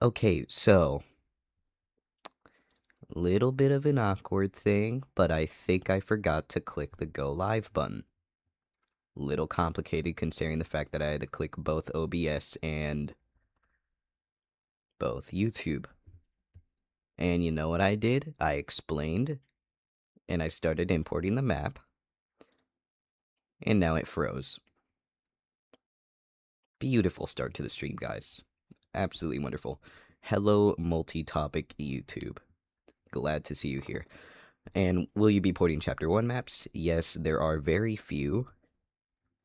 Okay, so little bit of an awkward thing, but I think I forgot to click the go live button. Little complicated considering the fact that I had to click both OBS and both YouTube. And you know what I did? I explained, and I started importing the map, and now it froze. Beautiful start to the stream, guys. Absolutely wonderful. Hello, multi-topic YouTube. Glad to see you here. And will you be porting Chapter 1 maps? Yes, there are very few,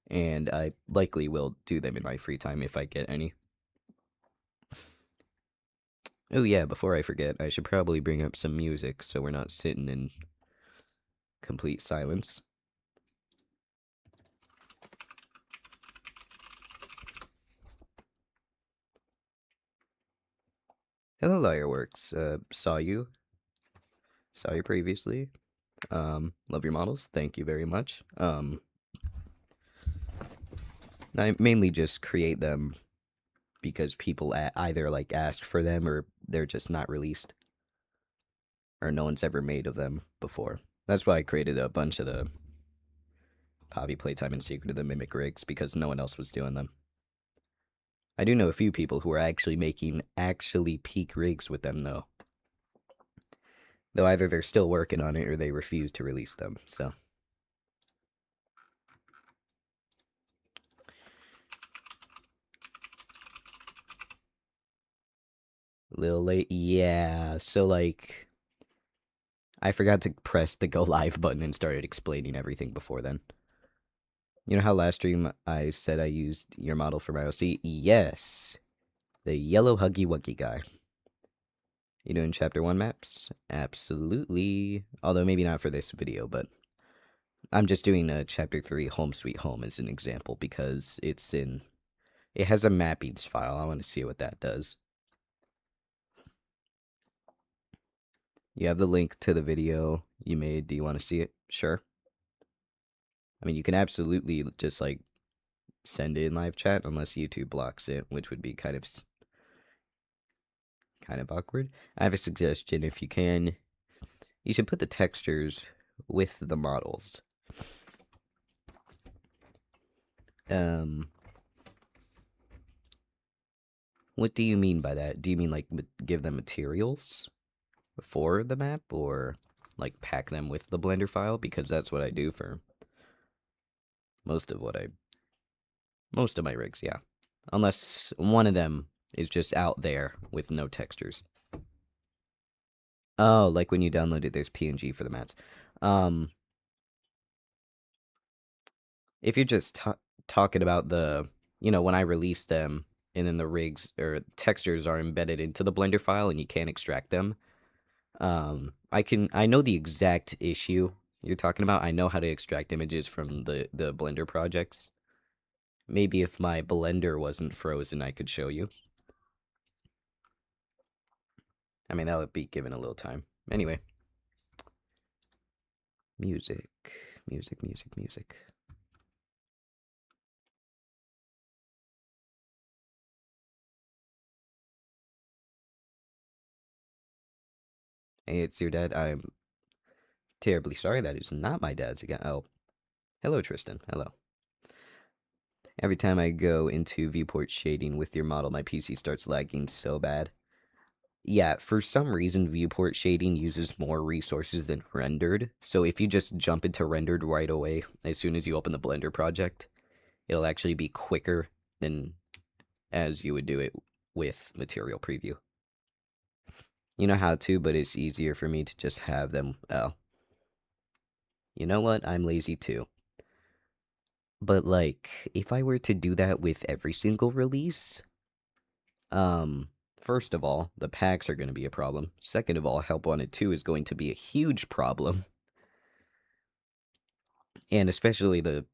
and I likely will do them in my free time if I get any. Oh yeah, before I forget, I should probably bring up some music so we're not sitting in complete silence. Hello, Liarworks. Saw you previously. Love your models. Thank you very much. I mainly just create them because people either like ask for them or they're just not released, or no one's ever made of them before. That's why I created a bunch of the Poppy Playtime and Secret of the Mimic rigs, because no one else was doing them. I do know a few people who are actually making peak rigs with them, though. Though either they're still working on it or they refuse to release them, so. A little late, yeah. So, like, I forgot to press the go live button and started explaining everything before then. You know how last stream I said I used your model for my OC? Yes. The yellow Huggy Wuggy guy. You doing Chapter 1 maps? Absolutely. Although maybe not for this video, but I'm just doing a Chapter 3 Home Sweet Home as an example because it has a mappings file. I want to see what that does. You have the link to the video you made. Do you want to see it? Sure. I mean, you can absolutely just like send it in live chat unless YouTube blocks it, which would be kind of awkward. I have a suggestion. If you can, you should put the textures with the models. What do you mean by that? Do you mean like give them materials for the map, or like pack them with the Blender file? Because that's what I do for most of my rigs, yeah. Unless one of them is just out there with no textures. Oh, like when you download it, there's PNG for the mats. If you're just talking about the, when I release them and then the rigs or textures are embedded into the Blender file and you can't extract them, I know the exact issue you're talking about. I know how to extract images from the Blender projects. Maybe if my Blender wasn't frozen, I could show you. I mean, that would be given a little time. Anyway. Music. Hey, it's your dad. I'm terribly sorry. That is not my dad's again. Oh, hello, Tristan. Hello. Every time I go into viewport shading with your model, my PC starts lagging so bad. Yeah, for some reason, viewport shading uses more resources than rendered. So if you just jump into rendered right away, as soon as you open the Blender project, it'll actually be quicker than as you would do it with Material Preview. You know how to, but it's easier for me to just have them. Oh. You know what? I'm lazy too. But, like, if I were to do that with every single release, first of all, the packs are going to be a problem. Second of all, Help Wanted 2 is going to be a huge problem. And especially the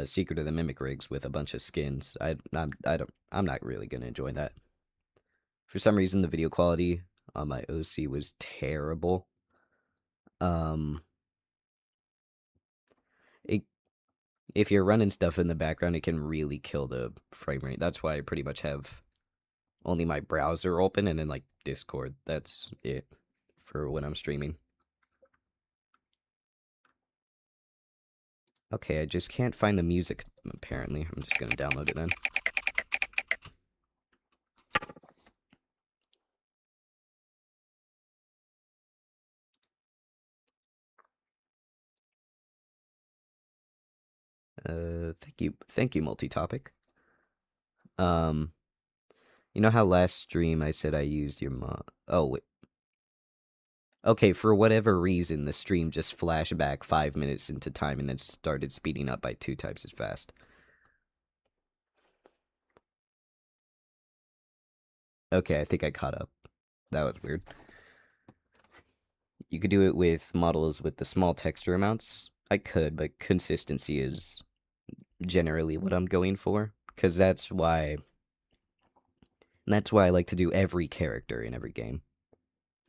Secret of the Mimic rigs with a bunch of skins. I'm not really going to enjoy that. For some reason, the video quality on my OC was terrible. If you're running stuff in the background, it can really kill the frame rate. That's why I pretty much have only my browser open and then like Discord. That's it for when I'm streaming. Okay, I just can't find the music, apparently. I'm just gonna download it then. Thank you, multi-topic. Um, you know how last stream I said I used your mod? Oh, wait. Okay, for whatever reason, the stream just flashed back 5 minutes into time and then started speeding up by 2 times as fast. Okay, I think I caught up. That was weird. You could do it with models with the small texture amounts. I could, but consistency is generally what I'm going for. Because that's why I like to do every character in every game.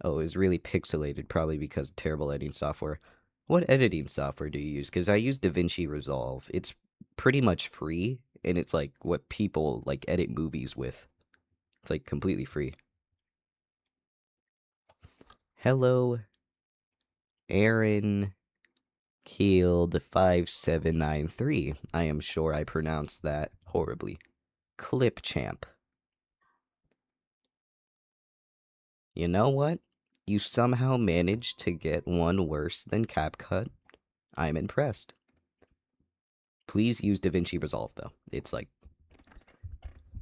Oh, it was really pixelated, probably because of terrible editing software. What editing software do you use? Because I use DaVinci Resolve. It's pretty much free, and it's like what people like edit movies with. It's like completely free. Hello, Aaron Keeled 5793. I am sure I pronounced that horribly. Clip Champ. You know what? You somehow managed to get one worse than CapCut. I'm impressed. Please use DaVinci Resolve, though. It's like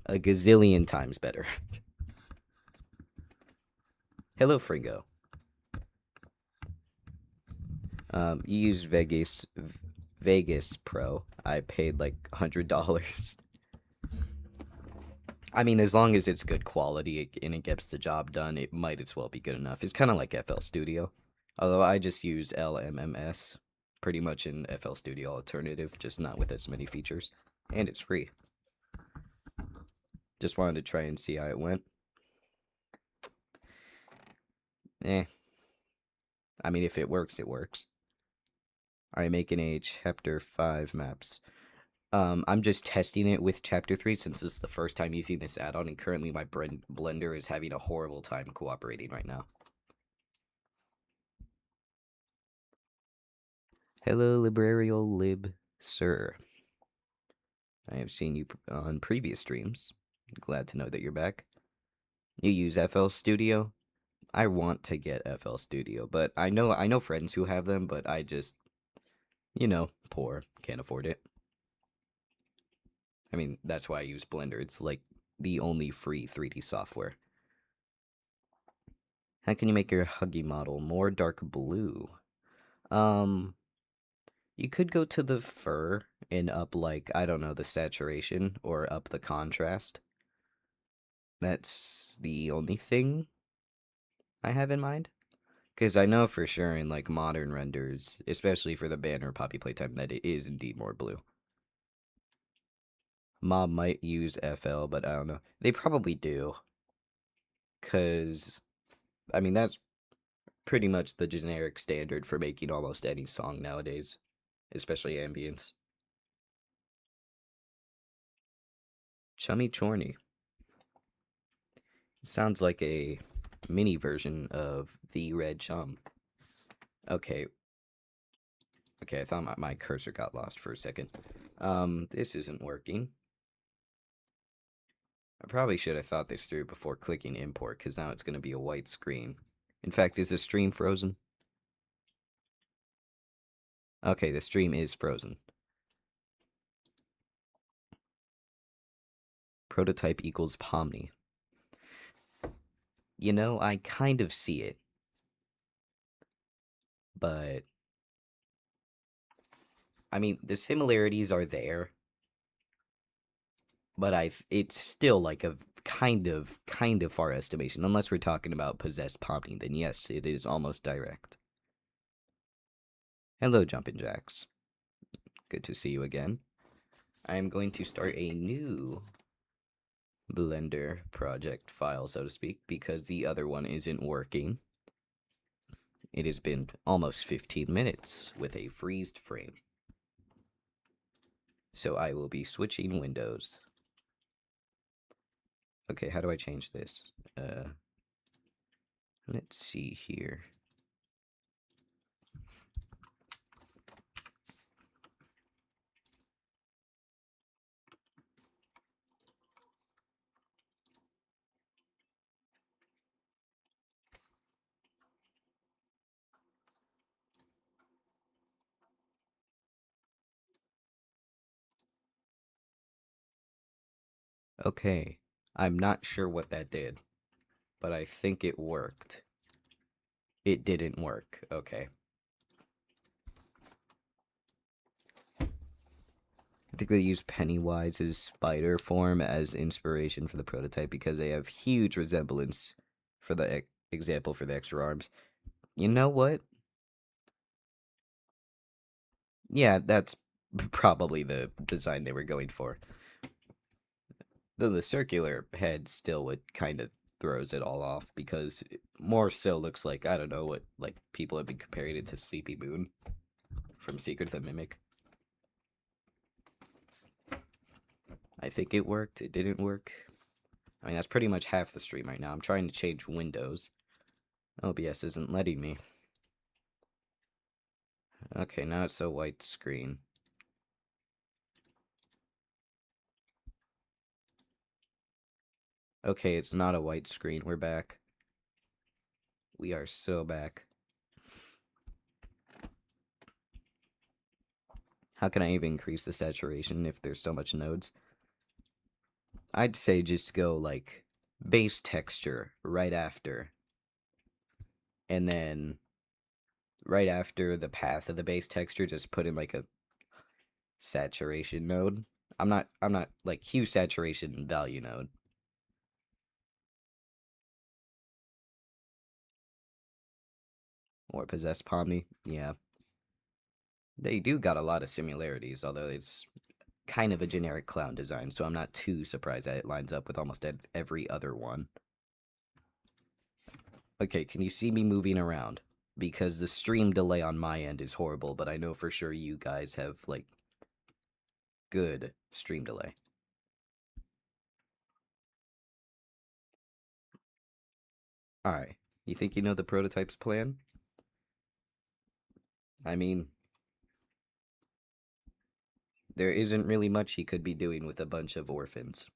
a gazillion times better. Hello, Fringo. You use Vegas Pro. I paid like $100. I mean, as long as it's good quality and it gets the job done, it might as well be good enough. It's kind of like FL Studio. Although I just use LMMS, pretty much an FL Studio alternative, just not with as many features. And it's free. Just wanted to try and see how it went. I mean, if it works, it works. I'm making a Chapter 5 maps. I'm just testing it with Chapter 3 since this is the first time using this add-on, and currently my Blender is having a horrible time cooperating right now. Hello, Librarial Lib Sir. I have seen you on previous streams. Glad to know that you're back. You use FL Studio? I want to get FL Studio, but I know friends who have them, but I just, poor, can't afford it. I mean, that's why I use Blender. It's like the only free 3D software. How can you make your Huggy model more dark blue? You could go to the fur and up, like, I don't know, the saturation or up the contrast. That's the only thing I have in mind. Because I know for sure in, like, modern renders, especially for the banner Poppy Playtime, that it is indeed more blue. Mob might use FL, but I don't know. They probably do. Because, I mean, that's pretty much the generic standard for making almost any song nowadays, especially ambience. Chummy Chorny. Sounds like a mini version of the Red Chum. Okay. Okay, I thought my cursor got lost for a second. This isn't working. I probably should have thought this through before clicking import, because now it's going to be a white screen. In fact, is the stream frozen? Okay, the stream is frozen. Prototype equals Pomni. You know, I kind of see it. But I mean, the similarities are there, but it's still like a kind of far estimation. Unless we're talking about possessed Pomni, then yes, it is almost direct. Hello, Jumpin' Jacks. Good to see you again. I'm going to start a new Blender project file, so to speak, because the other one isn't working. It has been almost 15 minutes with a freezed frame. So I will be switching windows. Okay, how do I change this? Let's see here. Okay, I'm not sure what that did, but I think it worked. It didn't work. Okay. I think they used Pennywise's spider form as inspiration for the prototype because they have huge resemblance for the example for the extra arms. You know what? Yeah, that's probably the design they were going for. Though the circular head still what kind of throws it all off because it more so looks like, I don't know, what like people have been comparing it to Sleepy Moon from Secret of the Mimic. I think it worked. It didn't work. I mean, that's pretty much half the stream right now. I'm trying to change windows. OBS isn't letting me. Okay, now it's a white screen. Okay, it's not a white screen. We're back. We are so back. How can I even increase the saturation if there's so much nodes? I'd say just go like base texture right after. And then right after the path of the base texture, just put in like a saturation node. I'm not like hue saturation value node. Or possessed Pomni. Yeah. They do got a lot of similarities, although it's kind of a generic clown design, so I'm not too surprised that it lines up with almost every other one. Okay, can you see me moving around? Because the stream delay on my end is horrible, but I know for sure you guys have, like, good stream delay. Alright, you think you know the prototype's plan? I mean, there isn't really much he could be doing with a bunch of orphans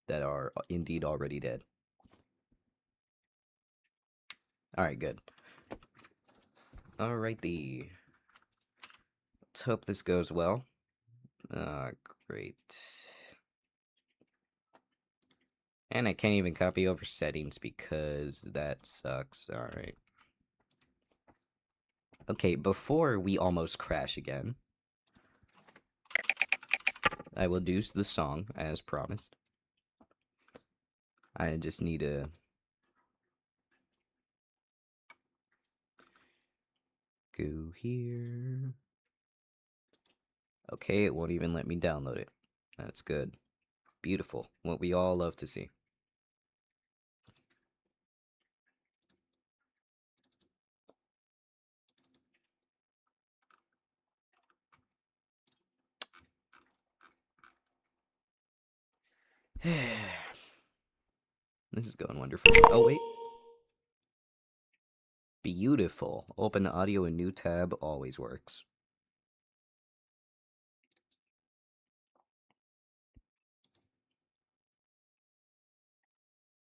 that are indeed already dead. Alright, good. Alrighty. Let's hope this goes well. Great. And I can't even copy over settings because that sucks. Alright. Okay, before we almost crash again, I will do the song as promised. I just need to go here. Okay, it won't even let me download it. That's good. Beautiful. What we all love to see. This is going wonderful. Oh, wait. Beautiful. Open audio in new tab always works.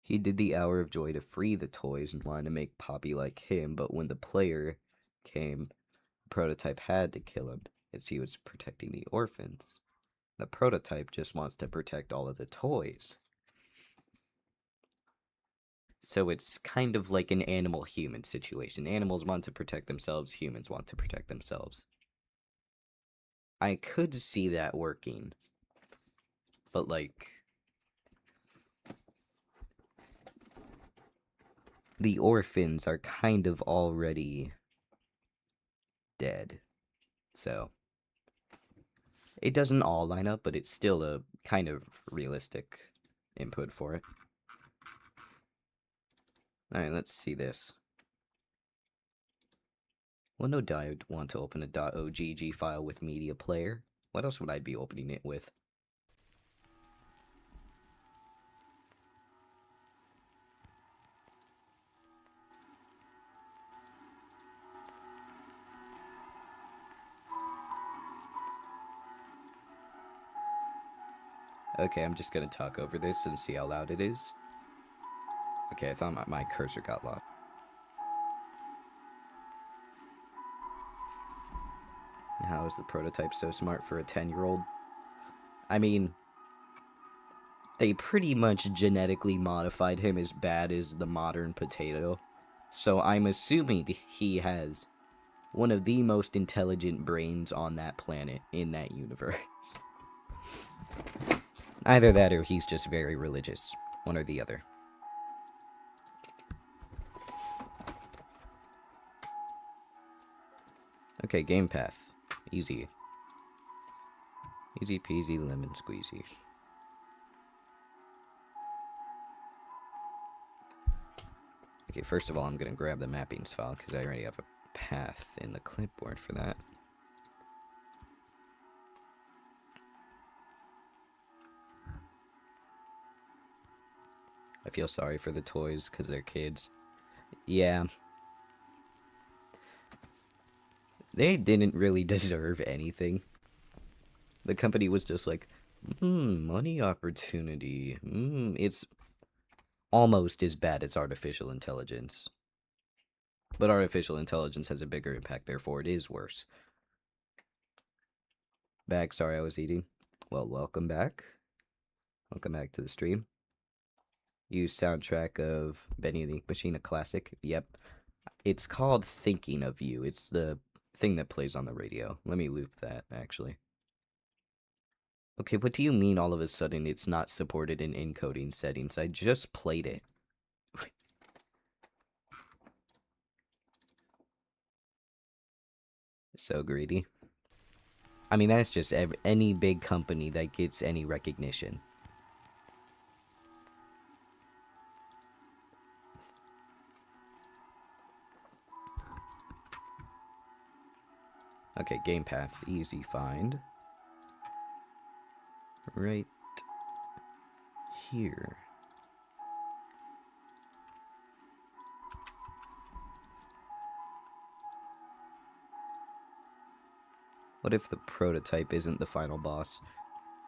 He did the Hour of Joy to free the toys and wanted to make Poppy like him, but when the player came, the prototype had to kill him, as he was protecting the orphans. The prototype just wants to protect all of the toys. So it's kind of like an animal-human situation. Animals want to protect themselves, humans want to protect themselves. I could see that working. But, like, the orphans are kind of already dead. So it doesn't all line up, but it's still a kind of realistic input for it. Alright, let's see this. Well, no doubt I'd want to open a .ogg file with media player. What else would I be opening it with? Okay, I'm just gonna talk over this and see how loud it is. Okay, I thought my cursor got locked. How is the prototype so smart for a 10-year-old? I mean, they pretty much genetically modified him as bad as the modern potato. So I'm assuming he has one of the most intelligent brains on that planet in that universe. Either that or he's just very religious. One or the other. Okay, game path. Easy. Easy peasy lemon squeezy. Okay, first of all, I'm going to grab the mappings file because I already have a path in the clipboard for that. I feel sorry for the toys because they're kids. Yeah. They didn't really deserve anything. The company was just like, money opportunity. It's almost as bad as artificial intelligence. But artificial intelligence has a bigger impact, therefore it is worse. Back, sorry I was eating. Well, welcome back. Welcome back to the stream. Use soundtrack of Benny and the Ink Machine, a classic. Yep. It's called Thinking of You. It's the thing that plays on the radio. Let me loop that, actually. Okay, what do you mean all of a sudden it's not supported in encoding settings? I just played it. So greedy. I mean, that's just any big company that gets any recognition. Okay, game path. Easy find. Right here. What if the prototype isn't the final boss?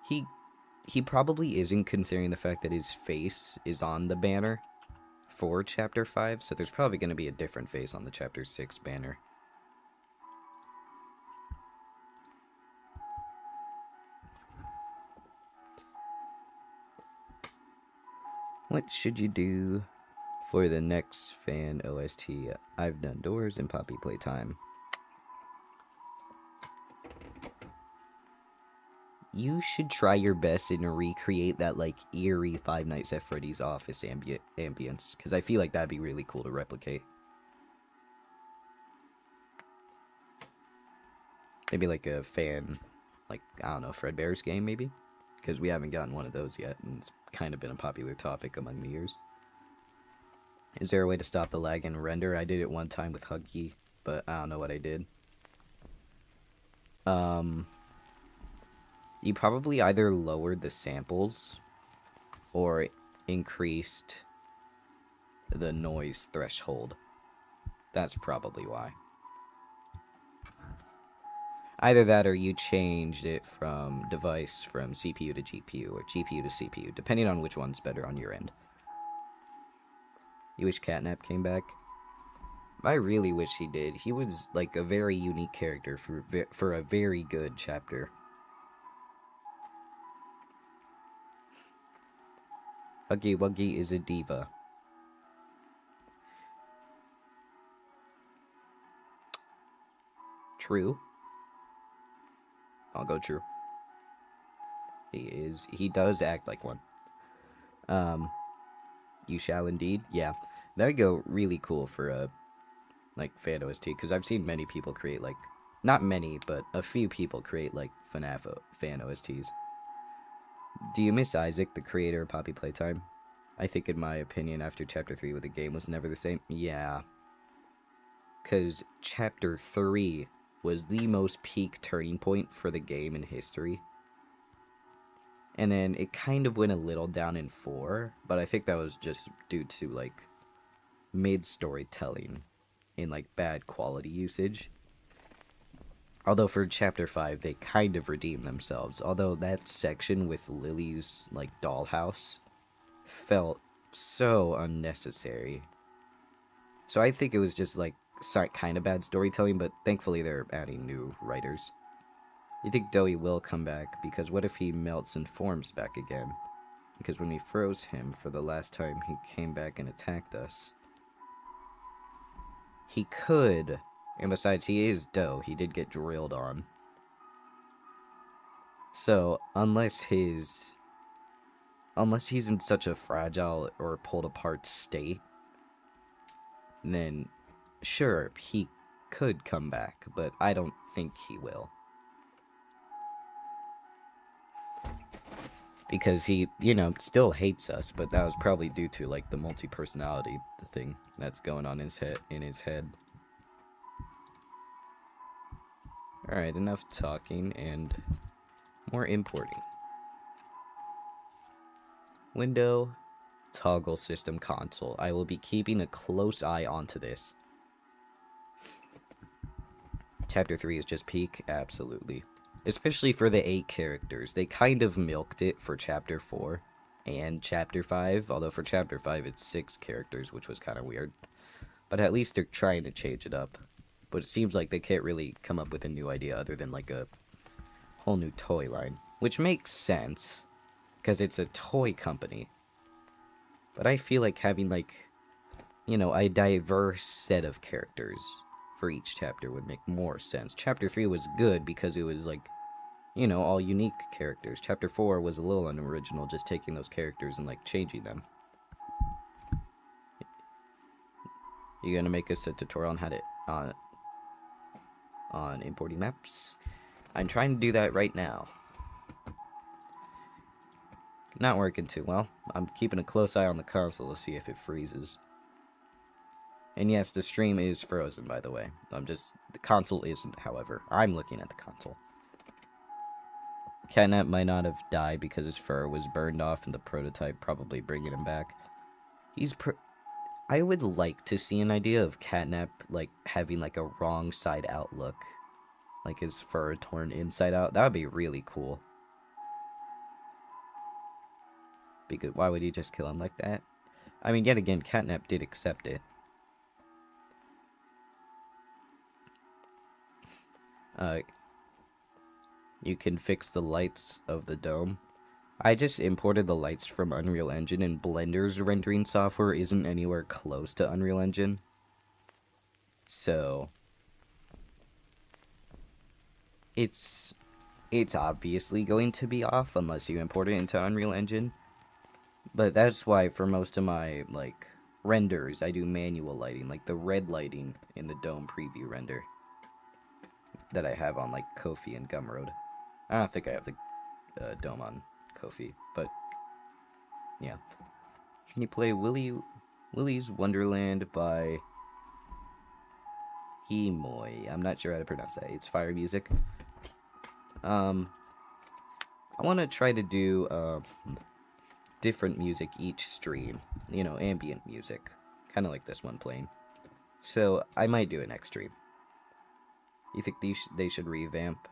He probably isn't, considering the fact that his face is on the banner for Chapter 5, so there's probably going to be a different face on the Chapter 6 banner. What should you do for the next fan OST? I've done Doors and Poppy Playtime. You should try your best and recreate that, like, eerie Five Nights at Freddy's office ambience, because I feel like that'd be really cool to replicate. Maybe like a fan, like, I don't know, Fredbear's game, maybe? Because we haven't gotten one of those yet, and it's kind of been a popular topic among the years. Is there a way to stop the lag in render? I did it one time with Huggy, but I don't know what I did. You probably either lowered the samples or increased the noise threshold. That's probably why. Either that or you changed it from device from CPU to GPU or GPU to CPU, depending on which one's better on your end. You wish Catnap came back? I really wish he did. He was like a very unique character for a very good chapter. Huggy Wuggy is a diva. True. I'll go true. He does act like one. You shall indeed. Yeah, that'd go really cool for a, like, fan OST, because I've seen many people create, like, not many, but a few people create, like, FNAF fan OSTs. Do you miss Isaac, the creator of Poppy Playtime? I think, in my opinion, after Chapter 3 with the game was never the same. Yeah. Because Chapter 3 was the most peak turning point for the game in history. And then it kind of went a little down in 4, but I think that was just due to, like, mid-storytelling and, like, bad quality usage. Although for Chapter 5, they kind of redeemed themselves. Although that section with Lily's, like, dollhouse felt so unnecessary. So I think it was just, like, kind of bad storytelling, but thankfully they're adding new writers. You think Doey will come back, because what if he melts and forms back again? Because when we froze him for the last time, he came back and attacked us. He could, and besides, he is Doe. He did get drilled on. So, unless he's in such a fragile or pulled apart state, then sure, he could come back, but I don't think he will. Because he, still hates us, but that was probably due to, like, the multi-personality thing that's going on in his head. Alright, enough talking and more importing. Window, toggle system console. I will be keeping a close eye onto this. Chapter 3 is just peak? Absolutely. Especially for the 8 characters. They kind of milked it for Chapter 4 and Chapter 5. Although for Chapter 5 it's 6 characters, which was kind of weird. But at least they're trying to change it up. But it seems like they can't really come up with a new idea other than like a whole new toy line. Which makes sense, because it's a toy company. But I feel like having, like, a diverse set of characters for each chapter would make more sense. Chapter 3 was good because it was, like, all unique characters. Chapter 4 was a little unoriginal, just taking those characters and, like, changing them. You gonna make us a tutorial on how to, on importing maps? I'm trying to do that right now. Not working too well. I'm keeping a close eye on the console to see if it freezes. And yes, the stream is frozen, by the way. The console isn't, however. I'm looking at the console. Catnap might not have died because his fur was burned off in the prototype, probably bringing him back. I would like to see an idea of Catnap, like, having, like, a wrong side out look. Like, his fur torn inside out. That would be really cool. Because why would you just kill him like that? I mean, yet again, Catnap did accept it. You can fix the lights of the dome. I just imported the lights from Unreal Engine, and Blender's rendering software isn't anywhere close to Unreal Engine. So it's obviously going to be off unless you import it into Unreal Engine. But that's why for most of my, like, renders, I do manual lighting, like the red lighting in the dome preview render that I have on, like, Ko-fi and Gumroad. I don't think I have the dome on Ko-fi, but yeah. Can you play Willy's Wonderland by Emoy? I'm not sure how to pronounce that. It's fire music. I want to try to do different music each stream. Ambient music. Kind of like this one playing. So, I might do it next stream. You think they should revamp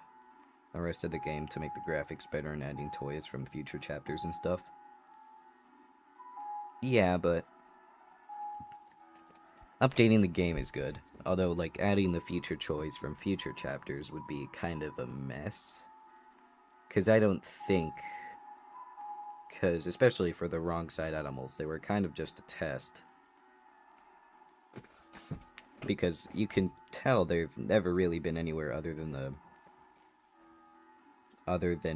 the rest of the game to make the graphics better and adding toys from future chapters and stuff? Yeah, but updating the game is good. Although, like, adding the future toys from future chapters would be kind of a mess. Because I don't think... Because, especially for the wrong side animals, they were kind of just a test. Because you can tell they've never really been anywhere other than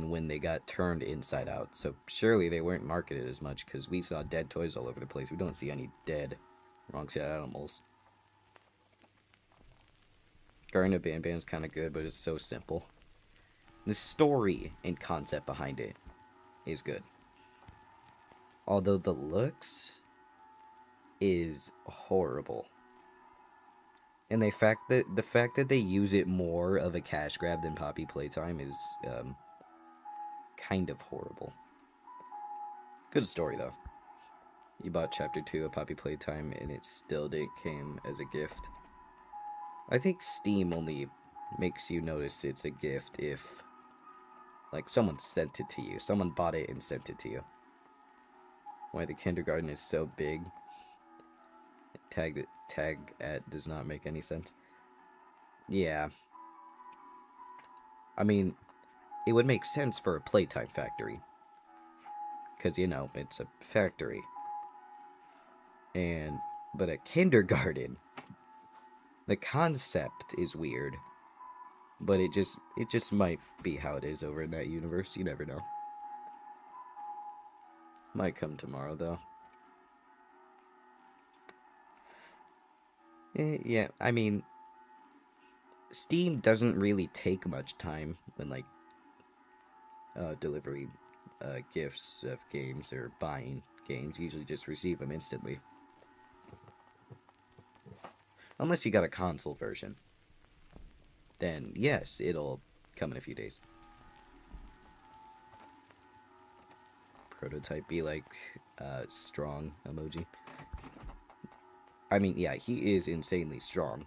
when they got turned inside out. So surely they weren't marketed as much, because we saw dead toys all over the place. We don't see any dead wrong side animals. Garden of Banban's kind of good, but it's so simple. The story and concept behind it is good. Although the looks is horrible. And the fact that they use it more of a cash grab than Poppy Playtime is kind of horrible. Good story though. You bought Chapter 2 of Poppy Playtime and it still came as a gift. I think Steam only makes you notice it's a gift if, like, someone sent it to you. Someone bought it and sent it to you. Why the kindergarten is so big. Tag at does not make any sense. Yeah. I mean, it would make sense for a Playtime factory. Because, you know, it's a factory. But a kindergarten, the concept is weird. But it just might be how it is over in that universe. You never know. Might come tomorrow, though. Yeah, I mean, Steam doesn't really take much time when, like, delivering gifts of games or buying games. You usually just receive them instantly. Unless you got a console version. Then, yes, it'll come in a few days. Prototype be like, strong emoji. I mean, yeah, he is insanely strong.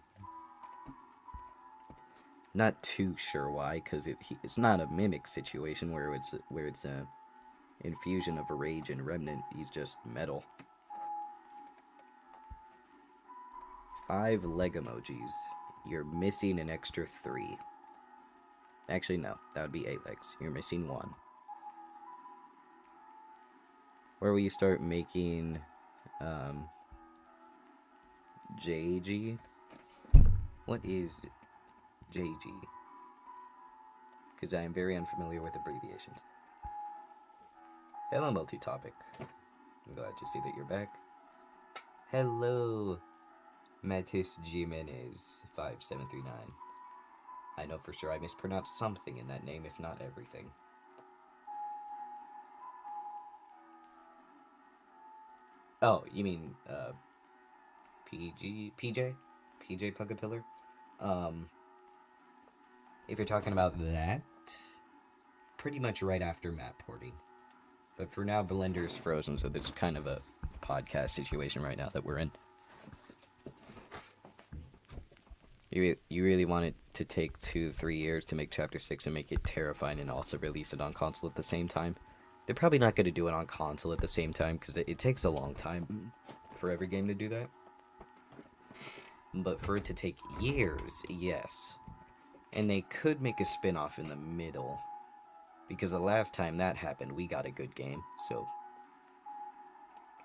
Not too sure why, because it's not a mimic situation where it's a infusion of a rage and remnant. He's just metal. 5 leg emojis. You're missing an extra 3. Actually, no, that would be 8 legs. You're missing 1. Where will you start making JG? What is JG? Because I am very unfamiliar with abbreviations. Hello, multi-topic. I'm glad to see that you're back. Hello, Matis Jimenez 5739. I know for sure I mispronounced something in that name, if not everything. Oh, you mean, PJ Pugapillar? If you're talking about that, pretty much right after map porting. But for now, Blender's frozen, so it's kind of a podcast situation right now that we're in. You really want it to take 2-3 years to make Chapter 6 and make it terrifying and also release it on console at the same time? They're probably not going to do it on console at the same time because it takes a long time for every game to do that. But for it to take years, yes. And they could make a spin-off in the middle. Because the last time that happened, we got a good game. So,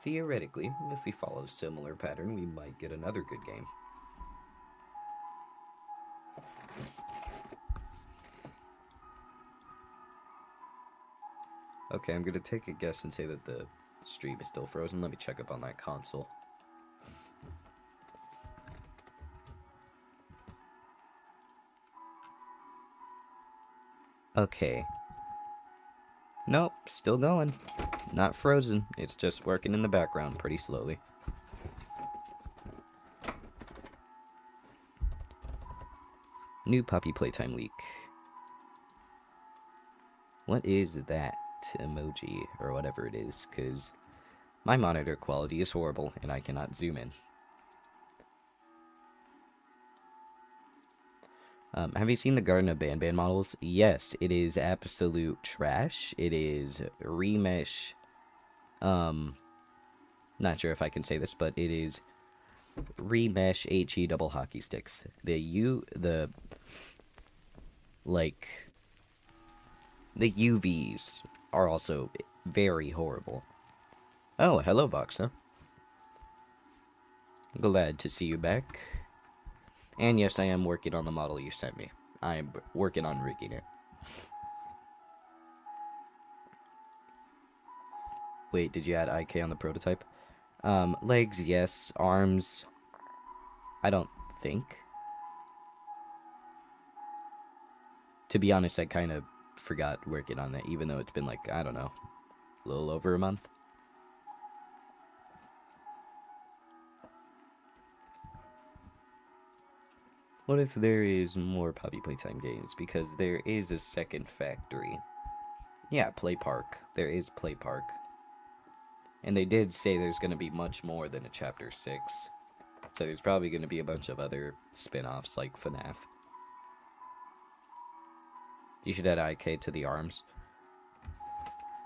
theoretically, if we follow a similar pattern, we might get another good game. Okay, I'm going to take a guess and say that the stream is still frozen. Let me check up on that console. Okay. Nope, still going. Not frozen. It's just working in the background pretty slowly. New Poppy Playtime leak. What is that emoji, or whatever it is, because my monitor quality is horrible and I cannot zoom in. Have you seen the Garden of Banban models? Yes, it is absolute trash. It is remesh. Not sure if I can say this, but it is remesh HE double hockey sticks. The UVs are also very horrible. Oh, hello, Voxa. Glad to see you back. And yes, I am working on the model you sent me. I am working on rigging it. Wait, did you add IK on the prototype? Legs, yes. Arms, I don't think. To be honest, I kind of forgot working on that, even though it's been like, I don't know, a little over a month. What if there is more Puppy Playtime games? Because there is a second factory. Yeah, Play Park. There is Play Park. And they did say there's going to be much more than a Chapter 6. So there's probably going to be a bunch of other spin-offs like FNAF. You should add IK to the arms.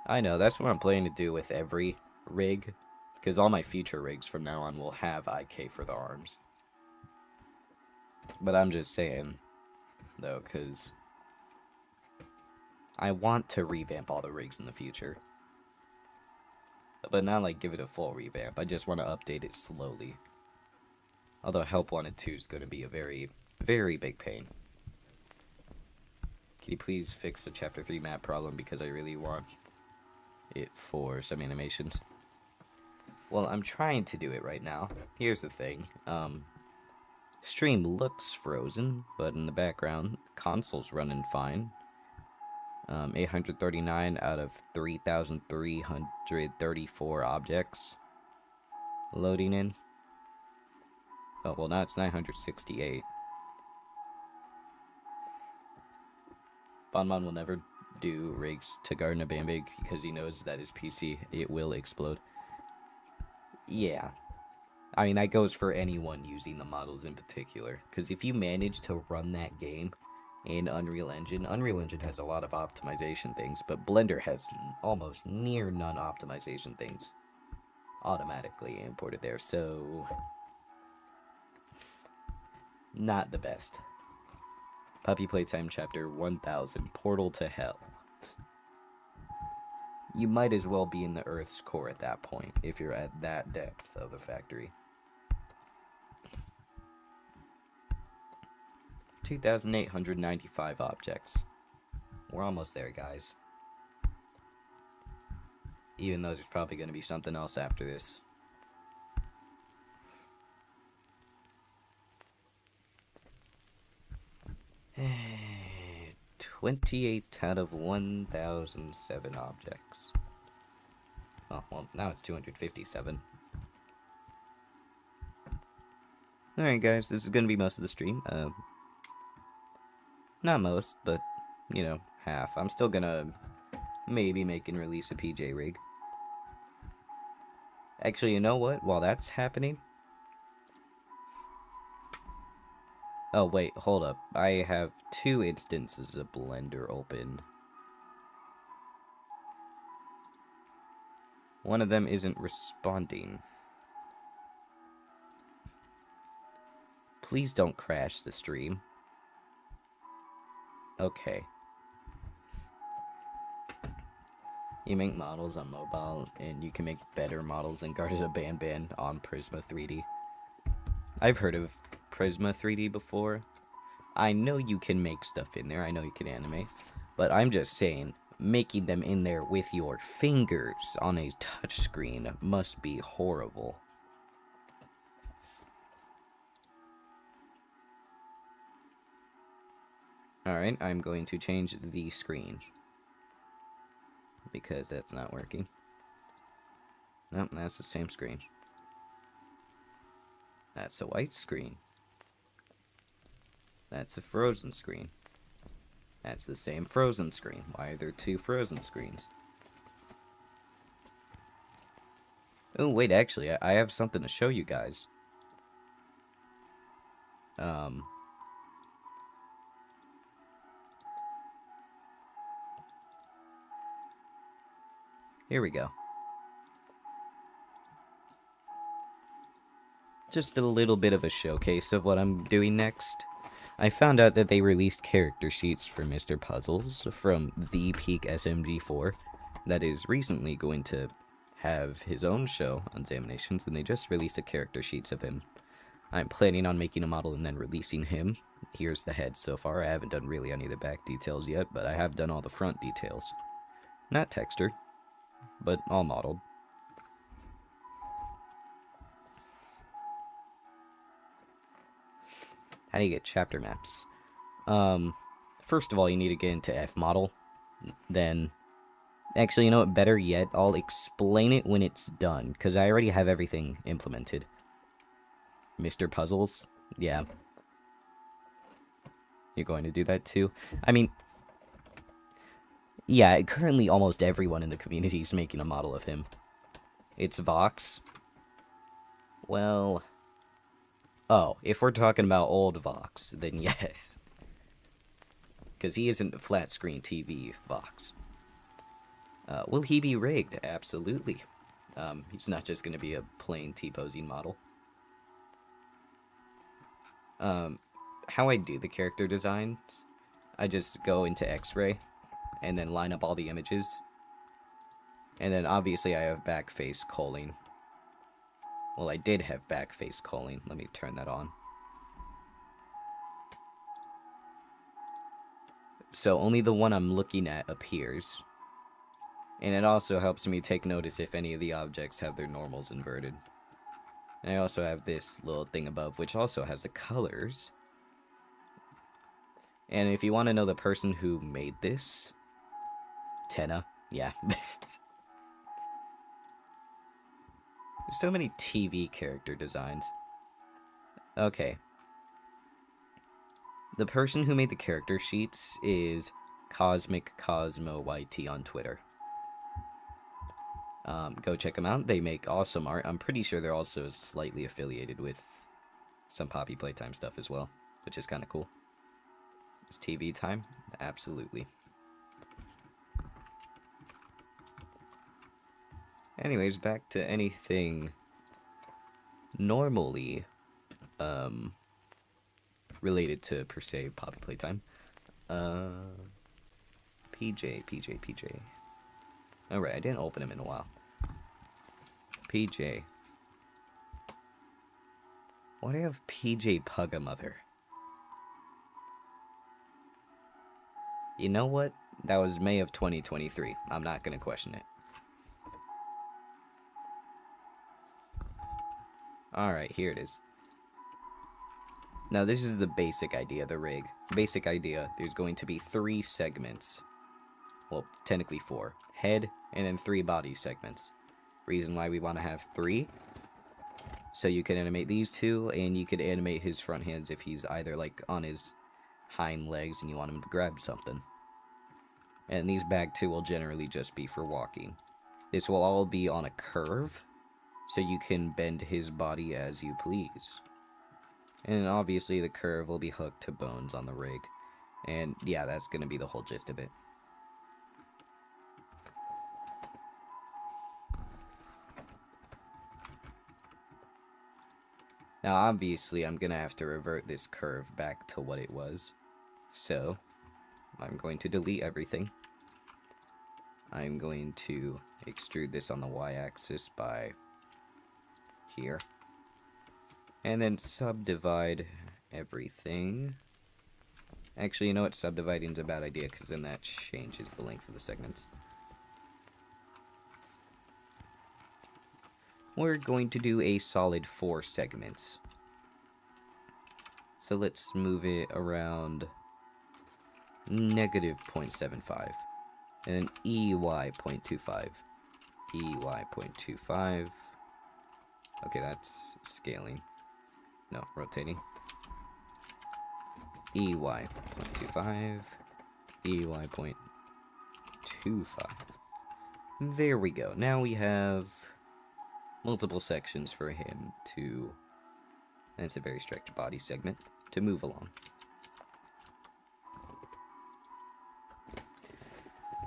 I know, that's what I'm planning to do with every rig. Because all my future rigs from now on will have IK for the arms. But I'm just saying, though, because I want to revamp all the rigs in the future. But not like give it a full revamp. I just want to update it slowly. Although Help Wanted 2 is going to be a very, very big pain. Can you please fix the Chapter 3 map problem because I really want it for some animations? Well, I'm trying to do it right now. Here's the thing. Stream looks frozen, but in the background, console's running fine. 839 out of 3,334 objects loading in. Oh, well, now it's 968. Bonbon will never do rigs to Garden of Bambig because he knows that his PC, it will explode. Yeah. I mean, that goes for anyone using the models in particular. Because if you manage to run that game in Unreal Engine has a lot of optimization things, but Blender has almost near none optimization things automatically imported there, so not the best. Puppy Playtime Chapter 1000, Portal to Hell. You might as well be in the Earth's core at that point, if you're at that depth of the factory. 2,895 objects. We're almost there, guys. Even though there's probably going to be something else after this. Eh, 28 out of 1,007 objects. Oh, well, now it's 257. Alright, guys, this is going to be most of the stream. Not most, but, you know, half. I'm still gonna maybe make and release a PJ rig. Actually, you know what? While that's happening... Oh, wait, hold up. I have 2 instances of Blender open. One of them isn't responding. Please don't crash the stream. Okay. You make models on mobile, and you can make better models than Garden of Banban on Prisma 3D. I've heard of Prisma 3D before. I know you can make stuff in there, I know you can animate, but I'm just saying, making them in there with your fingers on a touchscreen must be horrible. Alright, I'm going to change the screen. Because that's not working. Nope, that's the same screen. That's a white screen. That's a frozen screen. That's the same frozen screen. Why are there 2 frozen screens? Oh, wait, actually, I have something to show you guys. Here we go. Just a little bit of a showcase of what I'm doing next. I found out that they released character sheets for Mr. Puzzles from the Peak SMG4 that is recently going to have his own show on Examinations, and they just released the character sheets of him. I'm planning on making a model and then releasing him. Here's the head so far. I haven't done really any of the back details yet, but I have done all the front details. Not textured, but all modeled. How do you get chapter maps? First of all, you need to get into Fmodel. Then, actually, you know what? Better yet, I'll explain it when it's done, because I already have everything implemented. Mr. Puzzles? Yeah. You're going to do that too? I mean, yeah, currently almost everyone in the community is making a model of him. It's Vox. Well... Oh, if we're talking about old Vox, then yes. Because he isn't a flat-screen TV Vox. Will he be rigged? Absolutely. He's not just going to be a plain T-posing model. How I do the character designs, I just go into X-Ray, and then line up all the images. And then obviously I have backface culling. Well, I did have backface culling. Let me turn that on. So only the one I'm looking at appears. And it also helps me take notice if any of the objects have their normals inverted. And I also have this little thing above, which also has the colors. And if you want to know the person who made this, Tenna, yeah. There's so many TV character designs. Okay. The person who made the character sheets is Cosmic Cosmo YT on Twitter. Go check them out. They make awesome art. I'm pretty sure they're also slightly affiliated with some Poppy Playtime stuff as well, which is kind of cool. It's TV time? Absolutely. Anyways, back to anything normally related to, per se, Poppy Playtime. PJ. Alright, I didn't open him in a while. PJ. Why do I have PJ Pug-a-Mother? You know what? That was May of 2023. I'm not gonna question it. Alright, here it is. Now, this is the basic idea of the rig. Basic idea, there's going to be 3 segments. Well, technically 4. Head, and then 3 body segments. Reason why we want to have 3. So you can animate these 2, and you could animate his front hands if he's either, like, on his hind legs and you want him to grab something. And these back 2 will generally just be for walking. This will all be on a curve, so you can bend his body as you please. And obviously the curve will be hooked to bones on the rig. And yeah, that's going to be the whole gist of it. Now obviously I'm going to have to revert this curve back to what it was. So, I'm going to delete everything. I'm going to extrude this on the y-axis by here. And then subdivide everything. Actually, you know what? Subdividing is a bad idea because then that changes the length of the segments. We're going to do a solid 4 segments. So let's move it around negative 0.75. And then EY 0.25. EY 0.25. Okay, that's scaling. No, rotating. EY 0.25. EY 0.25. There we go. Now we have multiple sections for him to, and it's a very stretched body segment, to move along.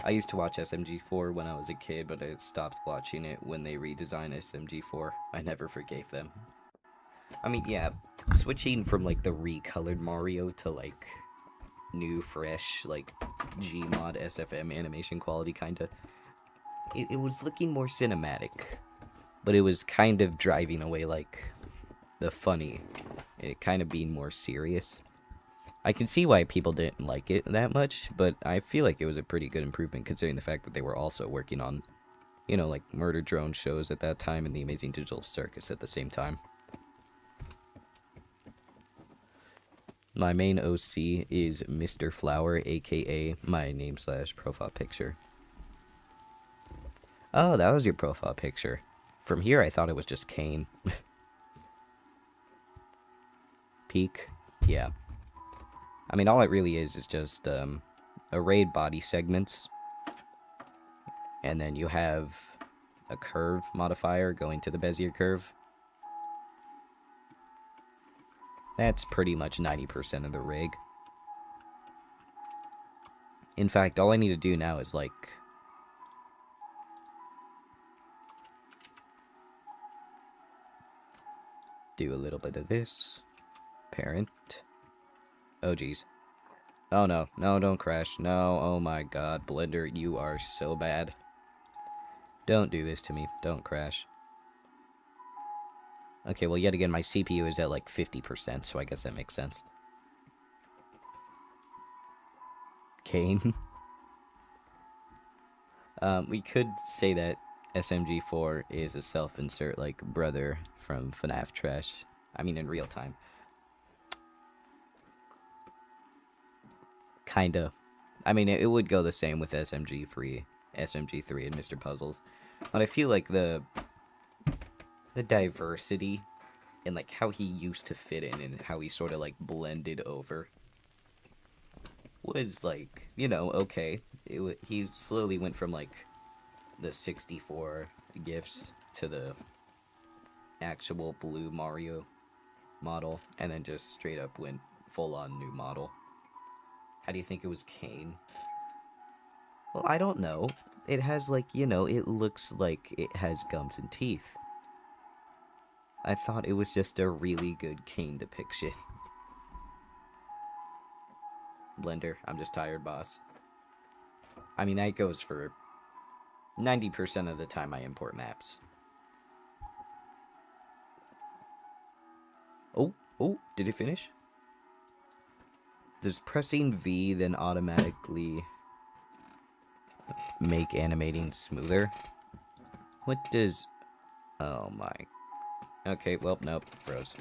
I used to watch SMG4 when I was a kid, but I stopped watching it when they redesigned SMG4. I never forgave them. I mean, yeah, switching from, like, the recolored Mario to, like, new, fresh, like, Gmod SFM animation quality, kinda. It was looking more cinematic, but it was kind of driving away, like, the funny. It kind of being more serious. I can see why people didn't like it that much, but I feel like it was a pretty good improvement considering the fact that they were also working on, you know, like, Murder Drone shows at that time and the Amazing Digital Circus at the same time. My main OC is Mr. Flower, aka my name/profile picture. Oh, that was your profile picture. From here, I thought it was just Kane. Peak? Yeah. I mean, all it really is just arrayed body segments, and then you have a curve modifier going to the Bezier curve. That's pretty much 90% of the rig. In fact, all I need to do now is, like, do a little bit of this. Parent. Oh, geez. Oh, no. No, don't crash. No, oh my god. Blender, you are so bad. Don't do this to me. Don't crash. Okay, well, yet again, my CPU is at, like, 50%, so I guess that makes sense. Kane. We could say that SMG4 is a self-insert, like, brother from FNAF Trash. I mean, in real time. Kinda. I mean, it would go the same with SMG3 and Mr. Puzzles. But I feel like the diversity and, like, how he used to fit in and how he sort of, like, blended over was, like, you know, okay. He slowly went from, like, the 64 gifts to the actual blue Mario model, and then just straight up went full-on new model. How do you think it was Kane? Well, I don't know. It has, like, you know, it looks like it has gums and teeth. I thought it was just a really good Kane depiction. Blender, I'm just tired, boss. I mean, that goes for 90% of the time I import maps. Oh, did it finish? Does pressing V then automatically make animating smoother? What does... Oh my... Okay, well, nope, froze.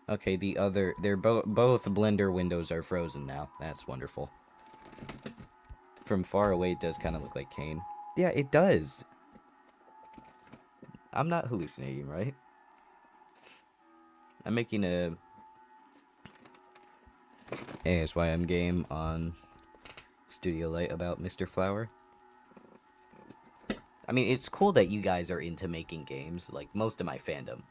Okay, the other... They're both Blender windows are frozen now. That's wonderful. From far away, it does kind of look like Kane. Yeah, it does. I'm not hallucinating, right? I'm making a ASYM game on Studio Light about Mr. Flower. I mean, it's cool that you guys are into making games. Like, most of my fandom,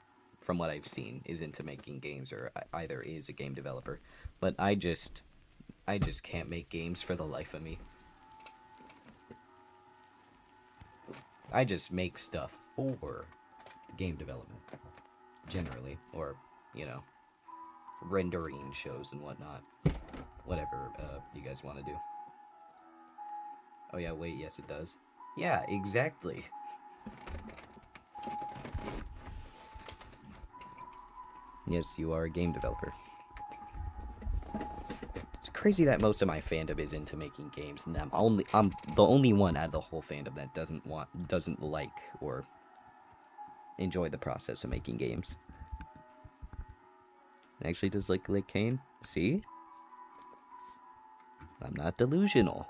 from what I've seen, is into making games or either is a game developer. But I just can't make games for the life of me. I just make stuff for game development, generally, or, you know, rendering shows and whatnot. Whatever you guys want to do. Oh yeah, wait, yes it does. Yeah, exactly. Yes, you are a game developer. It's crazy that most of my fandom is into making games, and I'm the only one out of the whole fandom that doesn't like or enjoy the process of making games. Actually does like Kane. See? I'm not delusional.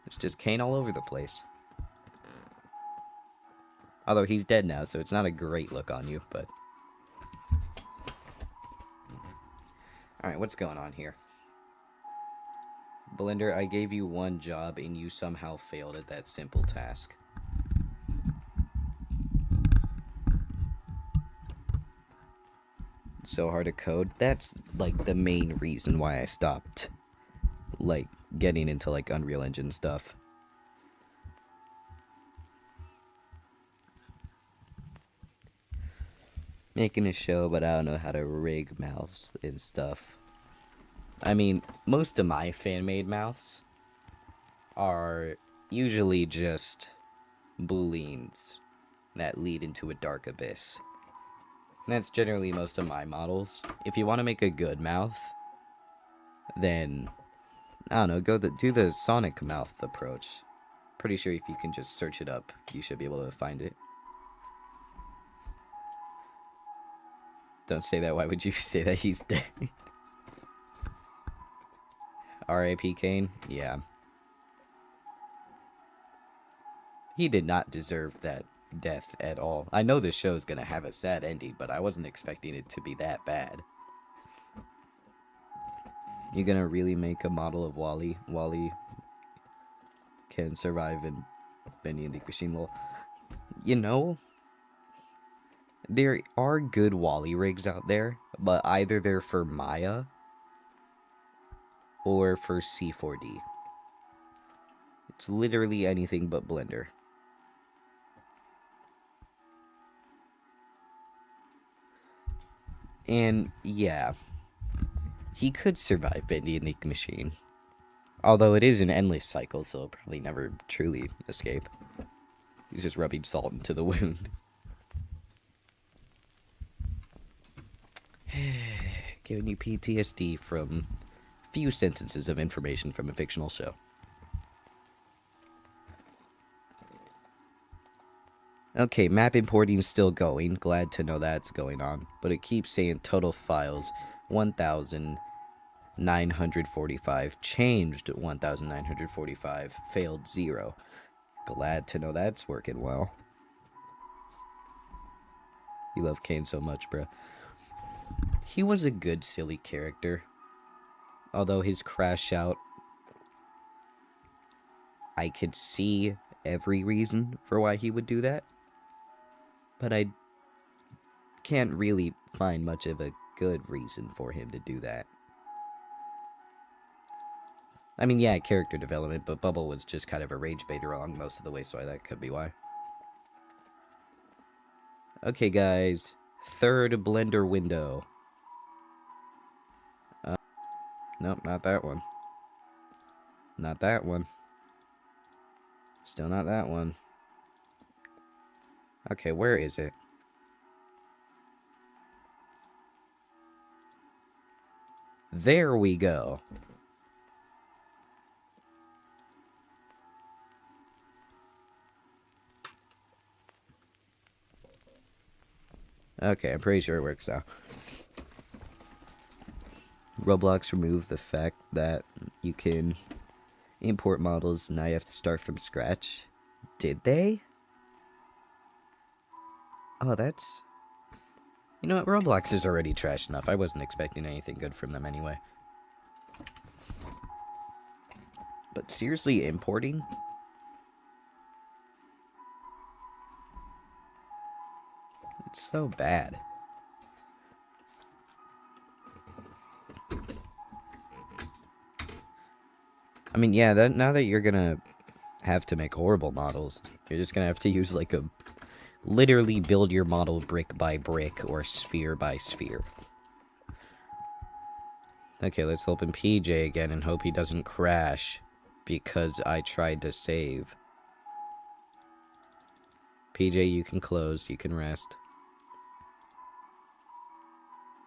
It's just Kane all over the place. Although he's dead now, so it's not a great look on you, but... Alright, what's going on here? Blender, I gave you one job and you somehow failed at that simple task. It's so hard to code. That's, like, the main reason why I stopped, like, getting into, like, Unreal Engine stuff. Making a show, but I don't know how to rig mouths and stuff. I mean, most of my fan-made mouths are usually just booleans that lead into a dark abyss. And that's generally most of my models. If you want to make a good mouth, then, I don't know, do the Sonic mouth approach. Pretty sure if you can just search it up, you should be able to find it. Don't say that, why would you say that he's dead? R.I.P. Kane? Yeah. He did not deserve that death at all. I know this show is gonna have a sad ending, but I wasn't expecting it to be that bad. You're gonna really make a model of Wally? Wally can survive in Bendy and the Machine Lol. You know, there are good Wally rigs out there, but either they're for Maya or for C4D. It's literally anything but Blender. And yeah, he could survive Bendy and the Machine. Although it is an endless cycle, so he'll probably never truly escape. He's just rubbing salt into the wound. Giving you PTSD from few sentences of information from a fictional show. Okay, map importing is still going. Glad to know that's going on. But it keeps saying total files 1,945. Changed 1,945. Failed 0. Glad to know that's working well. You love Kane so much, bro. He was a good, silly character. Although his crash out, I could see every reason for why he would do that. But I can't really find much of a good reason for him to do that. I mean, yeah, character development, but Bubble was just kind of a rage baiter along most of the way, so that could be why. Okay, guys. Third Blender window. Nope, not that one. Not that one. Still not that one. Okay, where is it? There we go. Okay, I'm pretty sure it works now. Roblox removed the fact that you can import models, now you have to start from scratch. Did they? Oh, that's... You know what, Roblox is already trash enough. I wasn't expecting anything good from them anyway. But seriously, importing? It's so bad. I mean, yeah, now that you're gonna have to make horrible models, you're just gonna have to use, like, a... Literally build your model brick by brick, or sphere by sphere. Okay, let's open PJ again and hope he doesn't crash, because I tried to save. PJ, you can close, you can rest.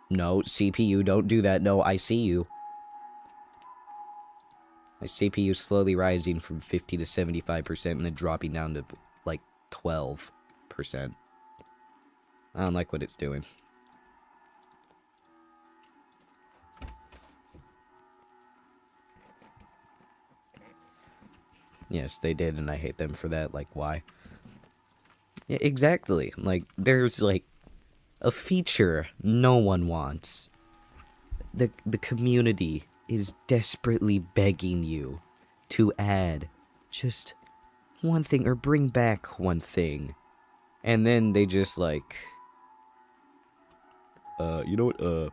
No, CPU, don't do that. No, I see you. My CPU is slowly rising from 50 to 75% and then dropping down to, like, 12%. I don't like what it's doing. Yes, they did, and I hate them for that. Like, why? Yeah, exactly. Like, there's, like, a feature no one wants. The community is desperately begging you to add just one thing or bring back one thing. And then they just like, you know what, I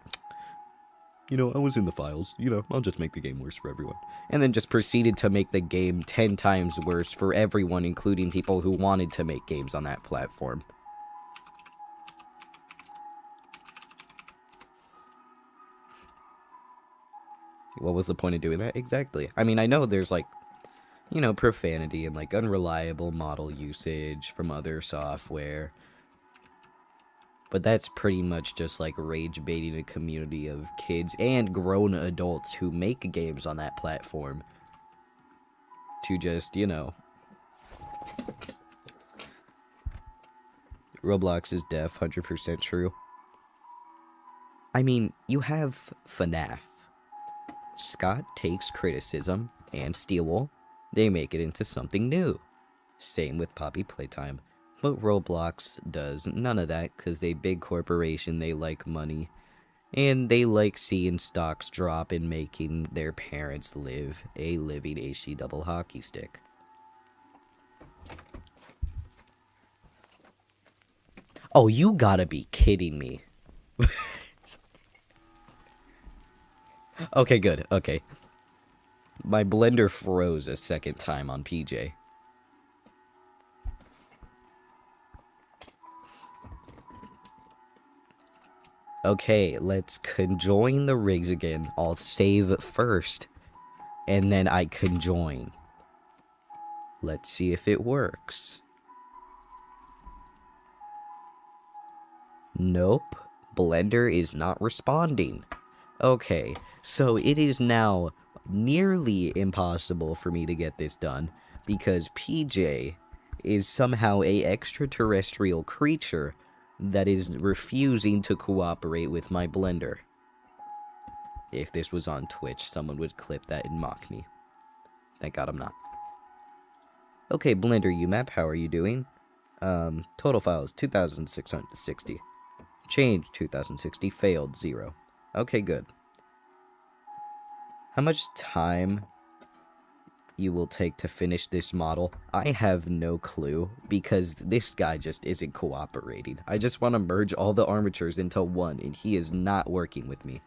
was in the files, I'll just make the game worse for everyone. And then just proceeded to make the game 10 times worse for everyone, including people who wanted to make games on that platform. What was the point of doing that? Exactly. I mean, I know there's, like, profanity and, like, unreliable model usage from other software. But that's pretty much just, like, rage baiting a community of kids and grown adults who make games on that platform. To just, Roblox is deaf, 100% true. I mean, you have FNAF. Scott takes criticism and Steelwool, they make it into something new. Same with Poppy Playtime. What Roblox does, none of that, because they big corporation, they like money. And they like seeing stocks drop and making their parents live a living HD double hockey stick. Oh, you gotta be kidding me. Okay, good. Okay. My blender froze a second time on PJ. Okay, let's conjoin the rigs again. I'll save first, and then I conjoin. Let's see if it works. Nope. Blender is not responding. Okay, so it is now nearly impossible for me to get this done because PJ is somehow a extraterrestrial creature that is refusing to cooperate with my blender. If this was on Twitch, someone would clip that and mock me. Thank God I'm not. Okay, Blender UMAP, how are you doing? Total files 2,660. Change 2,060, failed 0. Okay, good. How much time you will take to finish this model? I have no clue, because this guy just isn't cooperating. I just want to merge all the armatures into one, and he is not working with me.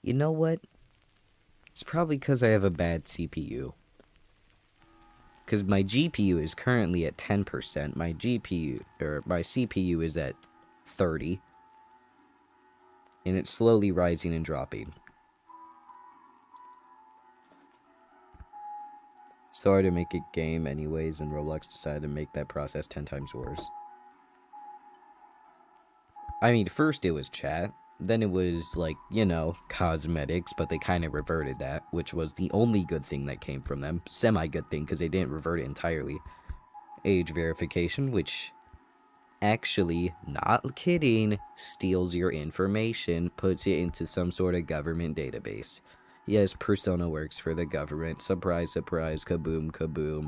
You know what? It's probably because I have a bad CPU. Because my GPU is currently at 10%. My CPU is at 30. And it's slowly rising and dropping. So hard to make a game anyways, and Roblox decided to make that process 10 times worse. I mean, first it was chat, then it was, like, you know, cosmetics, but they kind of reverted that, which was the only good thing that came from them. Semi-good thing, because they didn't revert it entirely. Age verification, which, actually, not kidding, steals your information, puts it into some sort of government database. Yes, Persona works for the government. Surprise, surprise, kaboom, kaboom.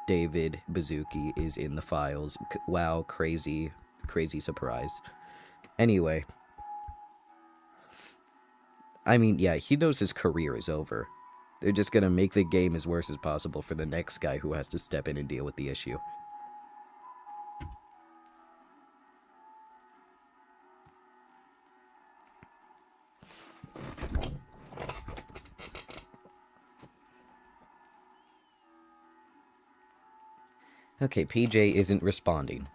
David Bazooki is in the files. Wow, crazy, crazy surprise. Anyway. I mean, yeah, he knows his career is over. They're just gonna make the game as worse as possible for the next guy who has to step in and deal with the issue. Okay, PJ isn't responding.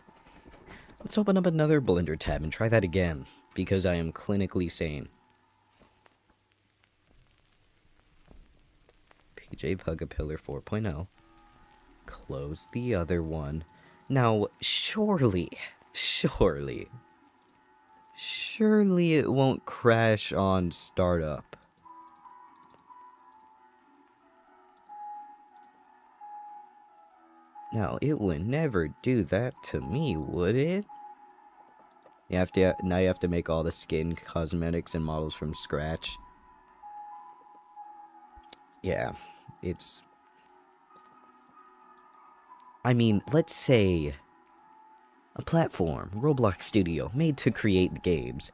Let's open up another Blender tab and try that again, because I am clinically sane. PJ Pugapillar 4.0. Close the other one. Now, surely it won't crash on startup. Now, it would never do that to me, would it? Now you have to make all the skin, cosmetics, and models from scratch. Yeah, it's... I mean, let's say a platform, Roblox Studio, made to create games,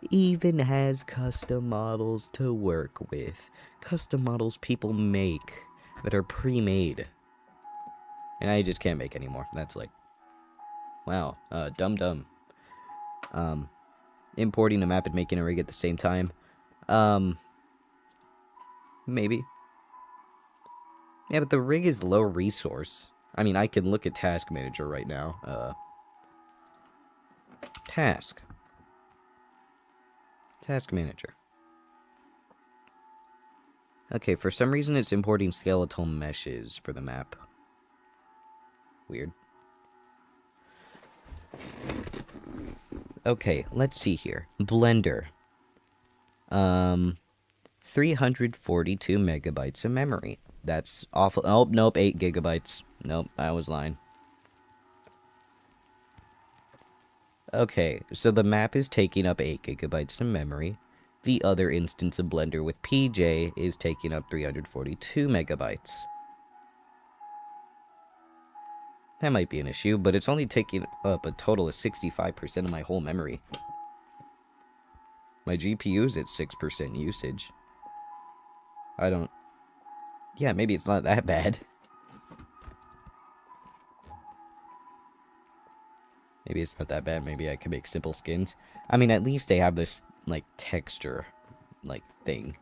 even has custom models to work with. Custom models people make that are pre-made. And I just can't make anymore. That's like... Wow, dumb. Importing a map and making a rig at the same time. Maybe. Yeah, but the rig is low resource. I mean, I can look at Task Manager right now. Task Manager. Okay, for some reason it's importing skeletal meshes for the map. Weird. Okay, let's see here. Blender. 342 megabytes of memory. That's awful. Oh, nope, 8 gigabytes. Nope, I was lying. Okay, so the map is taking up 8 gigabytes of memory. The other instance of Blender with PJ is taking up 342 megabytes. That might be an issue, but it's only taking up a total of 65% of my whole memory. My GPU's at 6% usage. I don't... Yeah, maybe it's not that bad. Maybe it's not that bad. Maybe I can make simple skins. I mean, at least they have this, like, texture, like, thing.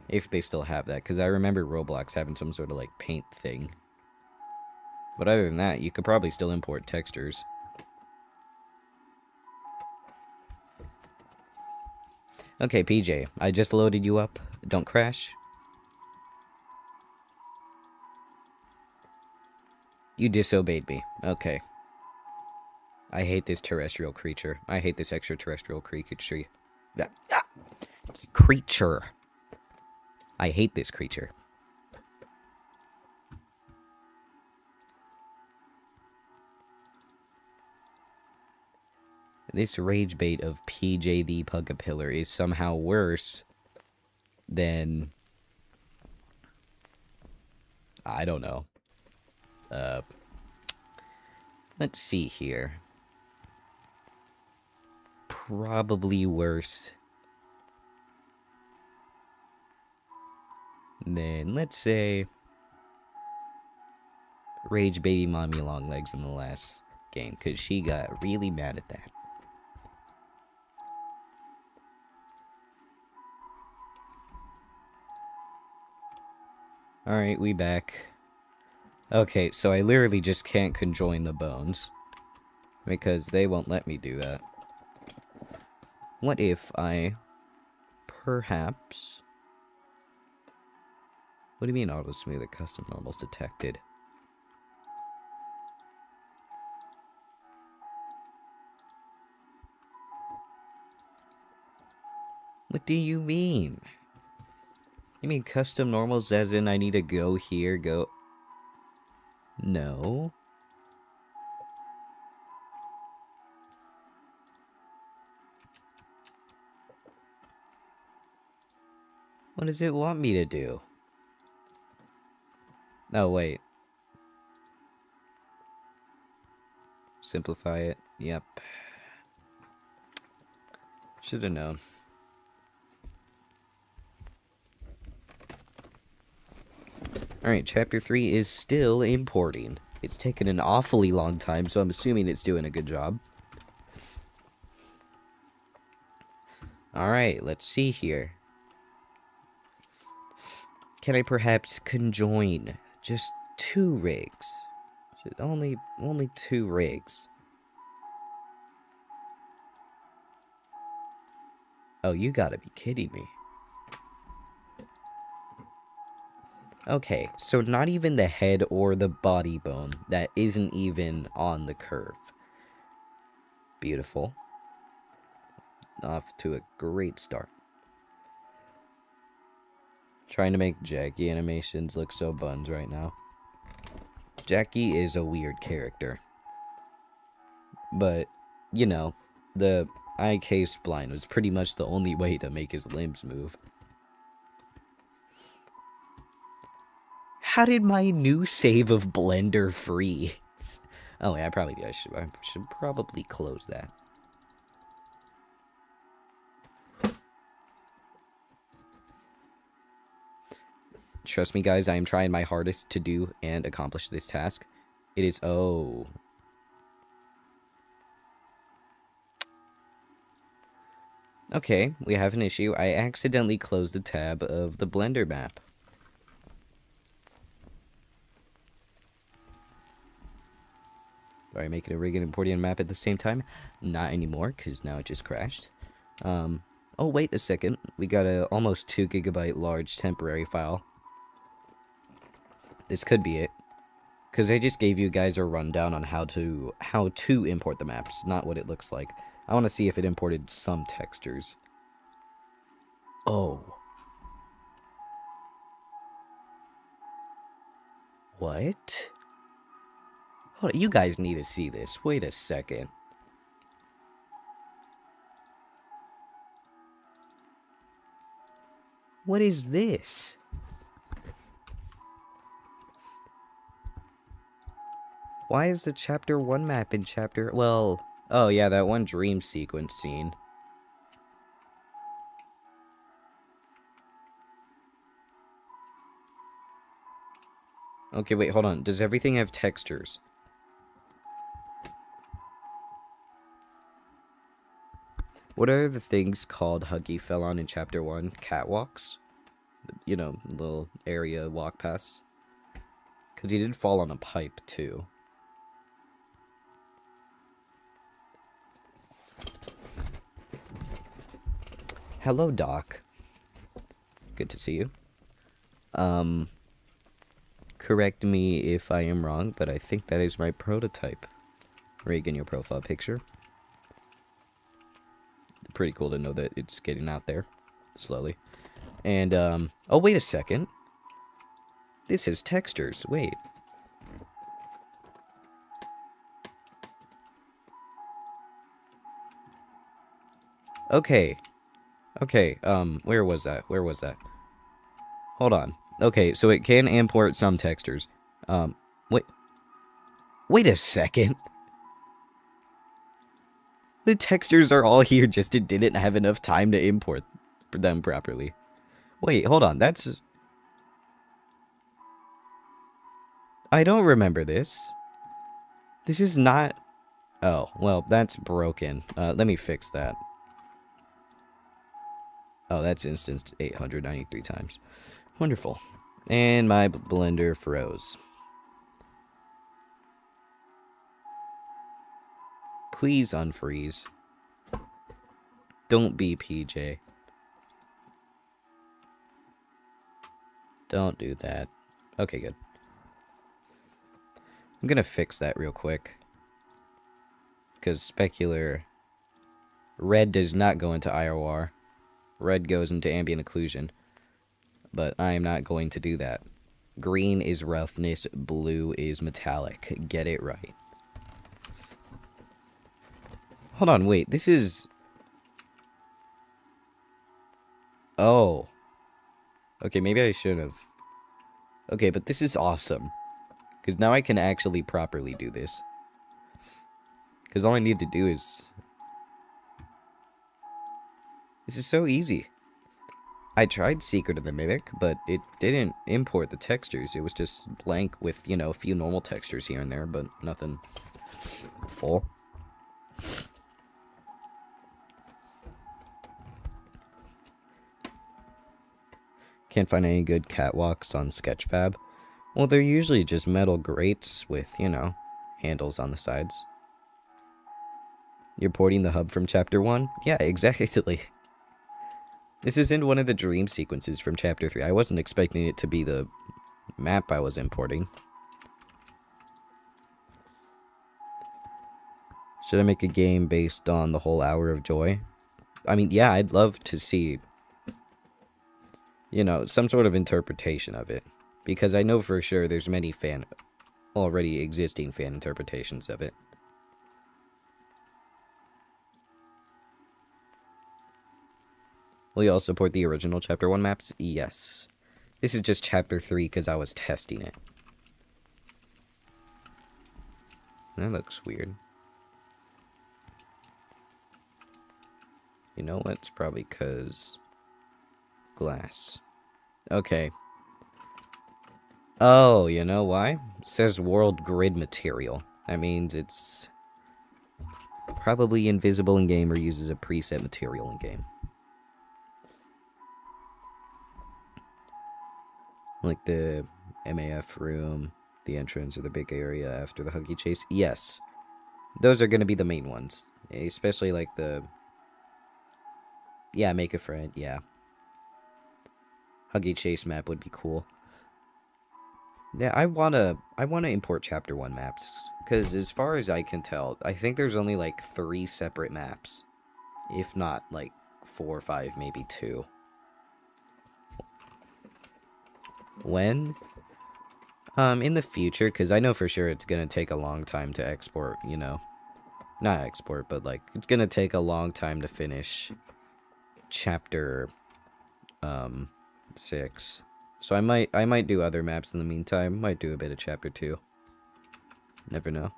If they still have that. Because I remember Roblox having some sort of, like, paint thing. But other than that, you could probably still import textures. Okay, PJ, I just loaded you up. Don't crash. You disobeyed me. Okay. I hate this terrestrial creature. I hate this extraterrestrial creature. Creature. I hate this creature. This rage bait of PJ the Pugapillar is somehow worse than... I don't know. Let's see here. Probably worse than, let's say, Rage Baby Mommy Longlegs in the last game, because she got really mad at that. Alright, we back. Okay, so I literally just can't conjoin the bones, because they won't let me do that. What if I, perhaps... What do you mean auto smooth at custom normals detected? What do you mean? You mean custom normals as in I need to go here, go... No. What does it want me to do? Oh, wait. Simplify it. Yep. Should have known. Alright, Chapter 3 is still importing. It's taken an awfully long time, so I'm assuming it's doing a good job. Alright, let's see here. Can I perhaps conjoin just 2 rigs? Only 2 rigs. Oh, you gotta be kidding me. Okay, so not even the head or the body bone that isn't even on the curve. Beautiful. Off to a great start. Trying to make Jackie animations look so buns right now. Jackie is a weird character. But, you know, the IK spline was pretty much the only way to make his limbs move. How did my new save of Blender freeze? Oh, yeah, I should probably close that. Trust me, guys, I am trying my hardest to do and accomplish this task. It is... Oh. Okay, we have an issue. I accidentally closed the tab of the Blender map. Are I making a rig and importing a map at the same time? Not anymore, because now it just crashed. Oh, wait a second. We got a almost 2 GB large temporary file. This could be it. Because I just gave you guys a rundown on how to import the maps, not what it looks like. I want to see if it imported some textures. Oh. What? Hold on, you guys need to see this. Wait a second. What is this? Why is the Chapter 1 map in Chapter... Well... Oh, yeah, that one dream sequence scene. Okay, wait, hold on. Does everything have textures? What are the things called Huggy fell on in Chapter 1? Catwalks? You know, little area walk pass. Because he did fall on a pipe, too. Hello, Doc. Good to see you. Correct me if I am wrong, but I think that is my prototype. Reagan, your profile picture. Pretty cool to know that it's getting out there. Slowly. And, oh, wait a second. This has textures. Wait. Okay. Okay, where was that? Where was that? Hold on. Okay, so it can import some textures. Wait. Wait a second. The textures are all here, just it didn't have enough time to import them properly. Wait, hold on, that's... I don't remember this. This is not... Oh, well, that's broken. Let me fix that. Oh, that's instanced 893 times. Wonderful. And my blender froze. Please unfreeze. Don't be PJ. Don't do that. Okay, good. I'm gonna fix that real quick. Because specular... Red does not go into IOR. Red goes into ambient occlusion. But I am not going to do that. Green is roughness, blue is metallic. Get it right. Hold on, wait, this is... Oh. Okay, maybe I should have. Okay, but this is awesome. Because now I can actually properly do this. Because all I need to do is... This is so easy. I tried Secret of the Mimic, but it didn't import the textures. It was just blank with, you know, a few normal textures here and there, but nothing full. Can't find any good catwalks on Sketchfab. Well, they're usually just metal grates with, you know, handles on the sides. You're porting the hub from Chapter 1? Yeah, exactly. This is in one of the dream sequences from Chapter 3. I wasn't expecting it to be the map I was importing. Should I make a game based on the whole Hour of Joy? I mean, yeah, I'd love to see, you know, some sort of interpretation of it. Because I know for sure there's many already existing fan interpretations of it. Will you also support the original Chapter 1 maps? Yes. This is just Chapter 3 because I was testing it. That looks weird. You know what? It's probably because... glass. Okay. Oh, you know why? It says world grid material. That means it's... probably invisible in-game or uses a preset material in-game. Like the MAF room, the entrance, or the big area after the Huggy Chase. Yes. Those are going to be the main ones. Especially like the... Yeah, make a friend, yeah. Huggy Chase map would be cool. Yeah, I wanna import Chapter 1 maps. Because as far as I can tell, I think there's only like 3 separate maps. If not, like 4 or 5, maybe 2. When? In the future, because I know for sure it's going to take a long time to export, you know. Not export, but like, it's going to take a long time to finish Chapter, 6. So I might do other maps in the meantime. Might do a bit of Chapter 2. Never know.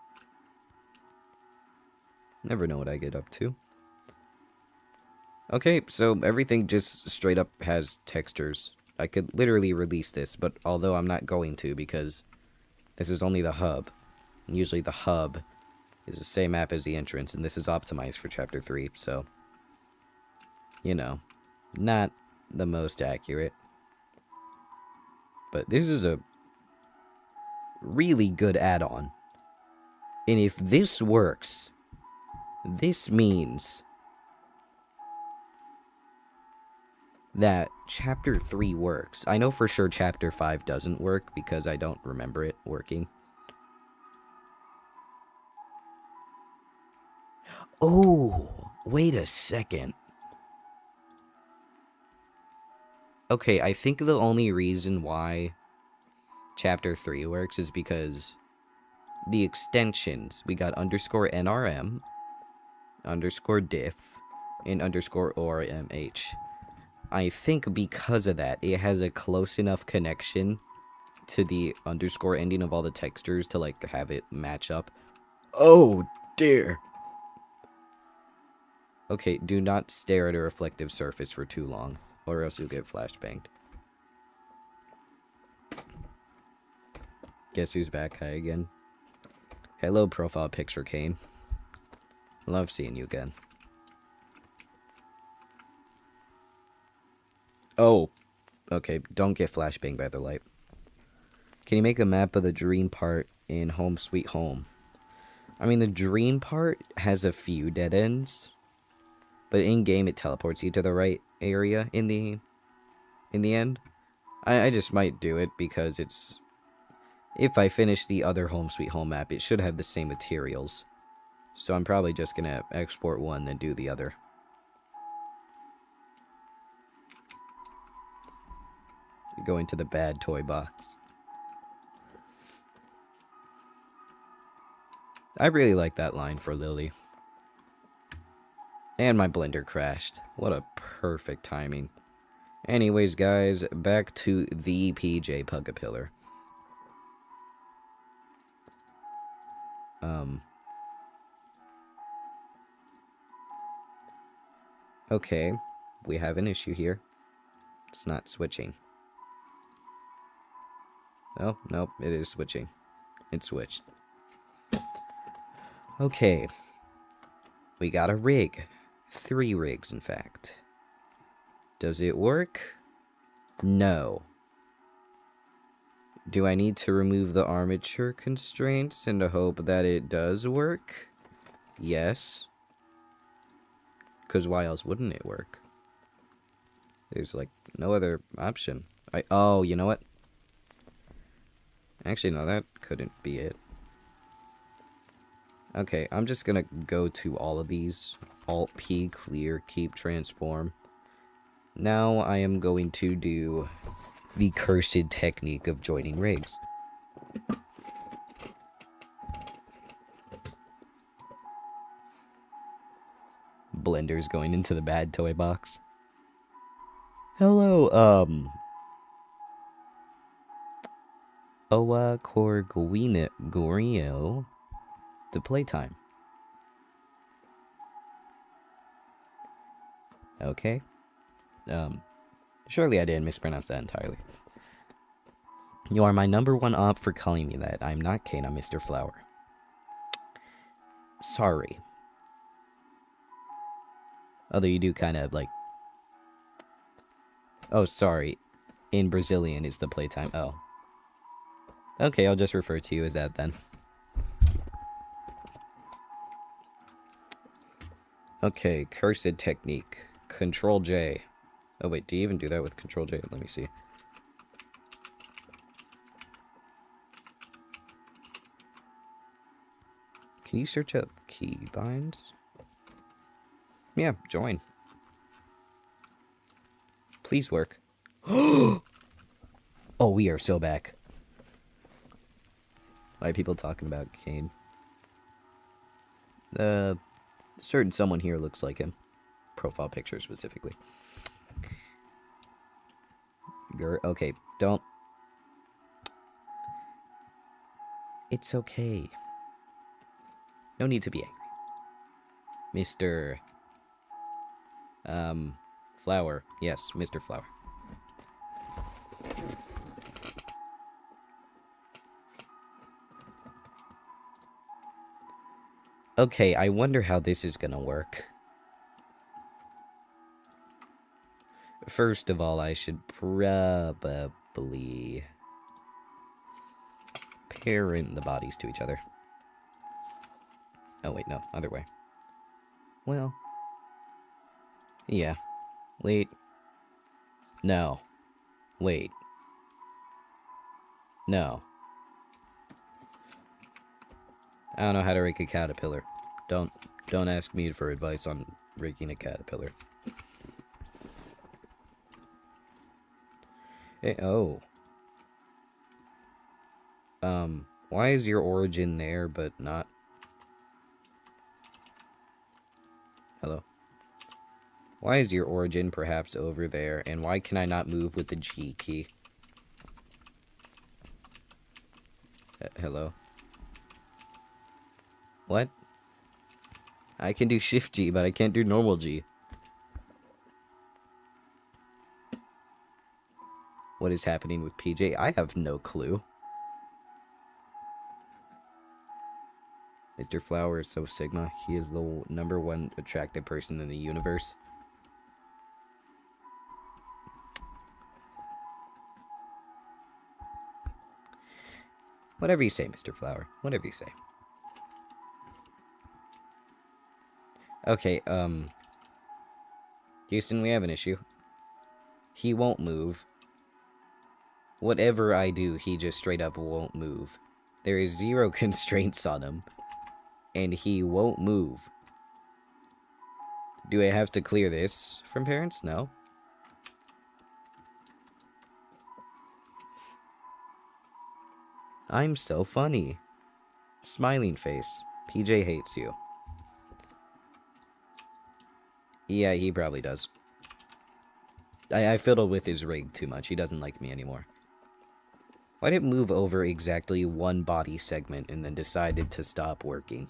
Never know what I get up to. Okay, so everything just straight up has textures. I could literally release this, but although I'm not going to because this is only the hub. And usually the hub is the same map as the entrance, and this is optimized for Chapter 3, so, you know, not the most accurate. But this is a really good add-on. And if this works, this means that Chapter 3 works. I know for sure Chapter 5 doesn't work because I don't remember it working. Oh, wait a second. Okay, I think the only reason why Chapter 3 works is because the extensions, we got underscore NRM, underscore diff, and underscore ORMH. I think because of that, it has a close enough connection to the underscore ending of all the textures to, like, have it match up. Oh, dear. Okay, do not stare at a reflective surface for too long, or else you'll get flashbanged. Guess who's back? Hi again. Hello, profile picture, Kane. Love seeing you again. Oh, okay, don't get flashbanged by the light. Can you make a map of the dream part in Home Sweet Home? I mean, the dream part has a few dead ends, but in-game it teleports you to the right area in the end. I just might do it because it's... If I finish the other Home Sweet Home map, it should have the same materials. So I'm probably just gonna export one, then do the other. Go into the bad toy box. I really like that line for Lily. And my blender crashed. What a perfect timing. Anyways, guys, back to the PJ Pugapillar. Okay, we have an issue here. It's not switching. Oh, nope, it is switching. It switched. Okay. We got a rig. 3 rigs, in fact. Does it work? No. Do I need to remove the armature constraints and hope that it does work? Yes. Because why else wouldn't it work? There's, like, no other option. Oh, you know what? Actually, no, that couldn't be it. Okay, I'm just gonna go to all of these. Alt-P, clear, keep, transform. Now I am going to do the cursed technique of joining rigs. Blender's going into the bad toy box. Hello, Oa Corguino to playtime. Okay. Surely I didn't mispronounce that entirely. You are my #1 op for calling me that. I'm not Kane, I'm Mr. Flower. Sorry. Although you do kind of, like... Oh, sorry. In Brazilian, it's the playtime. Oh. Okay, I'll just refer to you as that then. Okay, cursed technique. Control J. Oh wait, do you even do that with Control J? Let me see. Can you search up keybinds? Yeah, join. Please work. Oh, we are so back. Why are people talking about Kane? Certain someone here looks like him. Profile picture specifically. Okay, don't. It's okay. No need to be angry. Mr. Flower. Yes, Mr. Flower. Okay, I wonder how this is gonna work. First of all, I should probably parent the bodies to each other. Oh, wait, no, other way. Well, yeah. Wait. No. Wait. No. I don't know how to rake a caterpillar. Don't ask me for advice on raking a caterpillar. Hey, oh. Why is your origin there, but not... Hello? Why is your origin perhaps over there, and why can I not move with the G key? Hello? What? I can do Shift G, but I can't do normal G. What is happening with PJ? I have no clue. Mr. Flower is so Sigma. He is the #1 attractive person in the universe. Whatever you say, Mr. Flower. Whatever you say. Okay, Houston, we have an issue. He won't move. Whatever I do, he just straight up won't move. There is 0 constraints on him. And he won't move. Do I have to clear this from parents? No. I'm so funny. Smiling face. PJ hates you. Yeah, he probably does. I fiddled with his rig too much. He doesn't like me anymore. Why did it move over exactly 1 body segment and then decided to stop working?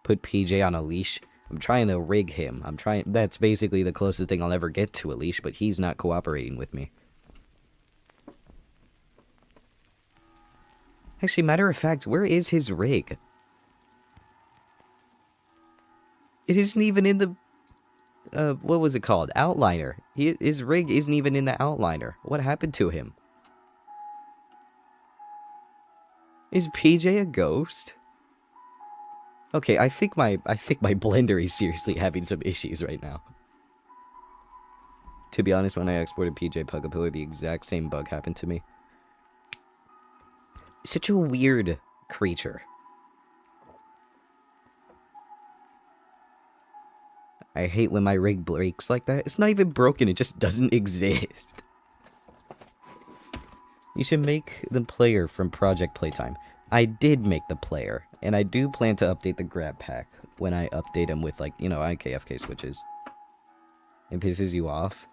Put PJ on a leash. I'm trying to rig him. That's basically the closest thing I'll ever get to a leash, but he's not cooperating with me. Actually, matter of fact, where is his rig? It isn't even in the... what was it called? Outliner. His rig isn't even in the outliner. What happened to him? Is PJ a ghost? Okay, I think my blender is seriously having some issues right now. To be honest, when I exported PJ Pugapillar, the exact same bug happened to me. Such a weird creature. I hate when my rig breaks like that. It's not even broken, it just doesn't exist. You should make the player from Project Playtime. I did make the player, and I do plan to update the grab pack when I update him with, like, you know, IKFK switches. It pisses you off?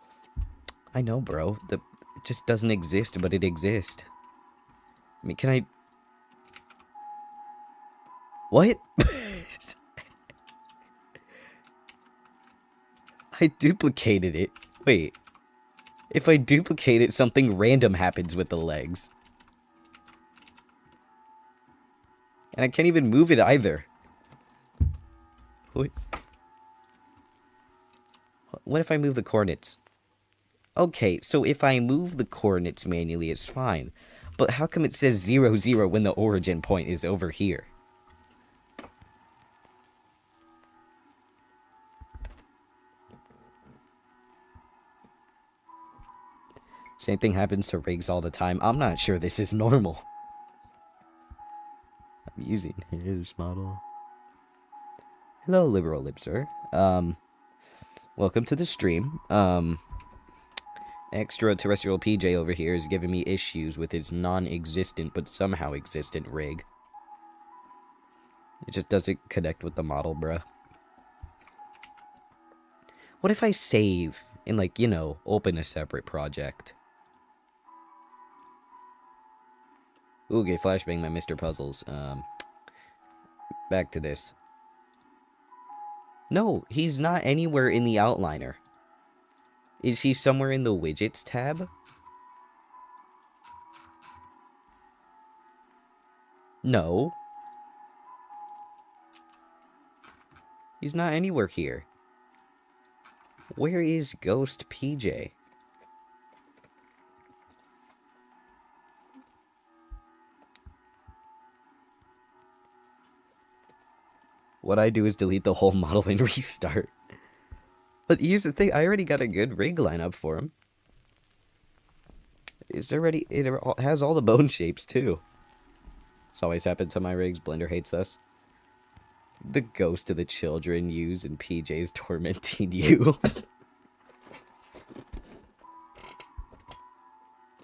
I know, bro. It just doesn't exist, but it exists. I mean, can I... What? I duplicated it. Wait. If I duplicate it, something random happens with the legs. And I can't even move it either. What? What if I move the coordinates? Okay, so if I move the coordinates manually, it's fine. But how come it says 0, 0 when the origin point is over here? Same thing happens to rigs all the time. I'm not sure this is normal. I'm using his model. Hello, Liberal Libser. Welcome to the stream. Extraterrestrial PJ over here is giving me issues with his non-existent but somehow existent rig. It just doesn't connect with the model, bruh. What if I save And, like, you know, open a separate project. Ooh, okay, flashbang my Mr. Puzzles. Back to this. No, he's not anywhere in the outliner. Is he somewhere in the widgets tab? No. He's not anywhere here. Where is Ghost PJ? What I do is delete the whole model and restart. But here's the thing, I already got a good rig lineup for him. It has all the bone shapes too. It's always happened to my rigs, Blender hates us. The ghost of the children use and PJ's tormenting you.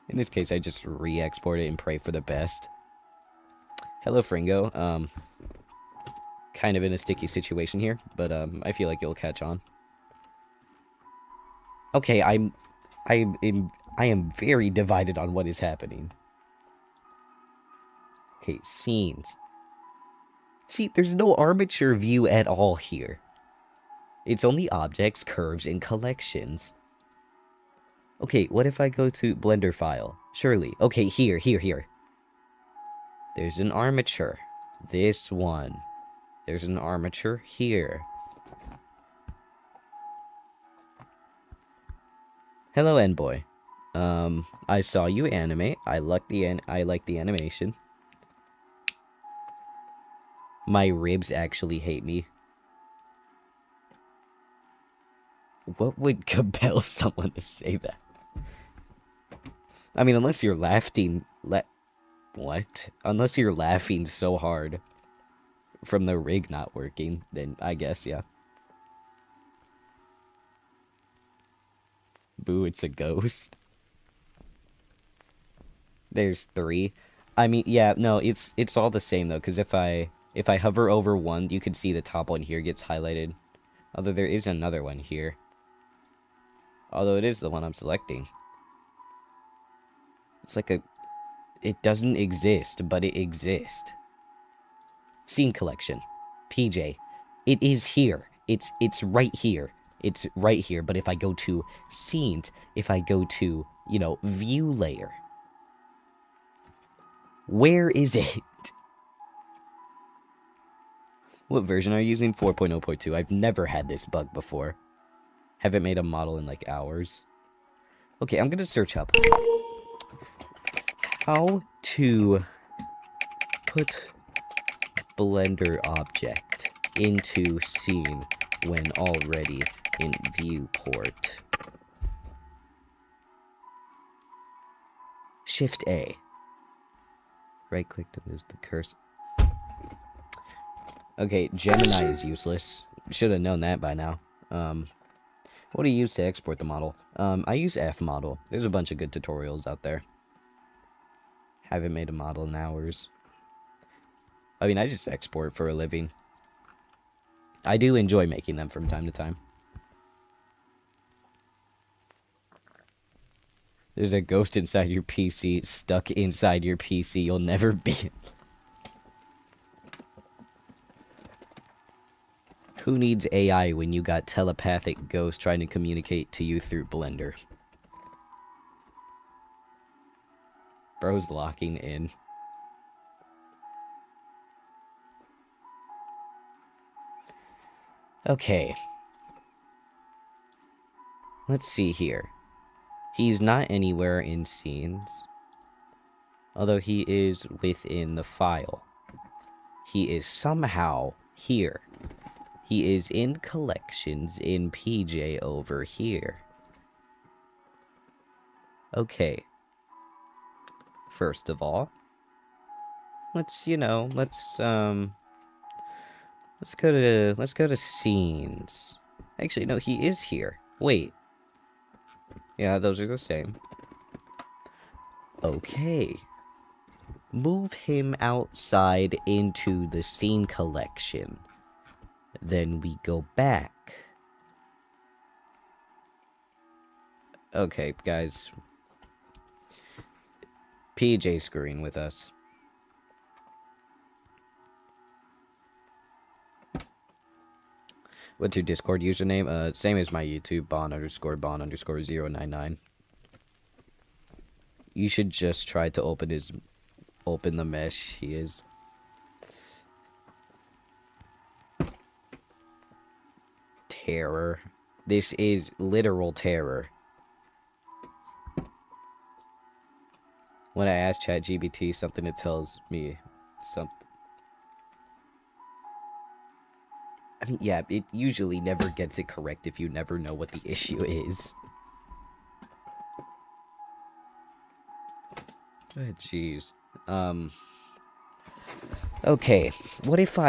In this case, I just re-export it and pray for the best. Hello, Fringo. Kind of in a sticky situation here, but I feel like you'll catch on. Okay, I am very divided on what is happening. Okay, scenes. See, there's no armature view at all here. It's only objects, curves, and collections. Okay, what if I go to Blender file? Surely. Okay, here. There's an armature. This one. There's an armature here. Hello, Enboy. I saw you animate. I like the animation. My ribs actually hate me. What would compel someone to say that? I mean, unless you're laughing... What? Unless you're laughing so hard from the rig not working, then I guess, yeah. Boo, it's a ghost. There's 3. I mean, yeah, no, it's all the same, though, because if I hover over one, you can see the top one here gets highlighted. Although there is another one here. Although it is the one I'm selecting. It's like it doesn't exist, but it exists. Scene collection. PJ. It is here. It's right here. It's right here, but if I go to scenes, if I go to, you know, view layer. Where is it? What version are you using? 4.0.2. I've never had this bug before. Haven't made a model in like hours. Okay, I'm gonna search up how to put Blender object into scene when already in viewport. Shift A. Right click to move the cursor. Okay, Gemini is useless. Should have known that by now. What do you use to export the model? I use Fmodel. There's a bunch of good tutorials out there. Haven't made a model in hours. I mean, I just export for a living. I do enjoy making them from time to time. There's a ghost inside your PC, stuck inside your PC. You'll never be... Who needs AI when you got telepathic ghosts trying to communicate to you through Blender? Bro's locking in. Okay. Let's see here. He's not anywhere in scenes. Although he is within the file. He is somehow here. He is in collections in PJ over here. Okay. First of all, let's go to scenes. Actually, no, he is here. Wait. Yeah, those are the same. Okay. Move him outside into the scene collection. Then we go back. Okay, guys. PJ screwing with us. What's your Discord username? Same as my YouTube, Bon_Bon_099. You should just try to open the mesh he is. Terror. This is literal terror. When I ask ChatGPT something, it tells me something. I mean, yeah, it usually never gets it correct if you never know what the issue is. Oh, jeez. Okay, what if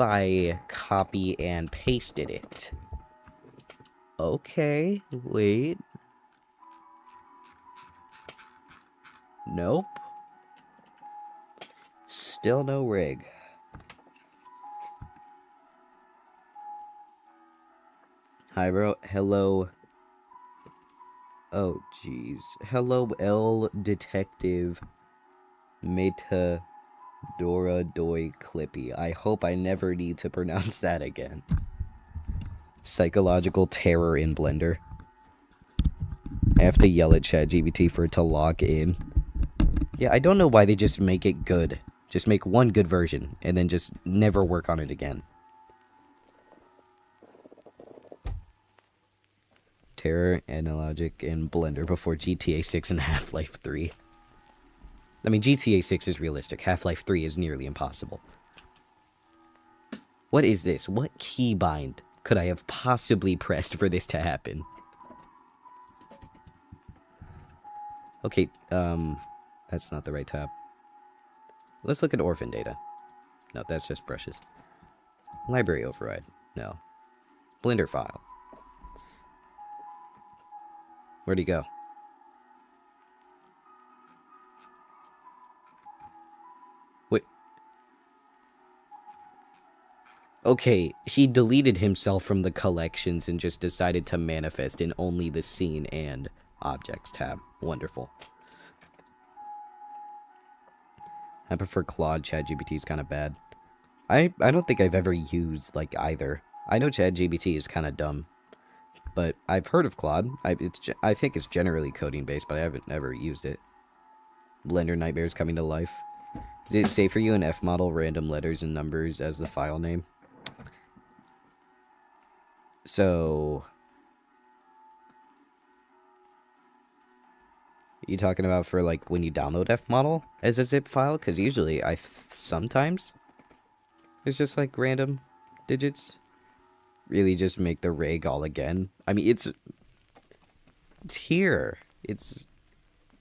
I copy and pasted it? Okay, wait. Nope. Still no rig. Hi, bro. Hello. Oh, jeez. Hello, L Detective Meta Dora Doi Clippy. I hope I never need to pronounce that again. Psychological terror in Blender. I have to yell at ChatGPT for it to log in. Yeah, I don't know why they just make it good. Just make one good version, and then just never work on it again. Terror, Analogic, and Blender before GTA 6 and Half-Life 3. I mean, GTA 6 is realistic. Half-Life 3 is nearly impossible. What is this? What keybind could I have possibly pressed for this to happen? Okay, that's not the right tab. Let's look at orphan data. No, that's just brushes. Library override. No. Blender file. Where'd he go? Wait. Okay, he deleted himself from the collections and just decided to manifest in only the scene and objects tab. Wonderful. I prefer Claude. ChatGPT is kind of bad. I don't think I've ever used, like, either. I know ChatGPT is kind of dumb, but I've heard of Claude. I think it's generally coding-based, but I haven't ever used it. Blender Nightmares coming to life. Did it say for you in F-model random letters and numbers as the file name? So... you talking about for, like, when you download F-model as a zip file? Because usually, sometimes... it's just, like, random digits. Really just make the rig all again. I mean, it's here. It's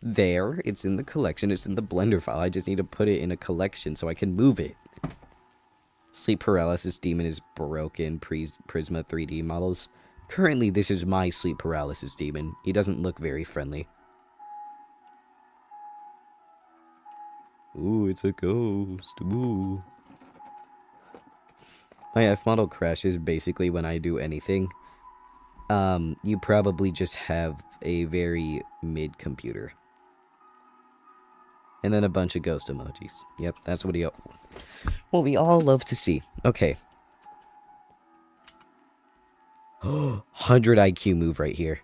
there. It's in the collection. It's in the Blender file. I just need to put it in a collection so I can move it. Sleep Paralysis Demon is broken. Prisma 3D models. Currently, this is my Sleep Paralysis Demon. He doesn't look very friendly. Ooh, it's a ghost. Ooh. My F-model crashes basically when I do anything. You probably just have a very mid computer. And then a bunch of ghost emojis. Yep, that's what we all love to see. Okay. 100 IQ move right here.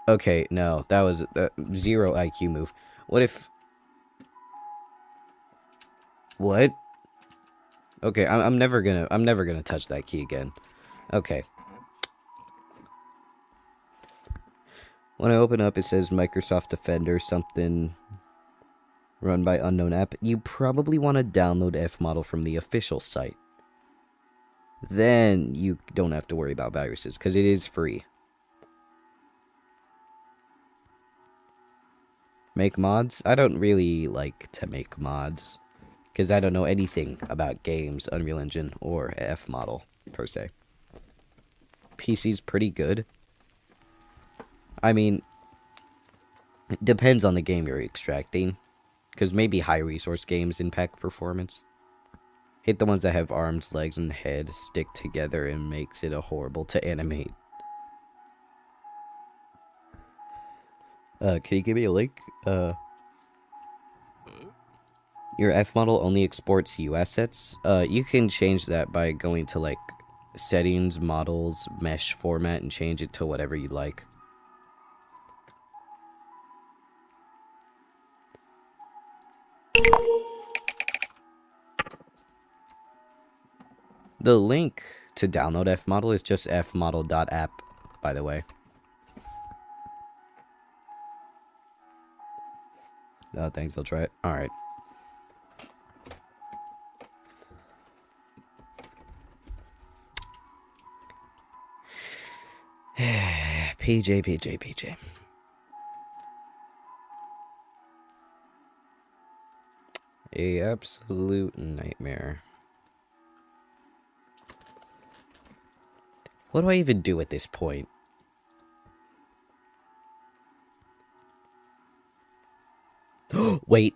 Okay, no, that was a 0 IQ move. What if... what? Okay, I'm never gonna touch that key again. Okay. When I open up, it says Microsoft Defender, something run by unknown app. You probably want to download F-model from the official site. Then you don't have to worry about viruses, because it is free. Make mods? I don't really like to make mods, because I don't know anything about games, Unreal Engine, or F-model, per se. PC's pretty good. I mean, it depends on the game you're extracting, because maybe high resource games impact performance. Hate the ones that have arms, legs, and head stick together and makes it horrible to animate. Can you give me a link? Your F model only exports U assets. You can change that by going to like settings, models, mesh format, and change it to whatever you like. The link to download F model is just fmodel.app, by the way. Oh, thanks, I'll try it. Alright. PJ. A absolute nightmare. What do I even do at this point? Wait.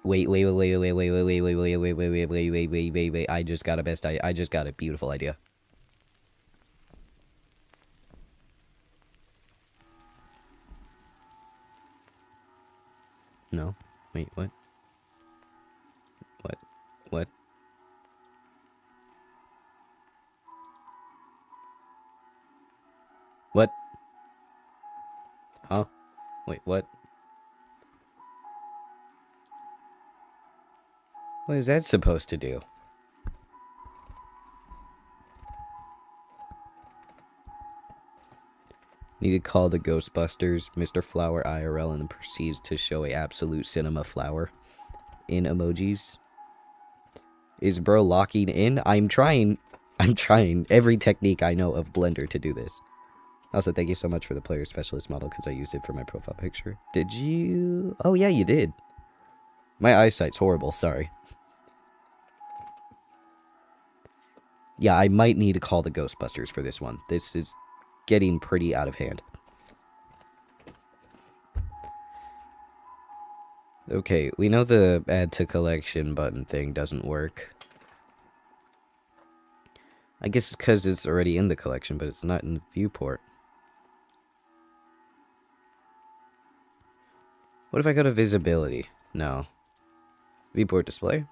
I just got a beautiful idea. No. Wait, what? What? What? Huh? Wait, what? What is that supposed to do? Need to call the Ghostbusters Mr. Flower IRL and then proceeds to show a absolute cinema flower in emojis. Is bro locking in? I'm trying every technique I know of Blender to do this. Also, thank you so much for the player specialist model because I used it for my profile picture. Did you? Oh yeah, you did. My eyesight's horrible, sorry. Yeah, I might need to call the Ghostbusters for this one. This is getting pretty out of hand. Okay, we know the add to collection button thing doesn't work. I guess it's because it's already in the collection, but it's not in the viewport. What if I go to visibility? No. Viewport display?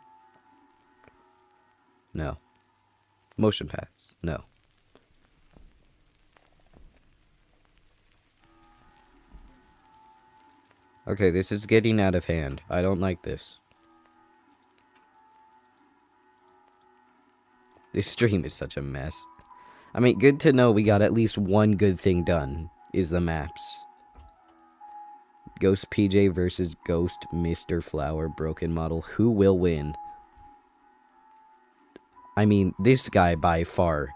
No. Motion paths? No. Okay, this is getting out of hand. I don't like this. This stream is such a mess. I mean, good to know we got at least one good thing done, is the maps. Ghost PJ versus Ghost Mr. Flower broken model. Who will win? I mean, this guy by far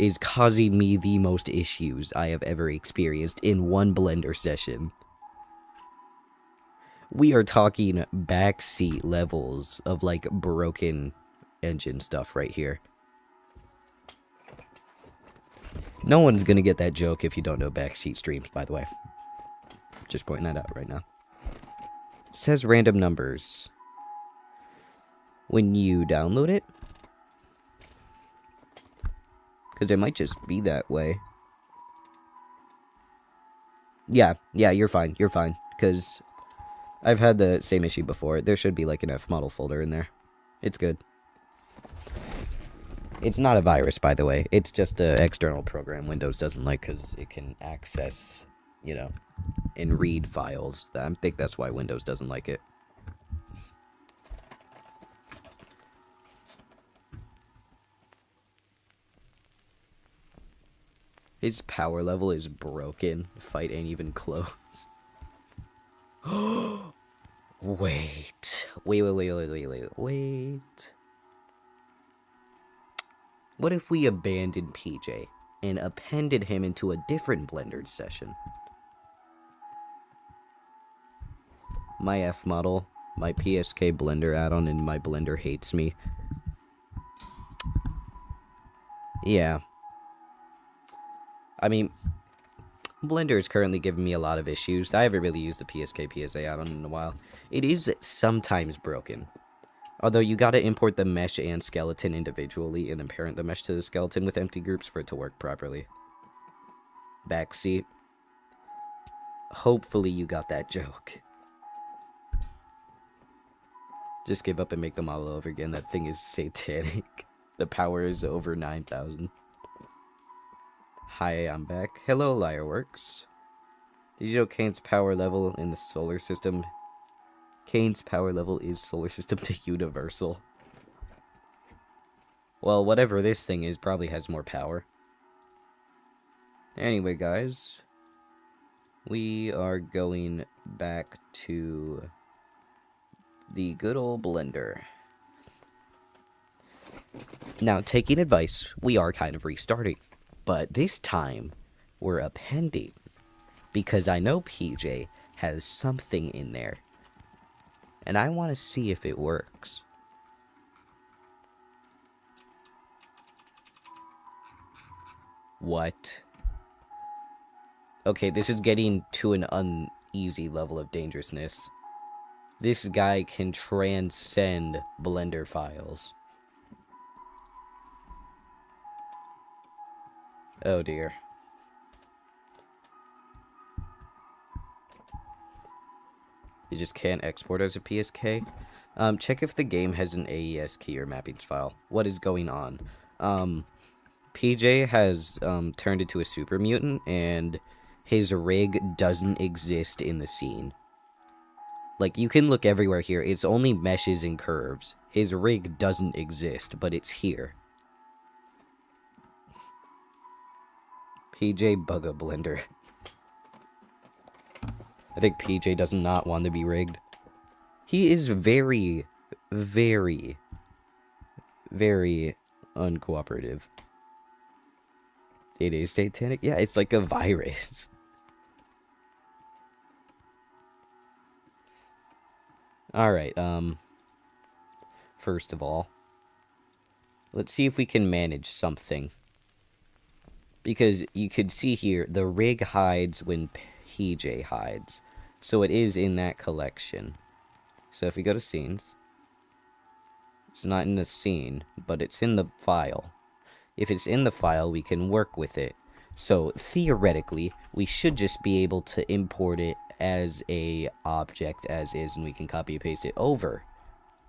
is causing me the most issues I have ever experienced in one Blender session. We are talking backseat levels of, like, broken engine stuff right here. No one's gonna get that joke if you don't know backseat streams, by the way. Just pointing that out right now. It says random numbers. When you download it? Because it might just be that way. Yeah, you're fine, because I've had the same issue before. There should be like an F model folder in there. It's good. It's not a virus, by the way. It's just an external program Windows doesn't like because it can access, you know, and read files. I think that's why Windows doesn't like it. His power level is broken. Fight ain't even close. Wait. What if we abandoned PJ and appended him into a different Blender session? My F model, my PSK Blender add-on, and my Blender hates me. Yeah. I mean, Blender is currently giving me a lot of issues. I haven't really used the PSK PSA add-on in a while. It is sometimes broken. Although you gotta import the mesh and skeleton individually and then parent the mesh to the skeleton with empty groups for it to work properly. Backseat. Hopefully you got that joke. Just give up and make the model over again. That thing is satanic. The power is over 9,000. Hi, I'm back. Hello, Liarworks. Did you know Kane's power level in the solar system? Kane's power level is solar system to universal. Well, whatever this thing is probably has more power. Anyway, guys. We are going back to the good old blender. Now, taking advice, we are kind of restarting. But this time, we're appending. Because I know PJ has something in there. And I want to see if it works. What? Okay, this is getting to an uneasy level of dangerousness. This guy can transcend Blender files. Oh dear. You just can't export as a PSK? Check if the game has an AES key or mappings file. What is going on? PJ has turned into a super mutant, and his rig doesn't exist in the scene. Like, you can look everywhere here. It's only meshes and curves. His rig doesn't exist, but it's here. PJ Bugga Blender. I think PJ does not want to be rigged. He is very, very, very uncooperative. It is satanic? Yeah, it's like a virus. Alright, first of all, let's see if we can manage something. Because you could see here, the rig hides when PJ hides. So it is in that collection. So if we go to scenes, it's not in the scene, but it's in the file. If it's in the file, we can work with it. So theoretically, we should just be able to import it as a object as is, and we can copy and paste it over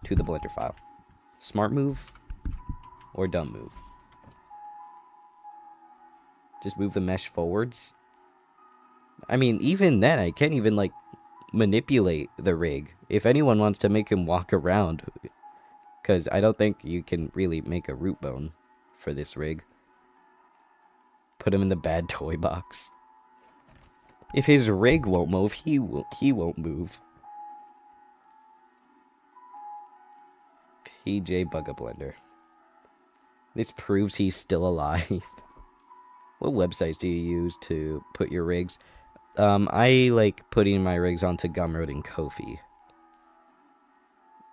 to the Blender file. Smart move or dumb move? Just move the mesh forwards. I mean, even then, I can't even, like, manipulate the rig. If anyone wants to make him walk around, because I don't think you can really make a root bone for this rig. Put him in the bad toy box. If his rig won't move, he won't move. PJ Bugga Blender. This proves he's still alive. What websites do you use to put your rigs? I like putting my rigs onto Gumroad and Ko-fi.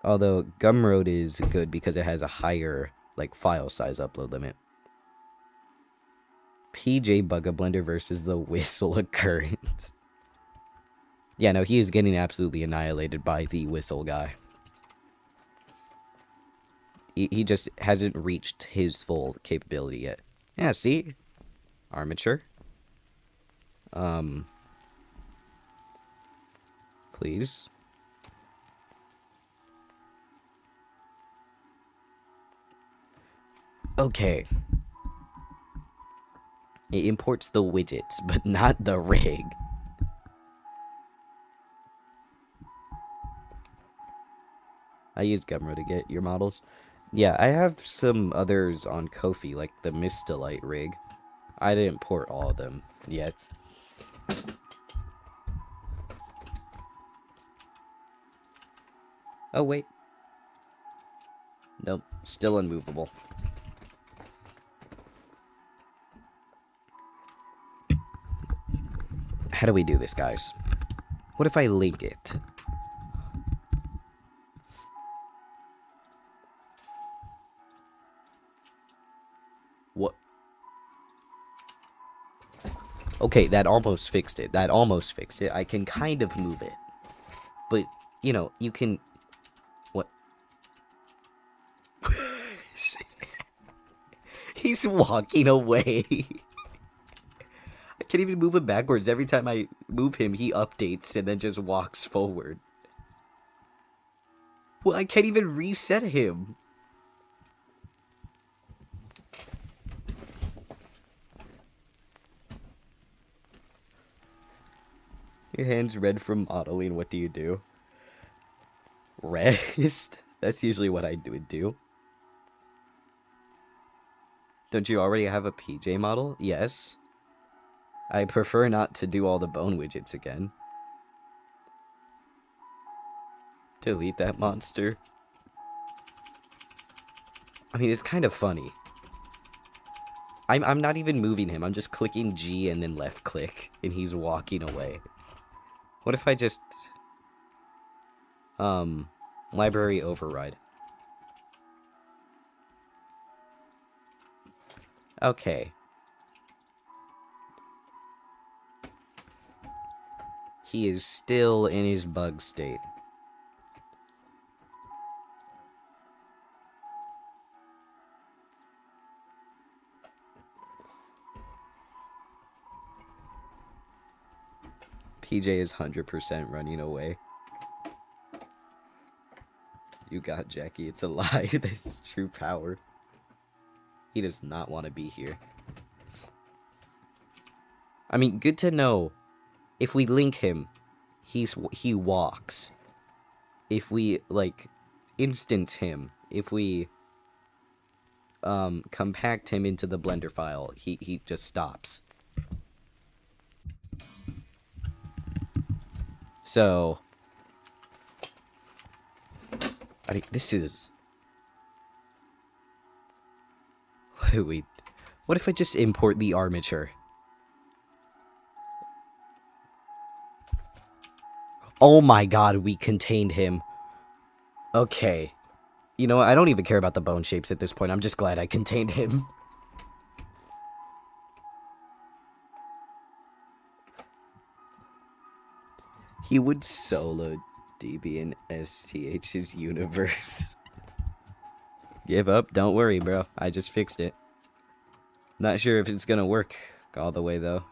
Although Gumroad is good because it has a higher like file size upload limit. PJ Bugga Blender versus the Whistle Occurrence. Yeah, no, he is getting absolutely annihilated by the Whistle guy. He just hasn't reached his full capability yet. Yeah, see? Armature. Please. Okay. It imports the widgets, but not the rig. I use Gumroad to get your models. Yeah, I have some others on Ko-fi, like the Mistolite rig. I didn't port all of them yet. Oh, wait. Nope, still unmovable. How do we do this, guys? What if I link it? What? Okay, that almost fixed it. That almost fixed it. I can kind of move it. But, you know, you can... What? He's walking away. I can't even move him backwards. Every time I move him, he updates and then just walks forward. Well, I can't even reset him. Your hand's red from modeling. What do you do? Rest? That's usually what I would do. Don't you already have a PJ model? Yes. I prefer not to do all the bone widgets again. Delete that monster. I mean, it's kind of funny. I'm not even moving him. I'm just clicking G and then left click, and he's walking away. What if I just... library override. Okay. He is still in his bug state. PJ is 100% running away. You got Jackie. It's a lie. This is true power. He does not want to be here. I mean, good to know. If we link him, he walks. If we, like, instance him, if we compact him into the Blender file, he just stops. So, I mean, this is... What if I just import the armature? Oh my god, we contained him. Okay. You know what? I don't even care about the bone shapes at this point. I'm just glad I contained him. He would solo DB in STH's universe. Give up? Don't worry, bro. I just fixed it. Not sure if it's gonna work all the way, though.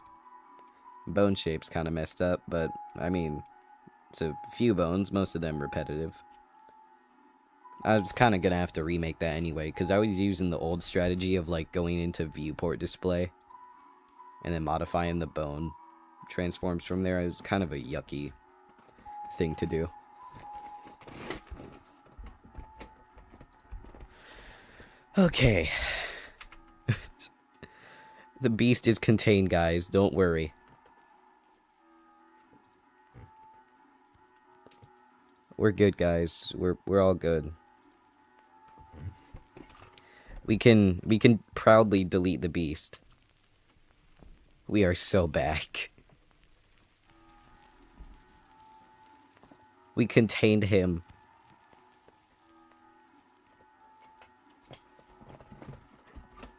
Bone shape's kind of messed up, but, I mean, it's a few bones, most of them repetitive. I was kind of gonna have to remake that anyway, because I was using the old strategy of, like, going into viewport display and then modifying the bone transforms from there. It was kind of a yucky thing to do. Okay. The beast is contained, guys. Don't worry. We're good, guys. We're all good. We can proudly delete the beast. We are so back. We contained him.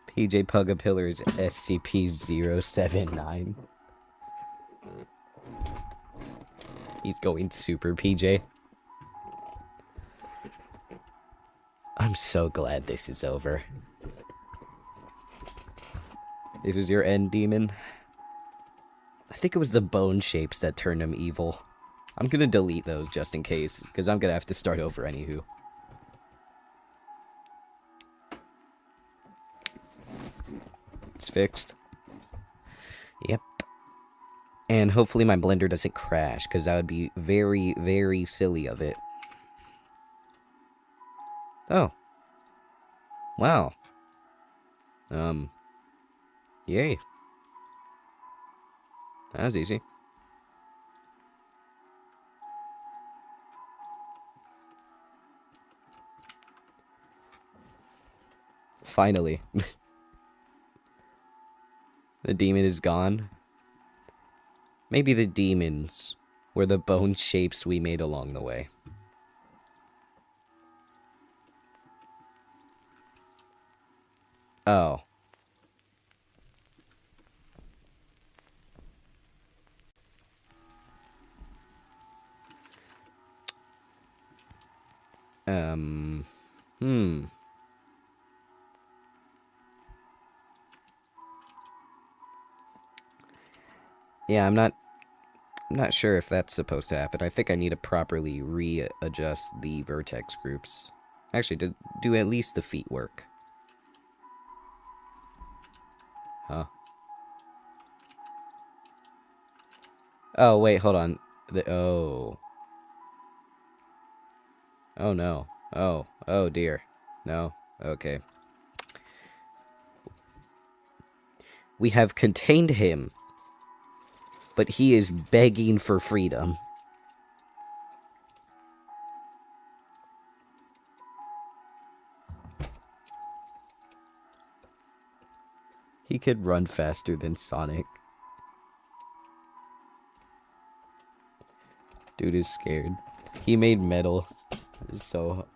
PJ Pugapillar's SCP-079. He's going super PJ. I'm so glad this is over. This is your end, demon. I think it was the bone shapes that turned him evil. I'm gonna delete those just in case, because I'm gonna have to start over anywho. It's fixed. Yep. And hopefully my Blender doesn't crash, because that would be very, very silly of it. Oh. Wow. Yay. That was easy. Finally. The demon is gone. Maybe the demons were the bone shapes we made along the way. Oh. Hmm. Yeah, I'm not sure if that's supposed to happen. I think I need to properly readjust the vertex groups. Actually, to do at least the feet work. Huh. Oh, wait, hold on. Oh. Oh, no. Oh, dear. No. Okay. We have contained him, but he is begging for freedom. He could run faster than Sonic. Dude is scared. He made metal, so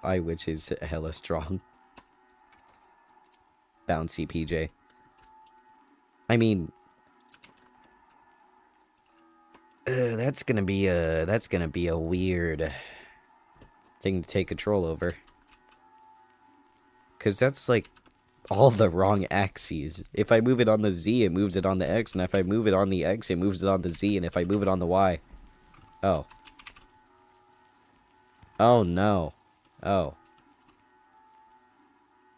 which is hella strong. Bouncy PJ. I mean, that's gonna be a weird thing to take control over. Cause that's like all the wrong axes. If I move it on the Z, it moves it on the X, and if I move it on the X, it moves it on the Z, and if I move it on the Y... Oh. Oh, no. Oh.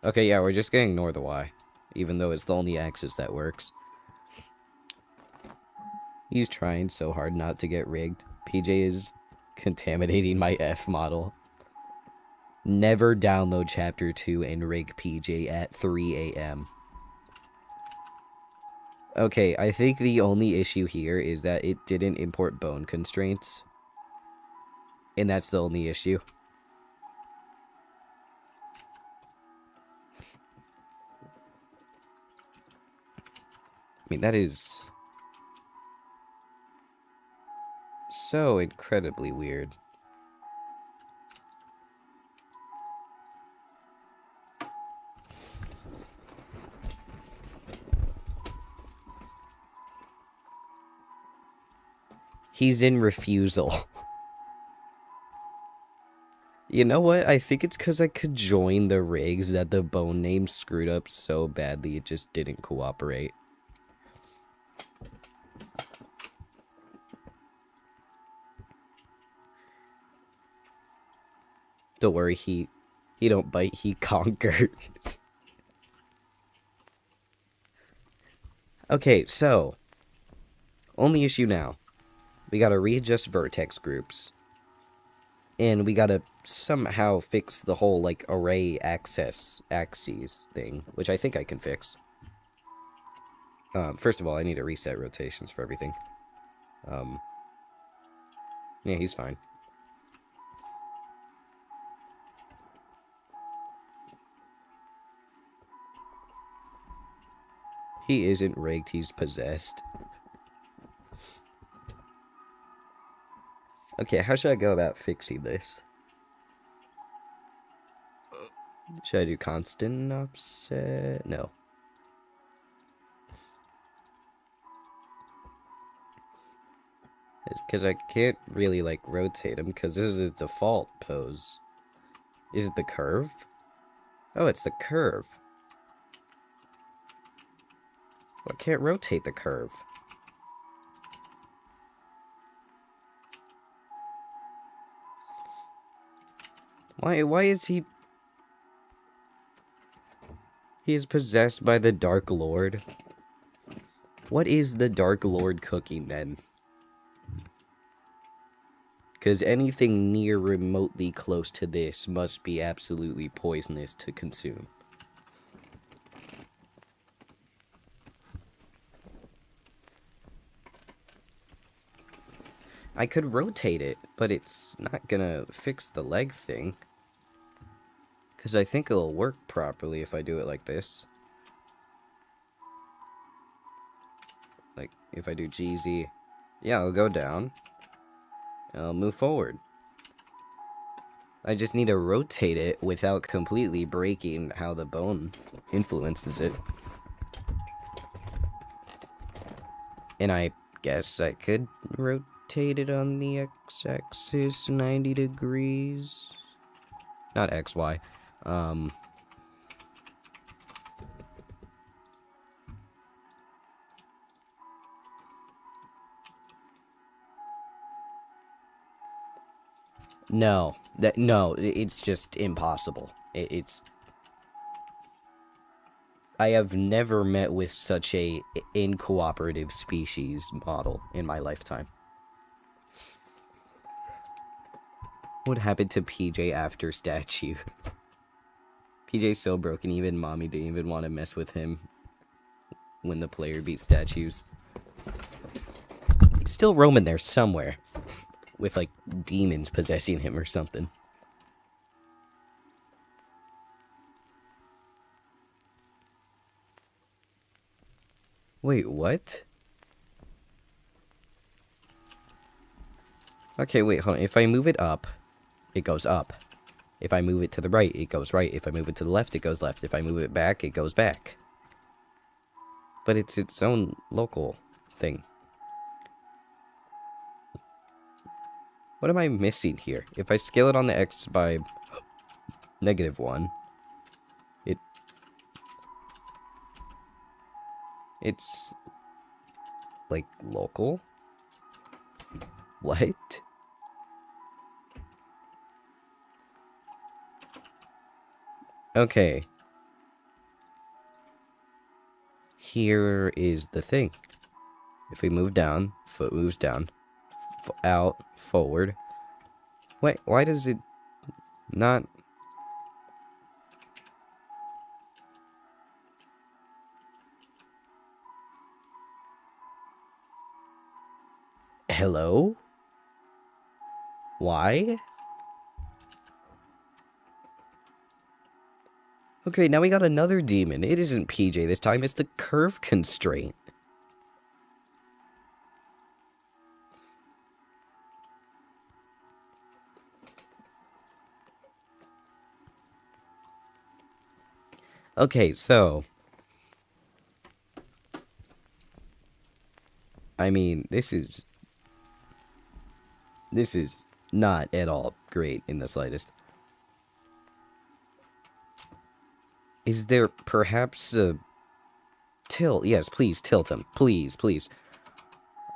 Okay, yeah, we're just gonna ignore the Y. Even though it's the only axis that works. He's trying so hard not to get rigged. PJ is contaminating my F model. Never download Chapter 2 and rig PJ at 3 a.m. Okay, I think the only issue here is that it didn't import bone constraints. And that's the only issue. I mean, that is so incredibly weird. He's in refusal. You know what? I think it's because I could join the rigs that the bone name screwed up so badly it just didn't cooperate. Don't worry, he don't bite, he conquers. Okay, so only issue now. We gotta readjust vertex groups. And we gotta somehow fix the whole, like, array axes thing, which I think I can fix. First of all, I need to reset rotations for everything. Yeah, he's fine. He isn't rigged, he's possessed. Okay, how should I go about fixing this? Should I do constant offset? No. Because I can't really, like, rotate him, because this is his default pose. Is it the curve? Oh, it's the curve. Well, I can't rotate the curve. Why is he... He is possessed by the Dark Lord? What is the Dark Lord cooking, then? Because anything near remotely close to this must be absolutely poisonous to consume. I could rotate it, but it's not gonna fix the leg thing. Because I think it'll work properly if I do it like this. Like, if I do GZ, yeah, I'll go down. I'll move forward. I just need to rotate it without completely breaking how the bone influences it. And I guess I could rotate it on the x-axis 90 degrees. Not XY. No, it's just impossible. It's I have never met with such a incooperative species model in my lifetime. What happened to PJ after statue? PJ's so broken, even mommy didn't even want to mess with him when the player beat statues. He's still roaming there somewhere, with like demons possessing him or something. Wait, what? Okay, wait, hold on. If I move it up, it goes up. If I move it to the right, it goes right. If I move it to the left, it goes left. If I move it back, it goes back. But it's its own local thing. What am I missing here? If I scale it on the X by -1, it's like local? What? Okay. Here is the thing. If we move down, foot moves down, out, forward. Wait, why does it not... Hello? Why? Okay, now we got another demon. It isn't PJ this time, it's the curve constraint. Okay, so... I mean, this is not at all great in the slightest. Is there perhaps a... Tilt? Yes, please, tilt him. Please, please.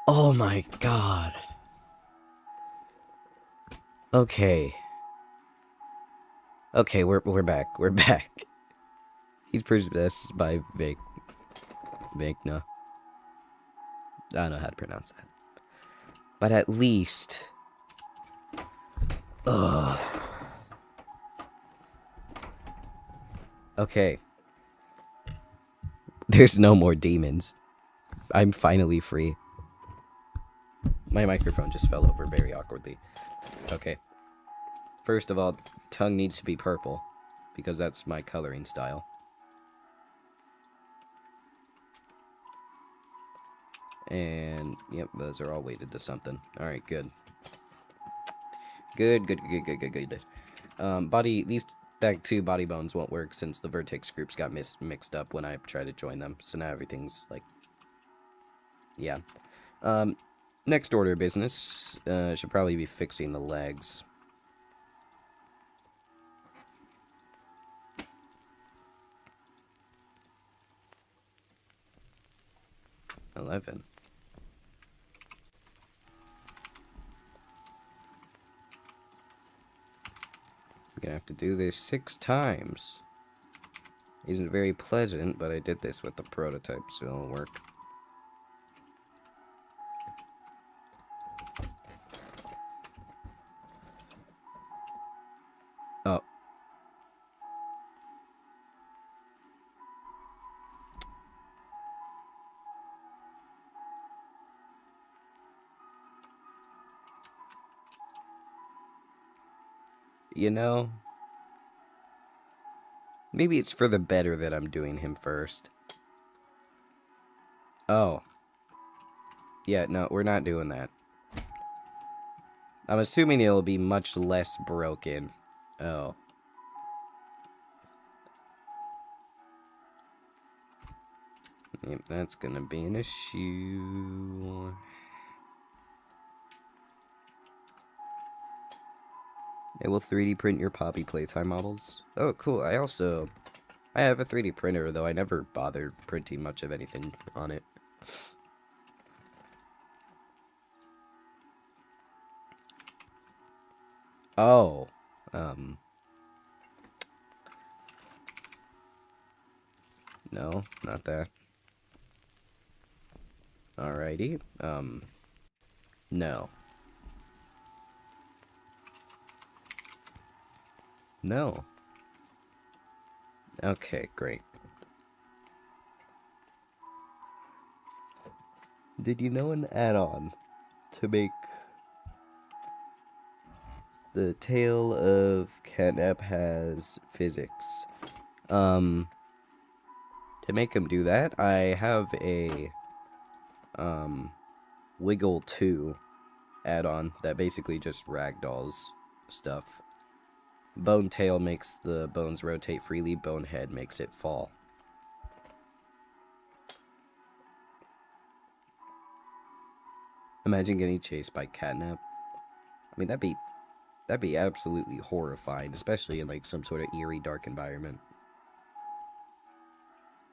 Oh my god. Okay. Okay, we're back. We're back. He's possessed by Vecna. I don't know how to pronounce that. But at least... Ugh. Okay. There's no more demons. I'm finally free. My microphone just fell over very awkwardly. Okay. First of all, tongue needs to be purple, because that's my coloring style. And, yep, those are all weighted to something. Alright, good. Good. These back two body bones won't work since the vertex groups got mixed up when I tried to join them. So now everything's, like, yeah. Next order of business, should probably be fixing the legs. $11. I'm gonna have to do this 6 times. Isn't very pleasant, but I did this with the prototype, so it'll work. Oh. You know, maybe it's for the better that I'm doing him first. Oh. Yeah, no, we're not doing that. I'm assuming it'll be much less broken. Oh. Yep, that's gonna be an issue. It will 3D print your Poppy Playtime models. Oh, cool. I have a 3D printer, though I never bothered printing much of anything on it. Oh. No, not that. Alrighty. No. No. Okay, great. Did you know an add-on to make the Tale of Catnap has physics? To make him do that, I have a Wiggle 2 add-on that basically just ragdolls stuff. Bone Tail makes the bones rotate freely, Bone Head makes it fall. Imagine getting chased by Catnap. I mean, that'd be absolutely horrifying, especially in like some sort of eerie, dark environment.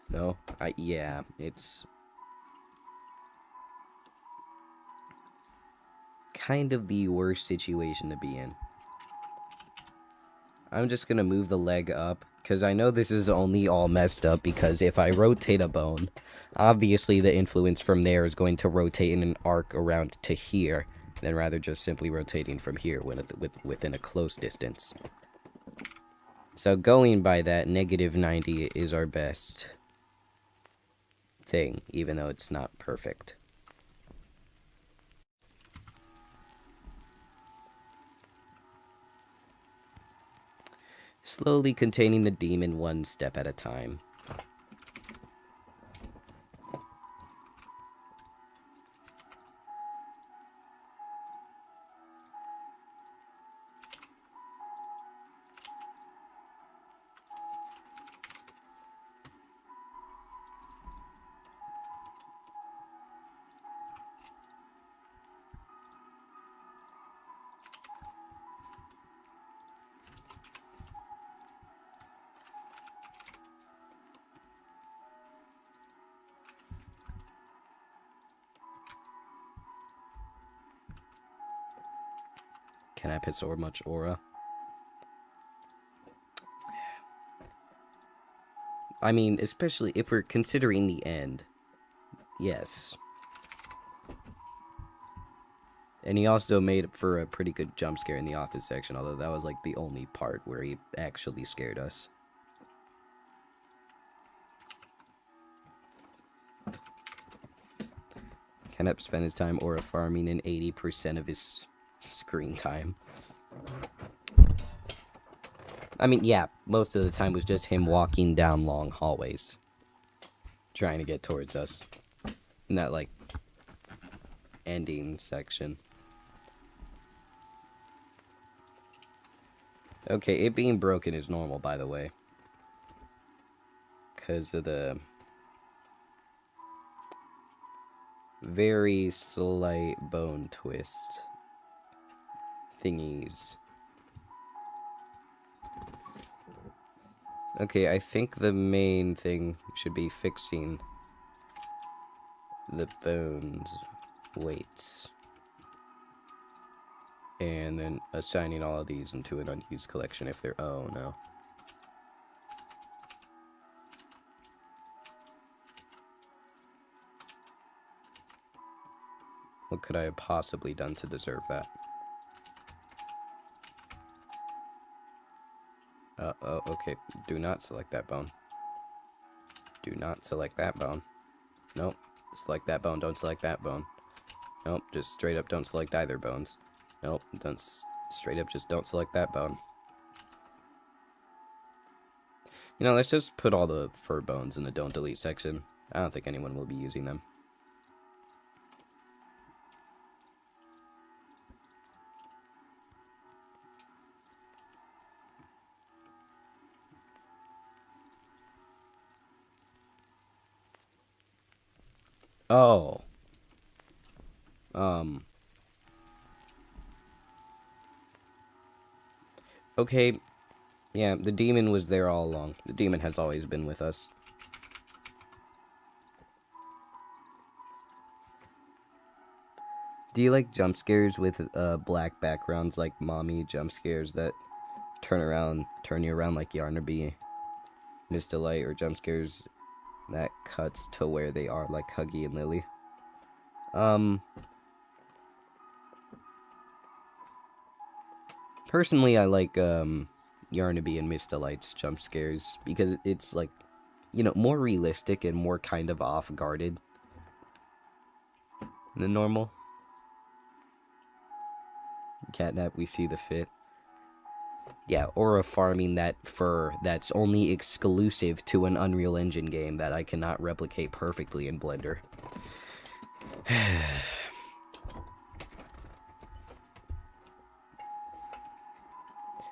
No? Yeah, it's kind of the worst situation to be in. I'm just gonna move the leg up, because I know this is only all messed up, because if I rotate a bone, obviously the influence from there is going to rotate in an arc around to here, than rather just simply rotating from here within a close distance. So going by that, -90 is our best thing, even though it's not perfect. Slowly containing the demon one step at a time. Can I piss so much aura? I mean, especially if we're considering the end. Yes. And he also made for a pretty good jump scare in the office section, although that was like the only part where he actually scared us. Kennep spent his time aura farming in 80% of his screen time. I mean, yeah, most of the time was just him walking down long hallways, trying to get towards us. In that, like, ending section. Okay, it being broken is normal, by the way. Because of the very slight bone twist thingies. Okay, I think the main thing should be fixing the bones weights. And then assigning all of these into an unused collection if they're... Oh, no. What could I have possibly done to deserve that? Oh, okay. Do not select that bone. Do not select that bone. Nope. Select that bone. Don't select that bone. Nope. Just straight up don't select either bones. Nope. Don't straight up just don't select that bone. You know, let's just put all the fur bones in the don't delete section. I don't think anyone will be using them. Oh. Okay. Yeah, the demon was there all along. The demon has always been with us. Do you like jump scares with black backgrounds, like mommy jump scares that turn you around like Yarnaby, Miss Delight, or jump scares that cuts to where they are like Huggy and Lily? Personally, I like Yarnaby and Miss Delight's jump scares because it's like, you know, more realistic and more kind of off-guarded than normal. Catnap, we see the fit. Yeah, aura farming that fur that's only exclusive to an Unreal Engine game that I cannot replicate perfectly in Blender.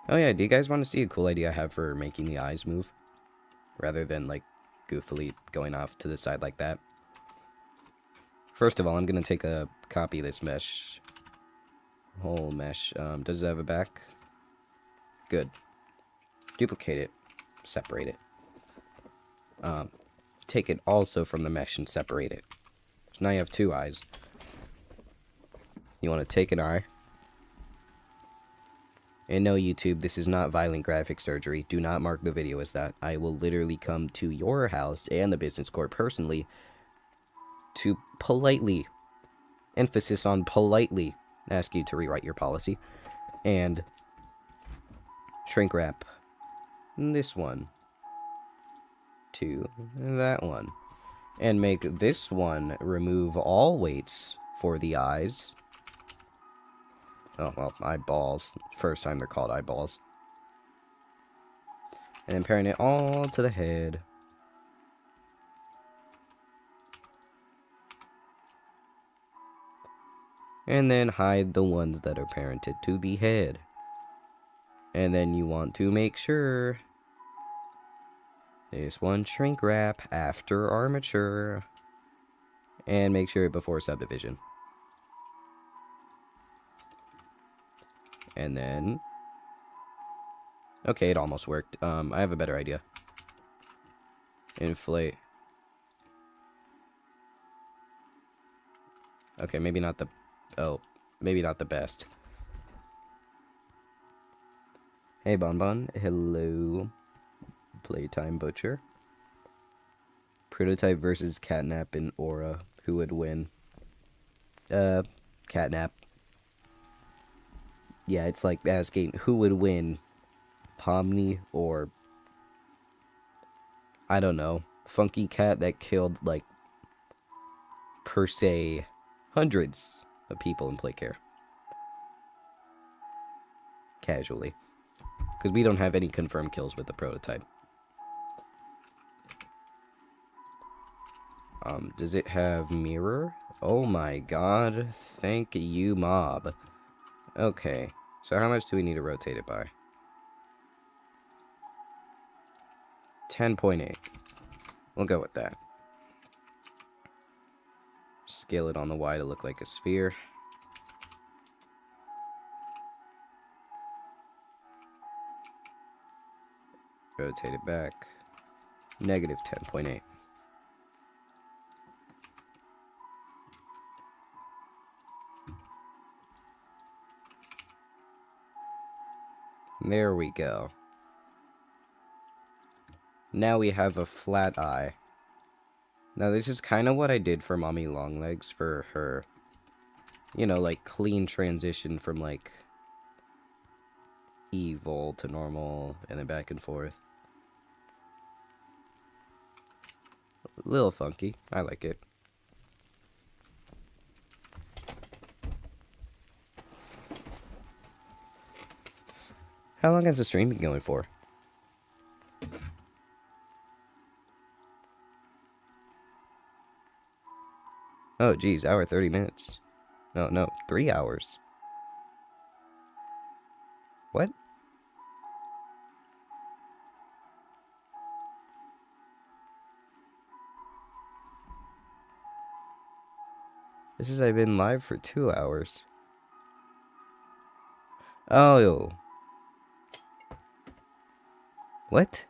Oh yeah, do you guys want to see a cool idea I have for making the eyes move? Rather than, like, goofily going off to the side like that. First of all, I'm going to take a copy of this mesh. Whole mesh. Does it have a back? Good. Duplicate it. Separate it. Take it also from the mesh and separate it. So now you have two eyes. You want to take an eye. And no, YouTube, this is not violent graphic surgery. Do not mark the video as that. I will literally come to your house and the business court personally to politely, emphasis on politely, ask you to rewrite your policy. And shrink wrap this one to that one. And make this one remove all weights for the eyes. Oh, well, eyeballs. First time they're called eyeballs. And then pairing it all to the head. And then hide the ones that are parented to the head. And then you want to make sure this one shrink wrap after armature. And make sure before subdivision. And then... okay, it almost worked. I have a better idea. Inflate. Okay, maybe not the... oh, maybe not the best. Hey, Bonbon. Hello. Playtime Butcher. Prototype versus Catnap and Aura. Who would win? Catnap. Yeah, it's like asking who would win, Pomni or, I don't know, Funky Cat that killed, like, per se, hundreds of people in Playcare. Casually. Because we don't have any confirmed kills with the prototype. Does it have mirror? Oh my god, thank you, mob. Okay, so how much do we need to rotate it by? 10.8. We'll go with that. Scale it on the Y to look like a sphere. Rotate it back. Negative 10.8. There we go. Now we have a flat eye. Now this is kind of what I did for Mommy Longlegs for her, you know, like clean transition from like evil to normal and then back and forth. A little funky. I like it. How long has the stream been going for? Oh, geez, hour 30 minutes. No, 3 hours. What? This is, I've been live for 2 hours. Oh. What?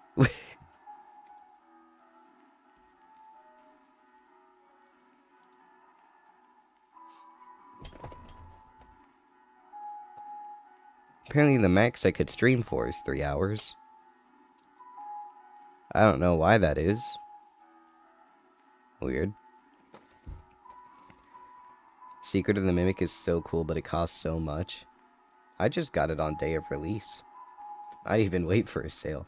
Apparently the max I could stream for is 3 hours. I don't know why that is. Weird. Secret of the Mimic is so cool, but it costs so much. I just got it on day of release. I didn't even wait for a sale.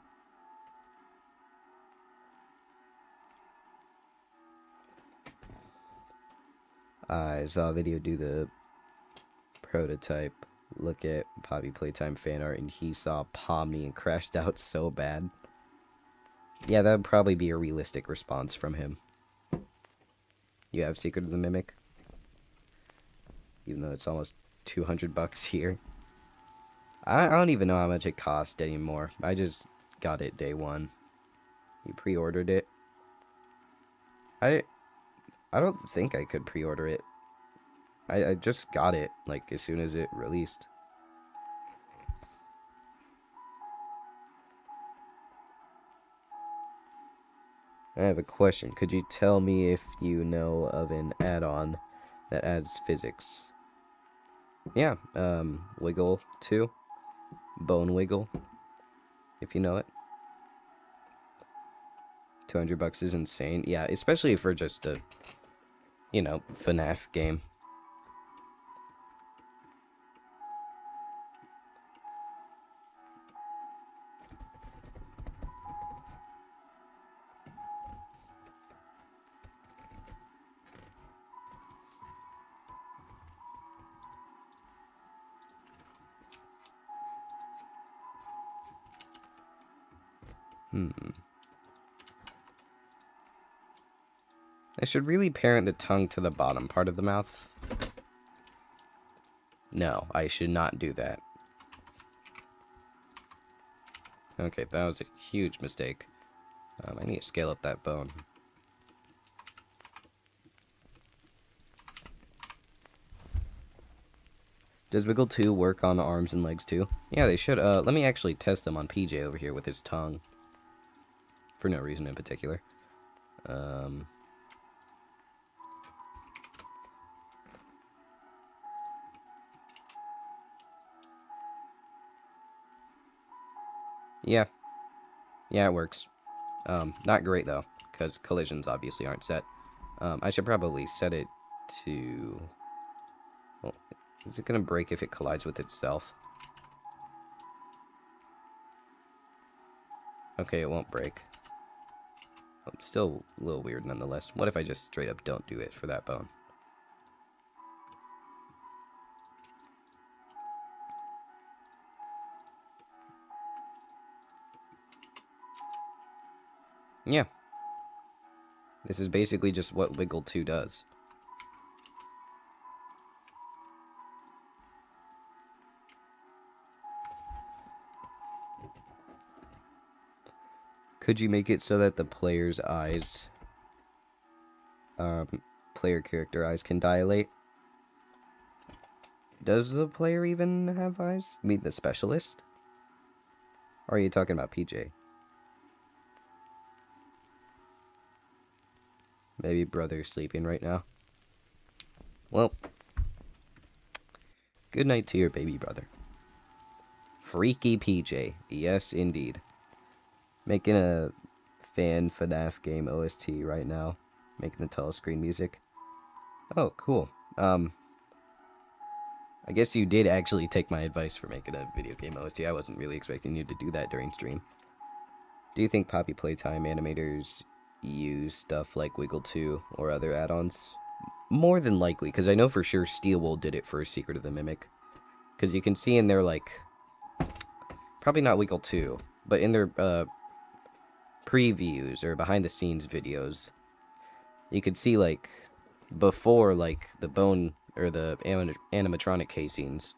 I saw a video do the prototype. Look at Poppy Playtime fan art, and he saw Pomni and crashed out so bad. Yeah, that would probably be a realistic response from him. You have Secret of the Mimic? Even though it's almost $200 here. I don't even know how much it cost anymore. I just got it day one. You pre-ordered it? I don't think I could pre-order it. I just got it, like, as soon as it released. I have a question. Could you tell me if you know of an add-on that adds physics? Yeah, Wiggle 2. Bone Wiggle, if you know it. $200 is insane. Yeah, especially for just a, you know, FNAF game. I should really parent the tongue to the bottom part of the mouth. No, I should not do that. Okay, that was a huge mistake. I need to scale up that bone. Does Wiggle 2 work on arms and legs too? Yeah, they should. Let me actually test them on PJ over here with his tongue. For no reason in particular. Yeah. Yeah, it works. Not great though, because collisions obviously aren't set. I should probably set it to... Well, is it gonna break if it collides with itself? Okay, it won't break. Still a little weird nonetheless. What if I just straight up don't do it for that bone? Yeah. This is basically just what Wiggle 2 does. Could you make it so that the player's eyes, player character eyes can dilate? Does the player even have eyes? I mean, the specialist? Or are you talking about PJ? Maybe brother's sleeping right now. Well, good night to your baby brother. Freaky PJ. Yes, indeed. Making a fan FNAF game OST right now. Making the telescreen music. Oh, cool. I guess you did actually take my advice for making a video game OST. I wasn't really expecting you to do that during stream. Do you think Poppy Playtime animators use stuff like Wiggle 2 or other add-ons? More than likely, because I know for sure Steelwool did it for Secret of the Mimic. Because you can see in their, like... Probably not Wiggle 2, but in their, previews or behind-the-scenes videos, you could see, like, before, like, the bone or the animatronic casings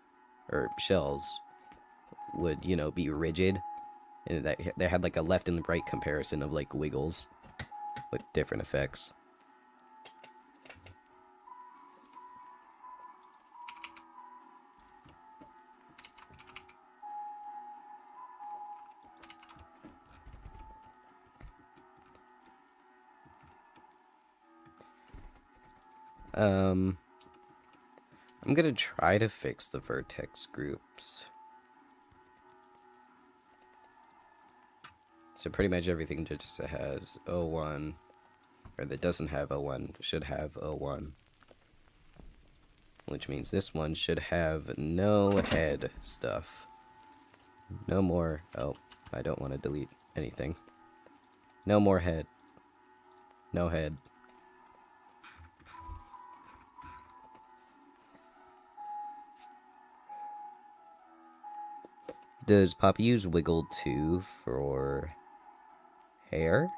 or shells would, you know, be rigid, and that they had like a left and right comparison of like wiggles with different effects. I'm gonna try to fix the vertex groups. So pretty much everything just has O1, or that doesn't have O1, should have O1. Which means this one should have no head stuff. No more, oh, I don't want to delete anything. No more head. No head. Does Poppy use Wiggle 2 for hair?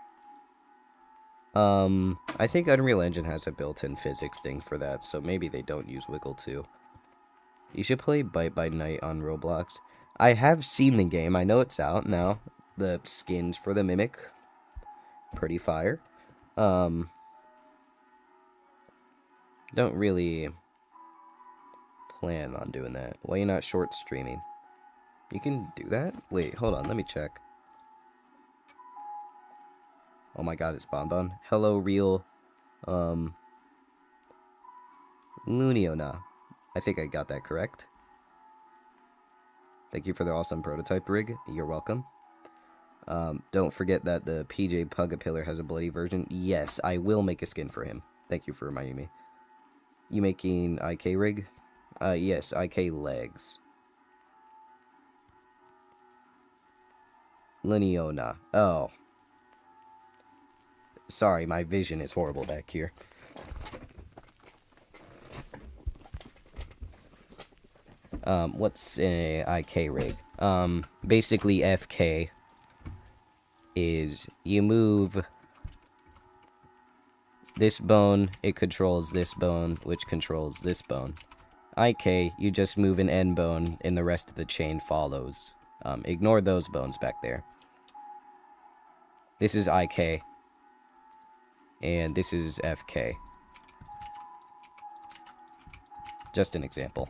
I think Unreal Engine has a built-in physics thing for that, so maybe they don't use Wiggle 2. You should play Bite by Night on Roblox. I have seen the game. I know it's out now. The skins for the Mimic. Pretty fire. Don't really plan on doing that. Why are you not short streaming? You can do that? Wait, hold on. Let me check. Oh my god, it's Bonbon. Hello, real. Luniona. I think I got that correct. Thank you for the awesome prototype rig. You're welcome. Don't forget that the PJ Pugapillar has a bloody version. Yes, I will make a skin for him. Thank you for reminding me. You making IK rig? Yes, IK legs. Luniona. Oh. Sorry, my vision is horrible back here. What's a IK rig? Basically FK is you move this bone, it controls this bone, which controls this bone. IK, you just move an end bone and the rest of the chain follows. Ignore those bones back there. This is IK. And this is FK. Just an example.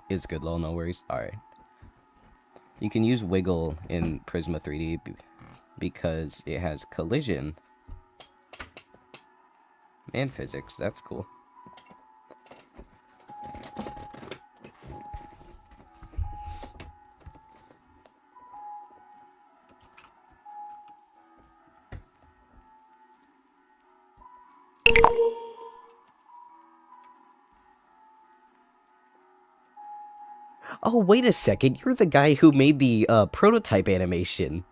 Is good, lol, no worries. Alright. You can use Wiggle in Prisma 3D because it has collision and physics. That's cool. Oh, wait a second. You're the guy who made the prototype animation.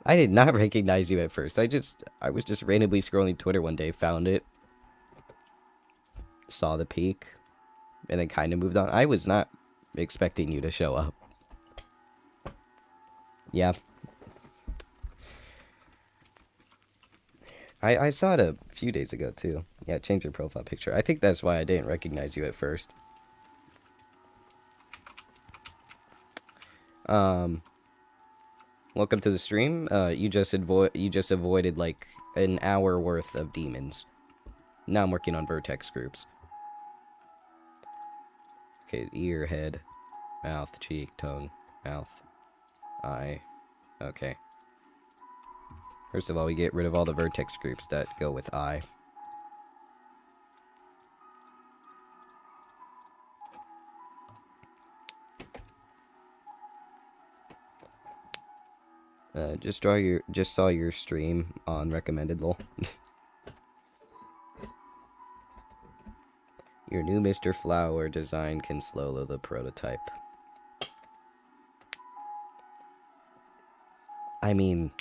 I did not recognize you at first. I was just randomly scrolling Twitter one day, found it, saw the peak, and then kind of moved on. I was not expecting you to show up. Yeah. I saw it a few days ago, too. Yeah, change your profile picture. I think that's why I didn't recognize you at first. Welcome to the stream. You just avoided like an hour worth of demons. Now I'm working on vertex groups. Okay, ear, head, mouth, cheek, tongue, mouth, eye. Okay. First of all, we get rid of all the vertex groups that go with eye. Just saw your stream on recommended, lol. Your new Mr. Flower design can slow the prototype. I mean,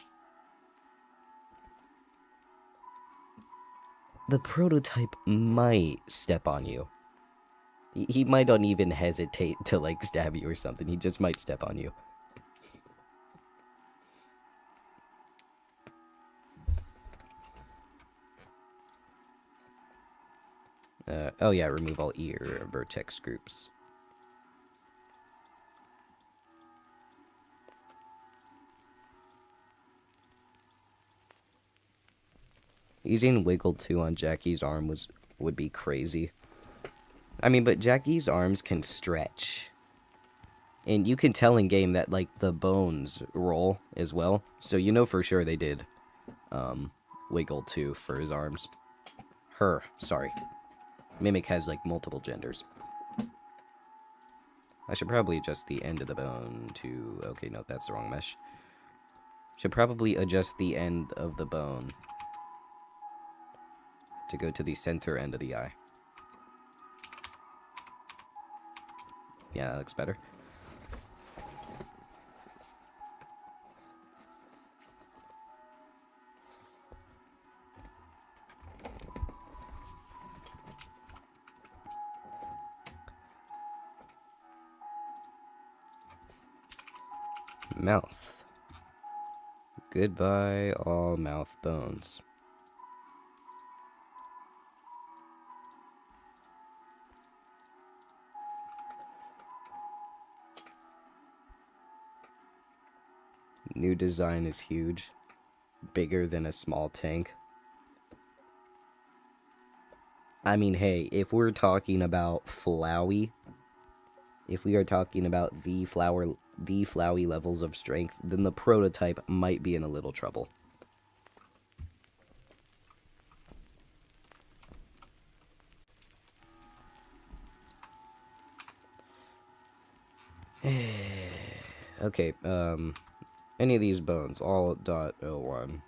the prototype might step on you. He might not even hesitate to, like, stab you or something. He just might step on you. Oh yeah, remove all ear vertex groups. Using Wiggle 2 on Jackie's arm would be crazy. I mean, but Jackie's arms can stretch. And you can tell in game that, like, the bones roll as well. So you know for sure they did Wiggle 2 for his arms. Sorry. Mimic has, like, multiple genders. I should probably adjust the end of the bone to... Okay, no, that's the wrong mesh. Should probably adjust the end of the bone to go to the center end of the eye. Yeah, that looks better. Mouth. Goodbye, all mouth bones. New design is huge. Bigger than a small tank. I mean, hey, if we're talking about flowy, if we are talking about the flowy levels of strength, then the prototype might be in a little trouble. Okay, any of these bones, all .01.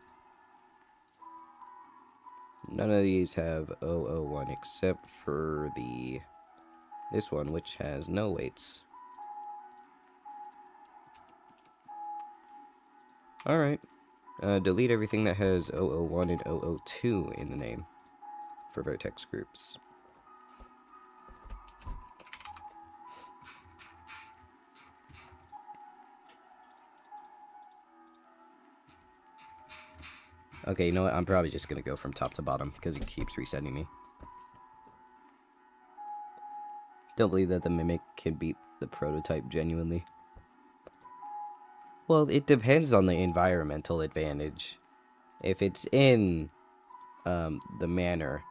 None of these have 001 except for this one, which has no weights. Alright. Delete everything that has 001 and 002 in the name for vertex groups. Okay, you know what? I'm probably just gonna go from top to bottom because it keeps resetting me. Don't believe that the Mimic can beat the prototype genuinely. Well, it depends on the environmental advantage. If it's in the manor,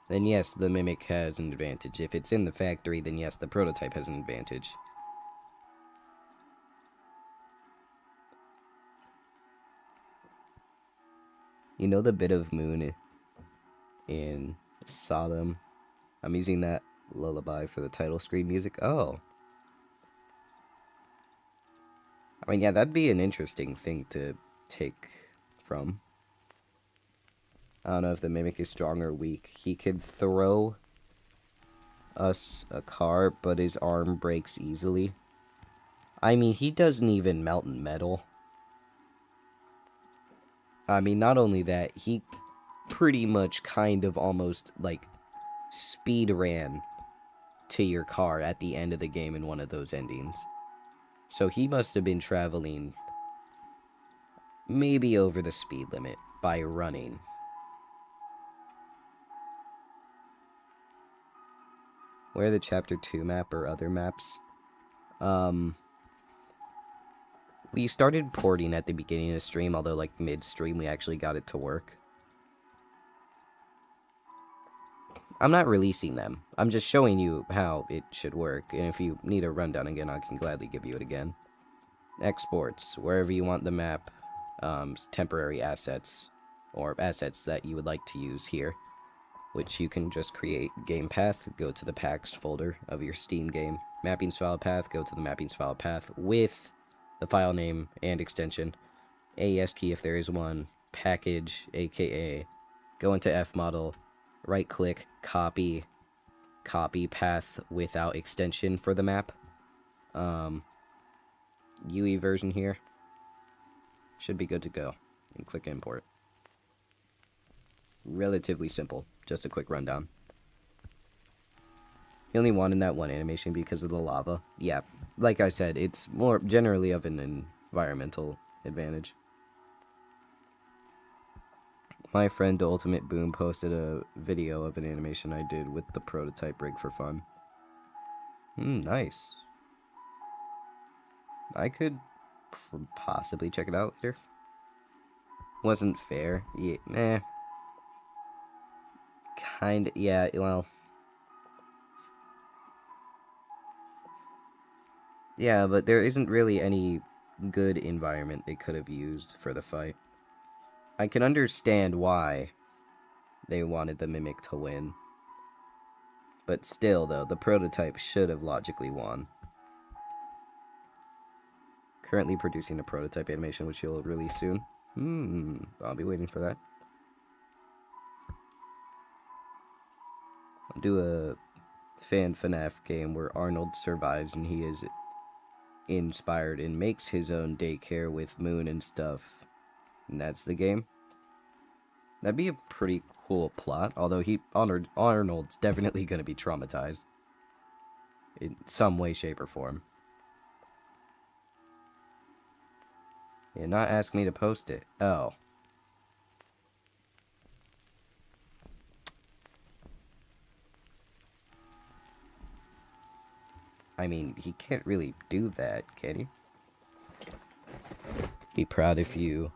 then yes, the Mimic has an advantage. If it's in the factory, then yes, the prototype has an advantage. You know the bit of moon in Sodom? I'm using that lullaby for the title screen music. Oh. I mean, yeah, that'd be an interesting thing to take from. I don't know if the Mimic is strong or weak. He could throw us a car, but his arm breaks easily. I mean, he doesn't even melt metal. I mean, not only that, he pretty much kind of almost, like, speed ran to your car at the end of the game in one of those endings. So he must have been traveling maybe over the speed limit by running. Where the Chapter 2 map or other maps? We started porting at the beginning of the stream, although, like, mid-stream we actually got it to work. I'm not releasing them. I'm just showing you how it should work, and if you need a rundown again, I can gladly give you it again. Exports, wherever you want the map, temporary assets, or assets that you would like to use here, which you can just create game path, go to the packs folder of your Steam game, mappings file path, go to the mappings file path with the file name and extension, AES key if there is one, package, aka, go into fmodel, right click, copy path without extension for the map, UE version here, should be good to go, and click import. Relatively simple, just a quick rundown. He only wanted that one animation because of the lava. Yeah, like I said, it's more generally of an environmental advantage. My friend Ultimate Boom posted a video of an animation I did with the prototype rig for fun. Nice. I could possibly check it out later. Wasn't fair. Yeah, meh. Kinda, yeah, well. Yeah, but there isn't really any good environment they could have used for the fight. I can understand why they wanted the Mimic to win. But still, though, the prototype should have logically won. Currently producing a prototype animation, which he'll release soon. I'll be waiting for that. I'll do a fan FNAF game where Arnold survives and he is inspired and makes his own daycare with Moon and stuff. And that's the game. That'd be a pretty cool plot, although Arnold's definitely going to be traumatized. In some way, shape, or form. Yeah, not ask me to post it. Oh. I mean, he can't really do that, can he? Be proud if you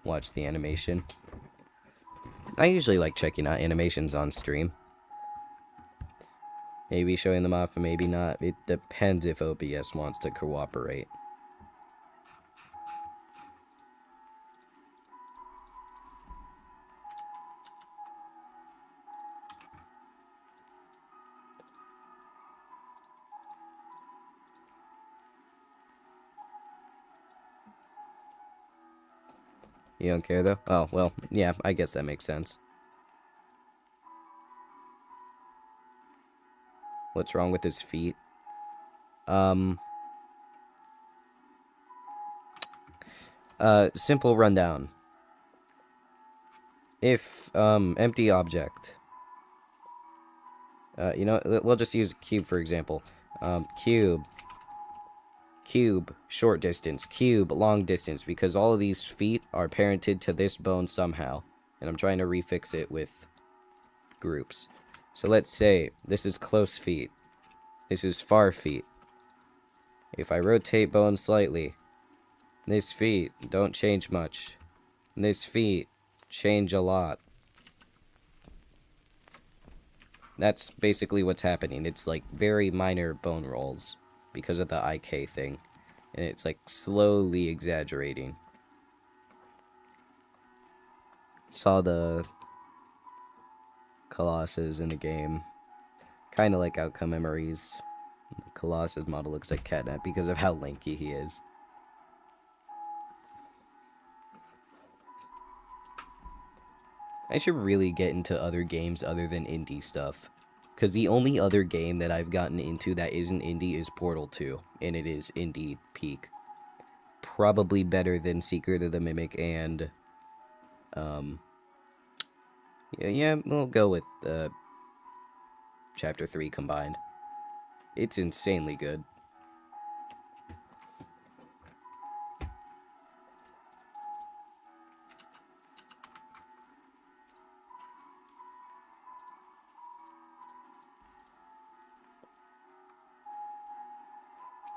watch the animation. I usually like checking out animations on stream. Maybe showing them off, and maybe not. It depends if OBS wants to cooperate. You don't care, though? Oh, well, yeah, I guess that makes sense. What's wrong with his feet? Simple rundown. If, empty object. You know, we'll just use cube for example. Cube, short distance, cube, long distance, because all of these feet are parented to this bone somehow. And I'm trying to refix it with groups. So let's say this is close feet. This is far feet. If I rotate bone slightly, this feet don't change much. This feet change a lot. That's basically what's happening. It's like very minor bone rolls because of the IK thing. And it's like slowly exaggerating. Saw the Colossus in the game. Kind of like Outcome Memories. The Colossus model looks like Catnap because of how lanky he is. I should really get into other games other than indie stuff. Because the only other game that I've gotten into that isn't indie is Portal 2. And it is indie peak. Probably better than Secret of the Mimic and... Yeah, we'll go with Chapter 3 combined. It's insanely good.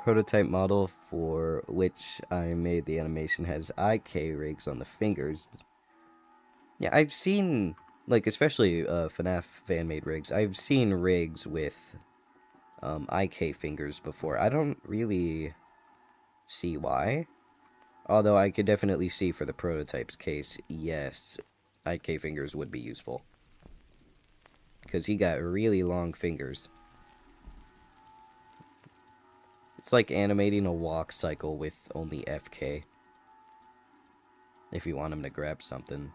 Prototype model for which I made the animation has IK rigs on the fingers. Yeah, I've seen, like, especially FNAF fan-made rigs, I've seen rigs with IK fingers before. I don't really see why. Although I could definitely see for the prototype's case, yes, IK fingers would be useful. Because he got really long fingers. It's like animating a walk cycle with only FK. If you want him to grab something.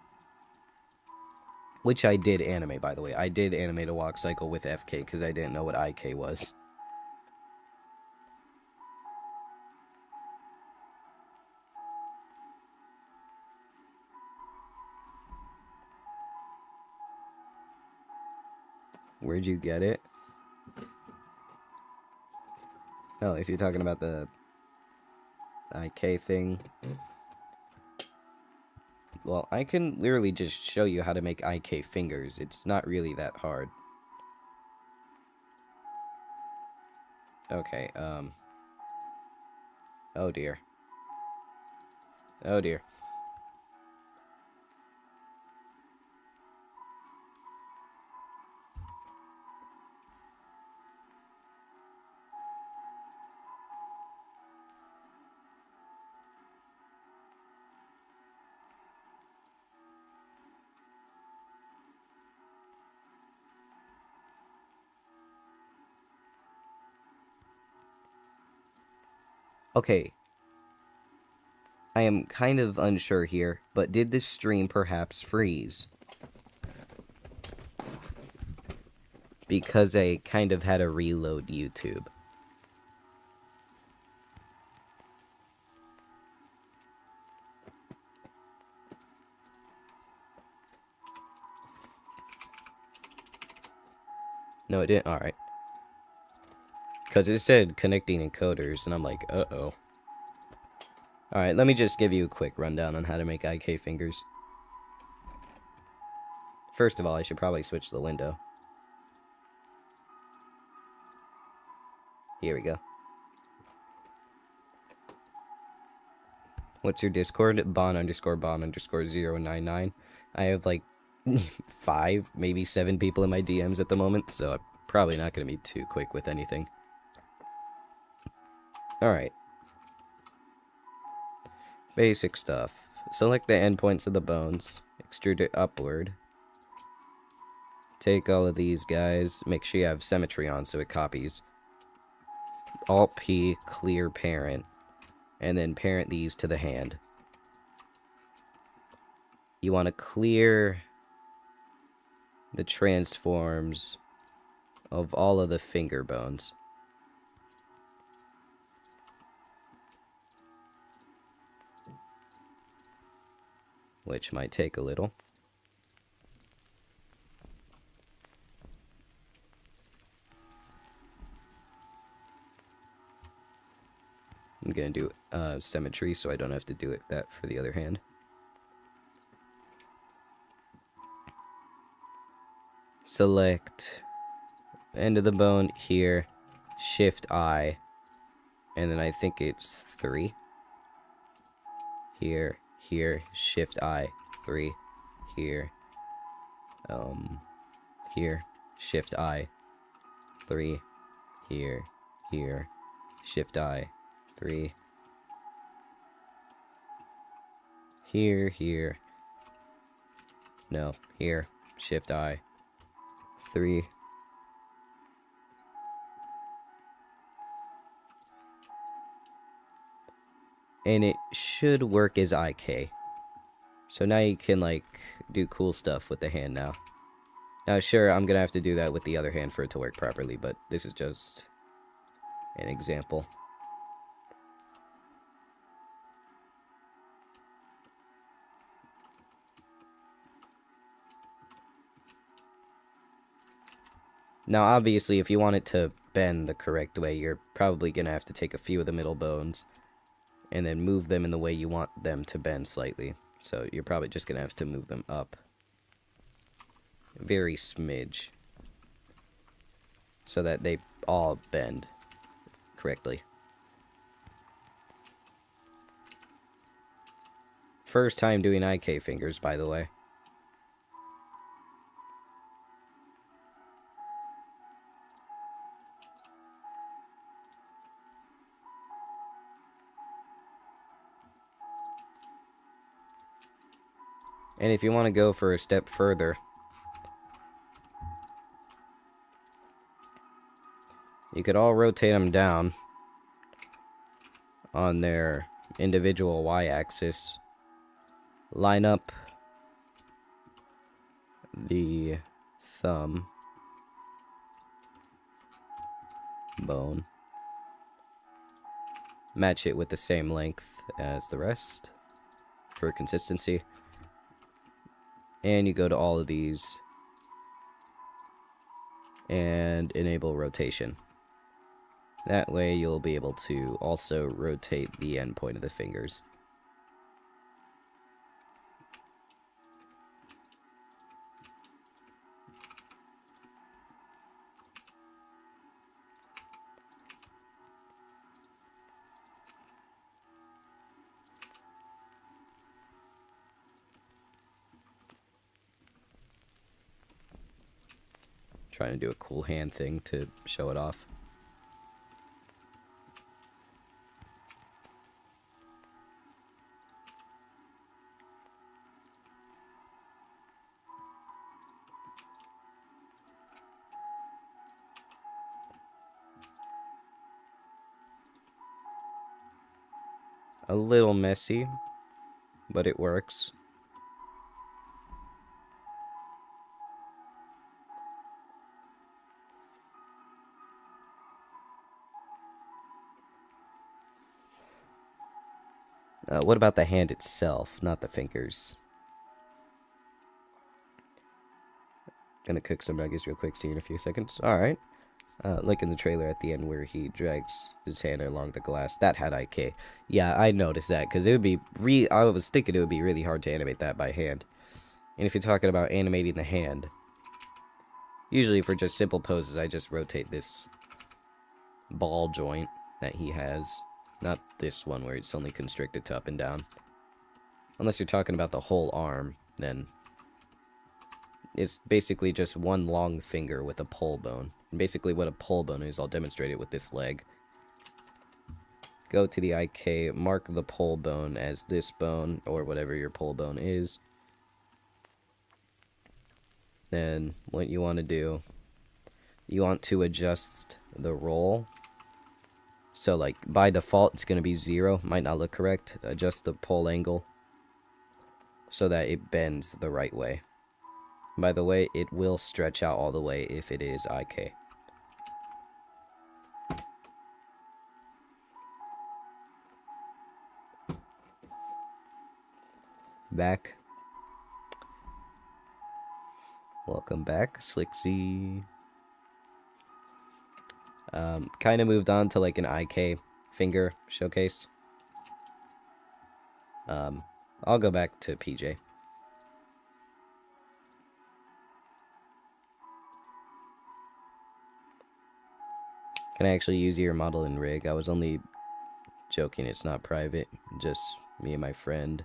Which I did animate, by the way. I did animate a walk cycle with FK because I didn't know what IK was. Where'd you get it? Oh, if you're talking about the IK thing. Well, I can literally just show you how to make IK fingers. It's not really that hard. Okay, oh dear. Oh dear. Okay. I am kind of unsure here, but did the stream perhaps freeze? Because I kind of had to reload YouTube. No, it didn't. Alright. Because it said connecting encoders, and I'm like, uh-oh. Alright, let me just give you a quick rundown on how to make IK fingers. First of all, I should probably switch the window. Here we go. What's your Discord? Bon_bon_099. I have like 5, maybe 7 people in my DMs at the moment, so I'm probably not going to be too quick with anything. Alright. Basic stuff. Select the endpoints of the bones. Extrude it upward. Take all of these guys. Make sure you have symmetry on so it copies. Alt-P, clear parent. And then parent these to the hand. You want to clear the transforms of all of the finger bones. Which might take a little. I'm gonna do symmetry so I don't have to do that for the other hand. Select end of the bone here, Shift I, and then I think it's 3. Here, Shift I, 3, here, here, Shift I, 3, here, Shift I, 3, here, no, here, Shift I, 3, and it should work as IK. So now you can, like, do cool stuff with the hand now. Now, sure, I'm gonna have to do that with the other hand for it to work properly, but this is just an example. Now, obviously, if you want it to bend the correct way, you're probably gonna have to take a few of the middle bones and then move them in the way you want them to bend slightly. So you're probably just gonna have to move them up. Very smidge. So that they all bend correctly. First time doing IK fingers, by the way. And if you want to go for a step further, you could all rotate them down on their individual y-axis. Line up the thumb bone. Match it with the same length as the rest for consistency. And you go to all of these and enable rotation. That way you'll be able to also rotate the end point of the fingers. Trying to do a cool hand thing to show it off. A little messy, but it works. What about the hand itself, not the fingers? Gonna cook some nuggets real quick, see you in a few seconds. Alright. Like in the trailer at the end where he drags his hand along the glass. That had IK. Yeah, I noticed that, because it would be I was thinking it would be really hard to animate that by hand. And if you're talking about animating the hand, usually for just simple poses, I just rotate this ball joint that he has. Not this one where it's only constricted to up and down. Unless you're talking about the whole arm, then it's basically just one long finger with a pull bone. And basically what a pull bone is, I'll demonstrate it with this leg. Go to the IK, mark the pull bone as this bone, or whatever your pull bone is. Then what you want to do, you want to adjust the roll. So like by default it's going to be 0, might not look correct. Adjust the pull angle so that it bends the right way. By the way, it will stretch out all the way if it is IK. Back. Welcome back, Slicksy. Kind of moved on to like an IK finger showcase. I'll go back to PJ. Can I actually use your model and rig? I was only joking, it's not private. Just me and my friend.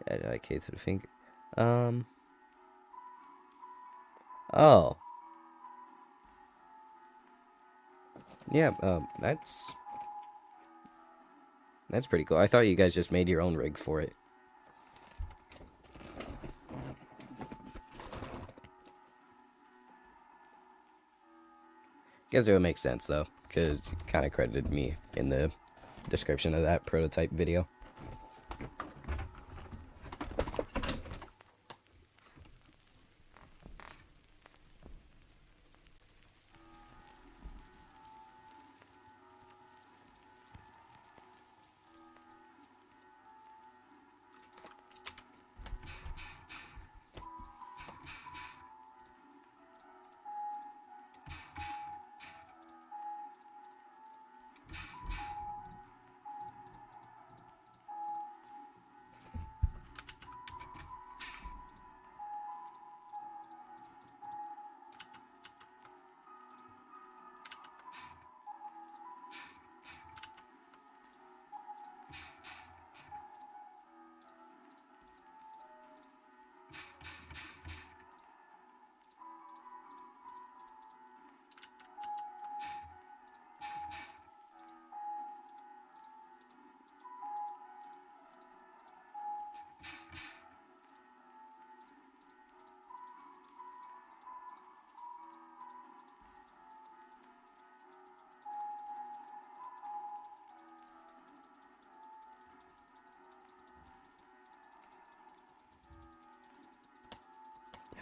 Add IK to the finger. Oh. Yeah, that's pretty cool. I thought you guys just made your own rig for it. Guess it would make sense though, because you kind of credited me in the description of that prototype video.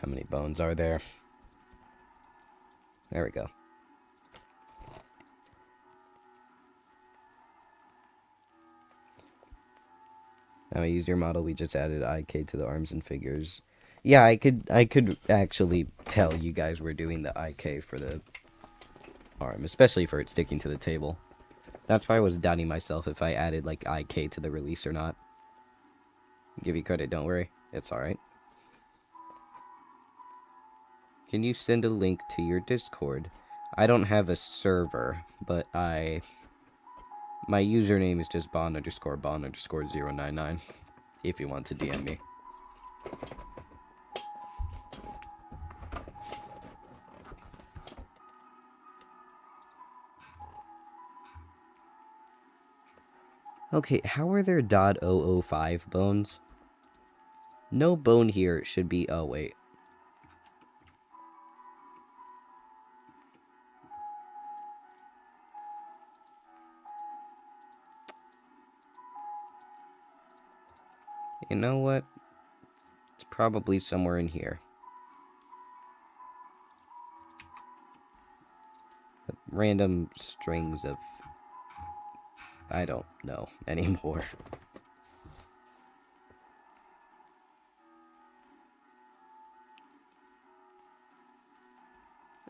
How many bones are there? There we go. Now I used your model, we just added IK to the arms and fingers. Yeah, I could actually tell you guys were doing the IK for the arm, especially for it sticking to the table. That's why I was doubting myself if I added like IK to the release or not. Give you credit, don't worry. It's alright. Can you send a link to your Discord? I don't have a server, but my username is just bond_099 if you want to DM me. Okay, how are there .005 bones? No bone here should be... Oh, wait. You know what? It's probably somewhere in here. The random strings of... I don't know anymore.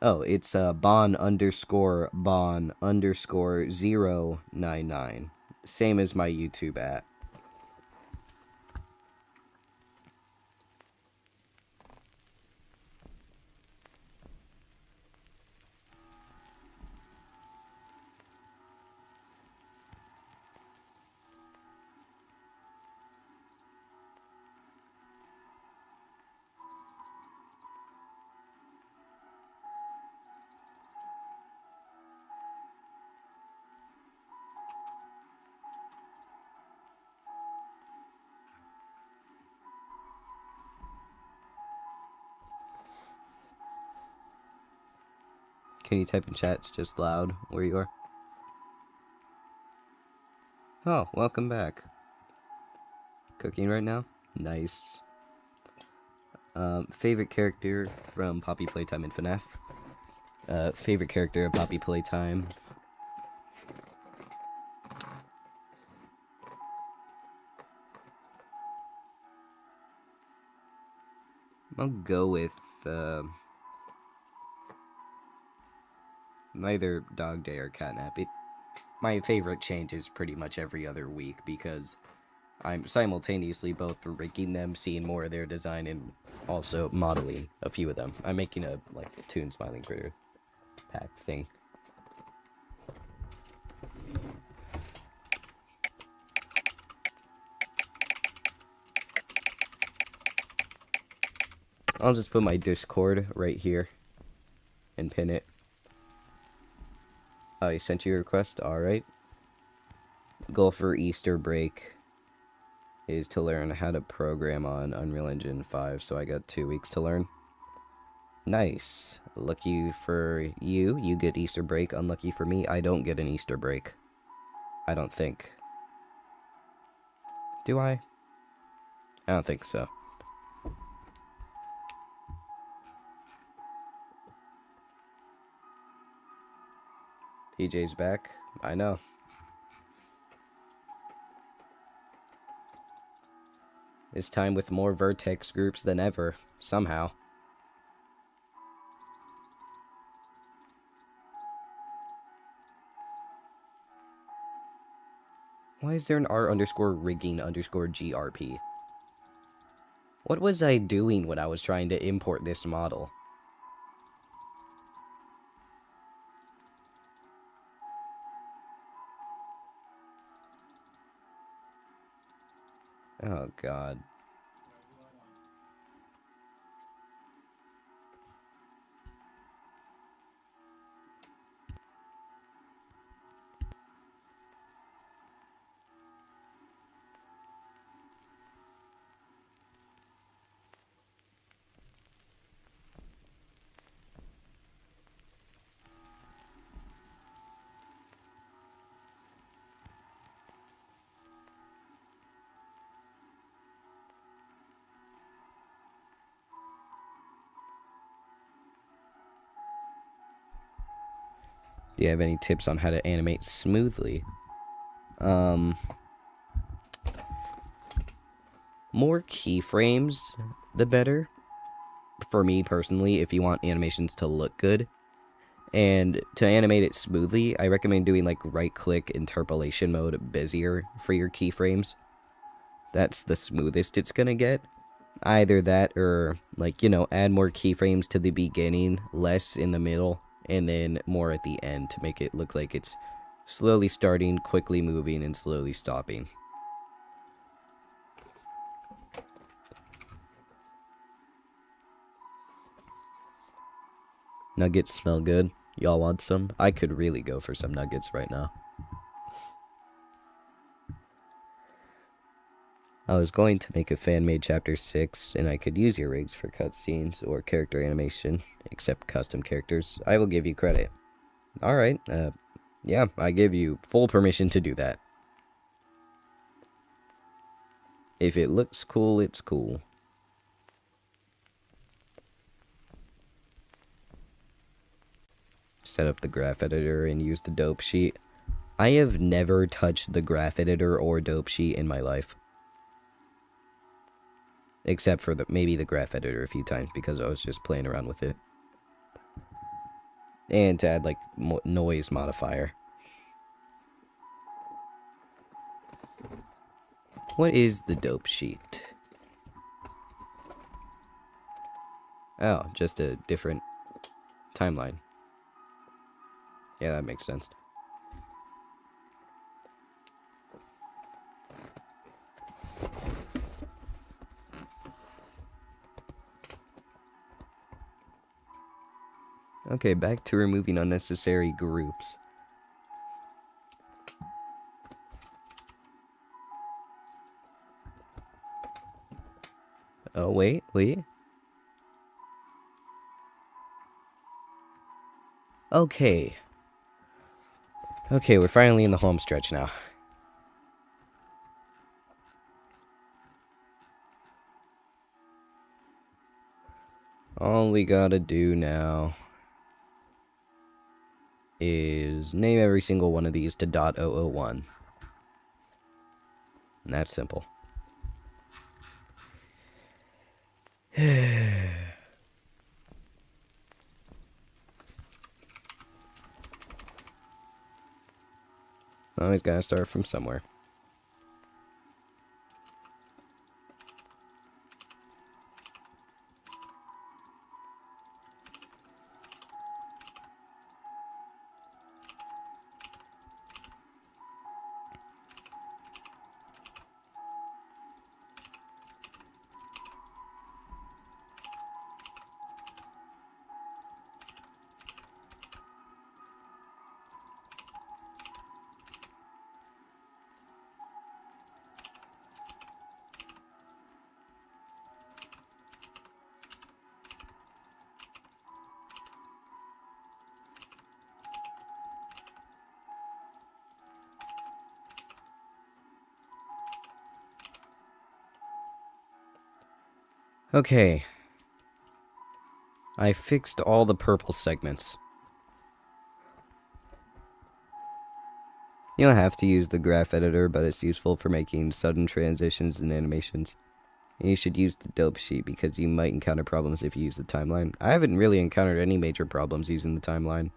Oh, it's bon_bon_099. Same as my YouTube at. Can you type in chats just loud where you are? Oh, welcome back. Cooking right now? Nice. Favorite character from Poppy Playtime in FNAF? Favorite character of Poppy Playtime? I'll go with, either Dog Day or Catnap. My favorite changes pretty much every other week because I'm simultaneously both rigging them, seeing more of their design, and also modeling a few of them. I'm making a, like, Toon Smiling Critters pack thing. I'll just put my Discord right here and pin it. Oh, he sent you a request? Alright. Goal for Easter break is to learn how to program on Unreal Engine 5, so I got 2 weeks to learn. Nice. Lucky for you, you get Easter break. Unlucky for me, I don't get an Easter break. I don't think. Do I? I don't think so. PJ's back. I know. This time with more Vertex groups than ever, somehow. Why is there an r_rigging_grp? What was I doing when I was trying to import this model? Oh god. Do you have any tips on how to animate smoothly? More keyframes, the better. For me, personally, if you want animations to look good. And to animate it smoothly, I recommend doing, like, right-click interpolation mode Bezier for your keyframes. That's the smoothest it's gonna get. Either that or, like, you know, add more keyframes to the beginning, less in the middle, and then more at the end to make it look like it's slowly starting, quickly moving, and slowly stopping. Nuggets smell good. Y'all want some? I could really go for some nuggets right now. I was going to make a fan-made Chapter 6, and I could use your rigs for cutscenes or character animation, except custom characters. I will give you credit. Alright, yeah, I give you full permission to do that. If it looks cool, it's cool. Set up the graph editor and use the dope sheet. I have never touched the graph editor or dope sheet in my life. Except for maybe the graph editor a few times because I was just playing around with it. And to add like noise modifier. What is the dope sheet? Oh, just a different timeline. Yeah, that makes sense. Okay, back to removing unnecessary groups. Oh, wait. Okay. Okay, we're finally in the home stretch now. All we gotta do now is name every single one of these to .001. And that's simple. Always gotta start from somewhere. Okay. I fixed all the purple segments. You don't have to use the graph editor, but it's useful for making sudden transitions and animations. And you should use the dope sheet because you might encounter problems if you use the timeline. I haven't really encountered any major problems using the timeline.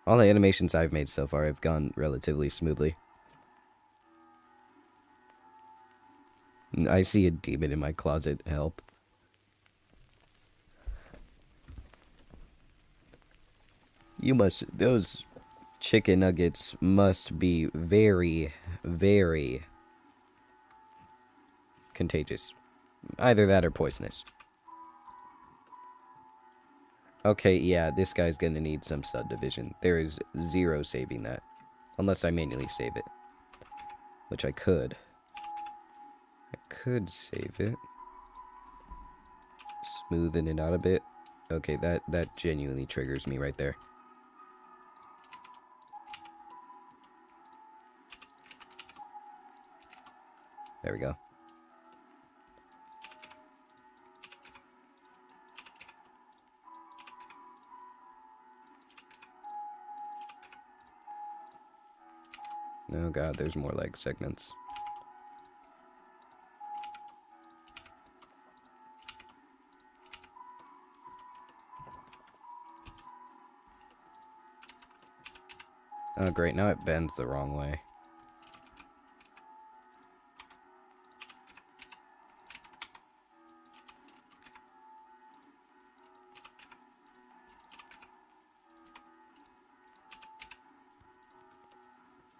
All the animations I've made so far have gone relatively smoothly. I see a demon in my closet. Help. Those chicken nuggets must be very, very contagious. Either that or poisonous. Okay, yeah, this guy's gonna need some subdivision. There is zero saving that. Unless I manually save it. Which I could. I could save it. Smoothing it out a bit. Okay, that genuinely triggers me right there. There we go. Oh god, there's more leg segments. Oh great, now it bends the wrong way.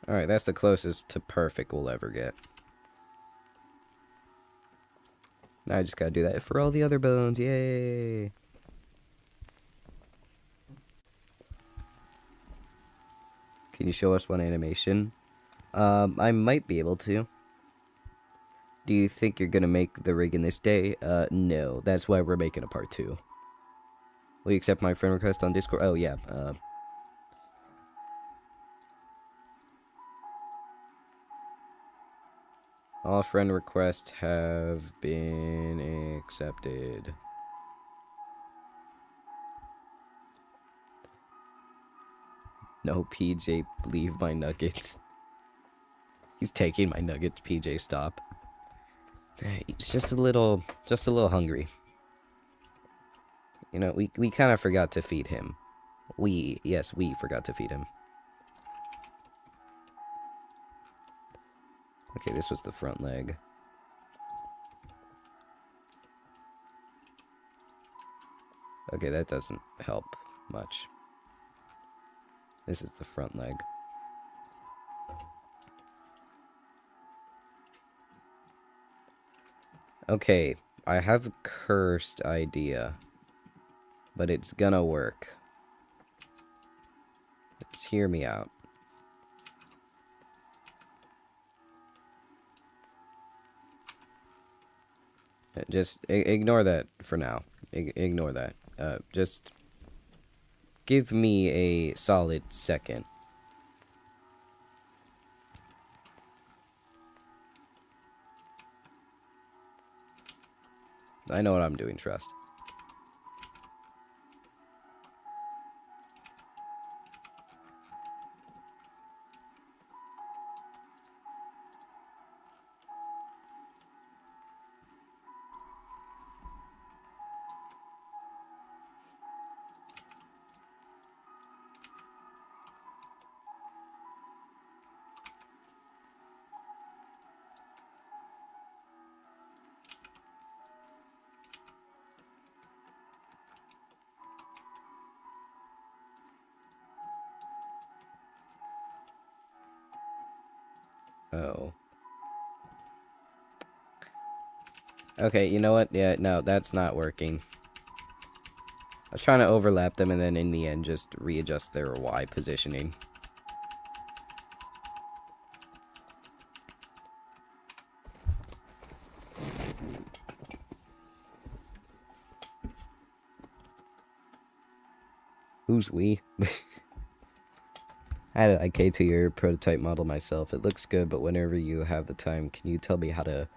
Alright, that's the closest to perfect we'll ever get. Now I just gotta do that for all the other bones. Yay! Can you show us one animation? I might be able to. Do you think you're gonna make the rig in this day? No. That's why we're making a part 2. Will you accept my friend request on Discord? Oh, yeah. All friend requests have been accepted. No, PJ, leave my nuggets. He's taking my nuggets, PJ, stop. He's just a little hungry. You know, we kind of forgot to feed him. Yes, we forgot to feed him. Okay, this was the front leg. Okay, that doesn't help much. This is the front leg. Okay, I have a cursed idea, but it's gonna work. Just hear me out. Just ignore that for now. Ignore that. Just give me a solid second. I know what I'm doing, trust. Oh. Okay, you know what? Yeah, no, that's not working. I was trying to overlap them and then in the end just readjust their Y positioning. Who's we? I had an IK to your prototype model myself. It looks good, but whenever you have the time, can you tell me how to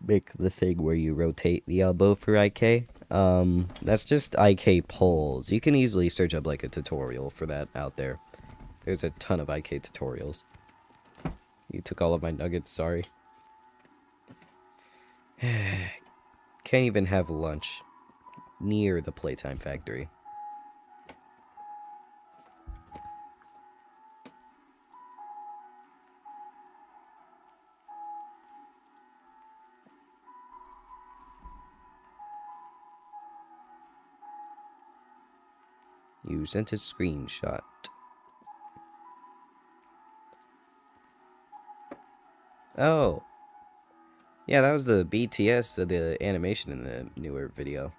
make the thing where you rotate the elbow for IK? That's just IK pulls. You can easily search up like a tutorial for that out there. There's a ton of IK tutorials. You took all of my nuggets, sorry. Can't even have lunch near the Playtime Factory. You sent a screenshot. Oh. Yeah, that was the BTS of the animation in the newer video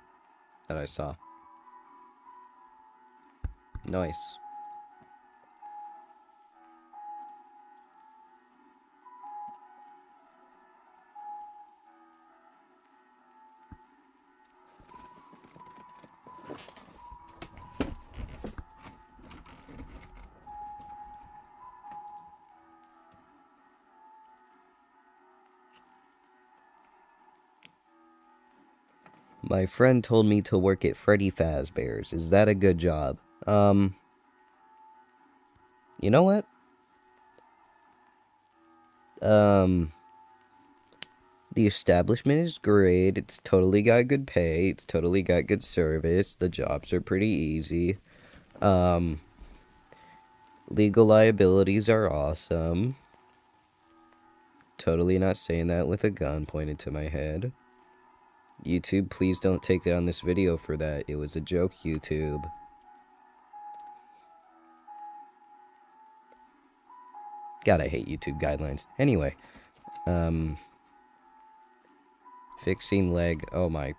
that I saw. Nice. My friend told me to work at Freddy Fazbear's. Is that a good job? You know what? The establishment is great. It's totally got good pay. It's totally got good service. The jobs are pretty easy. Legal liabilities are awesome. Totally not saying that with a gun pointed to my head. YouTube, please don't take down this video for that. It was a joke, YouTube. God, I hate YouTube guidelines. Anyway, fixing leg. Oh my.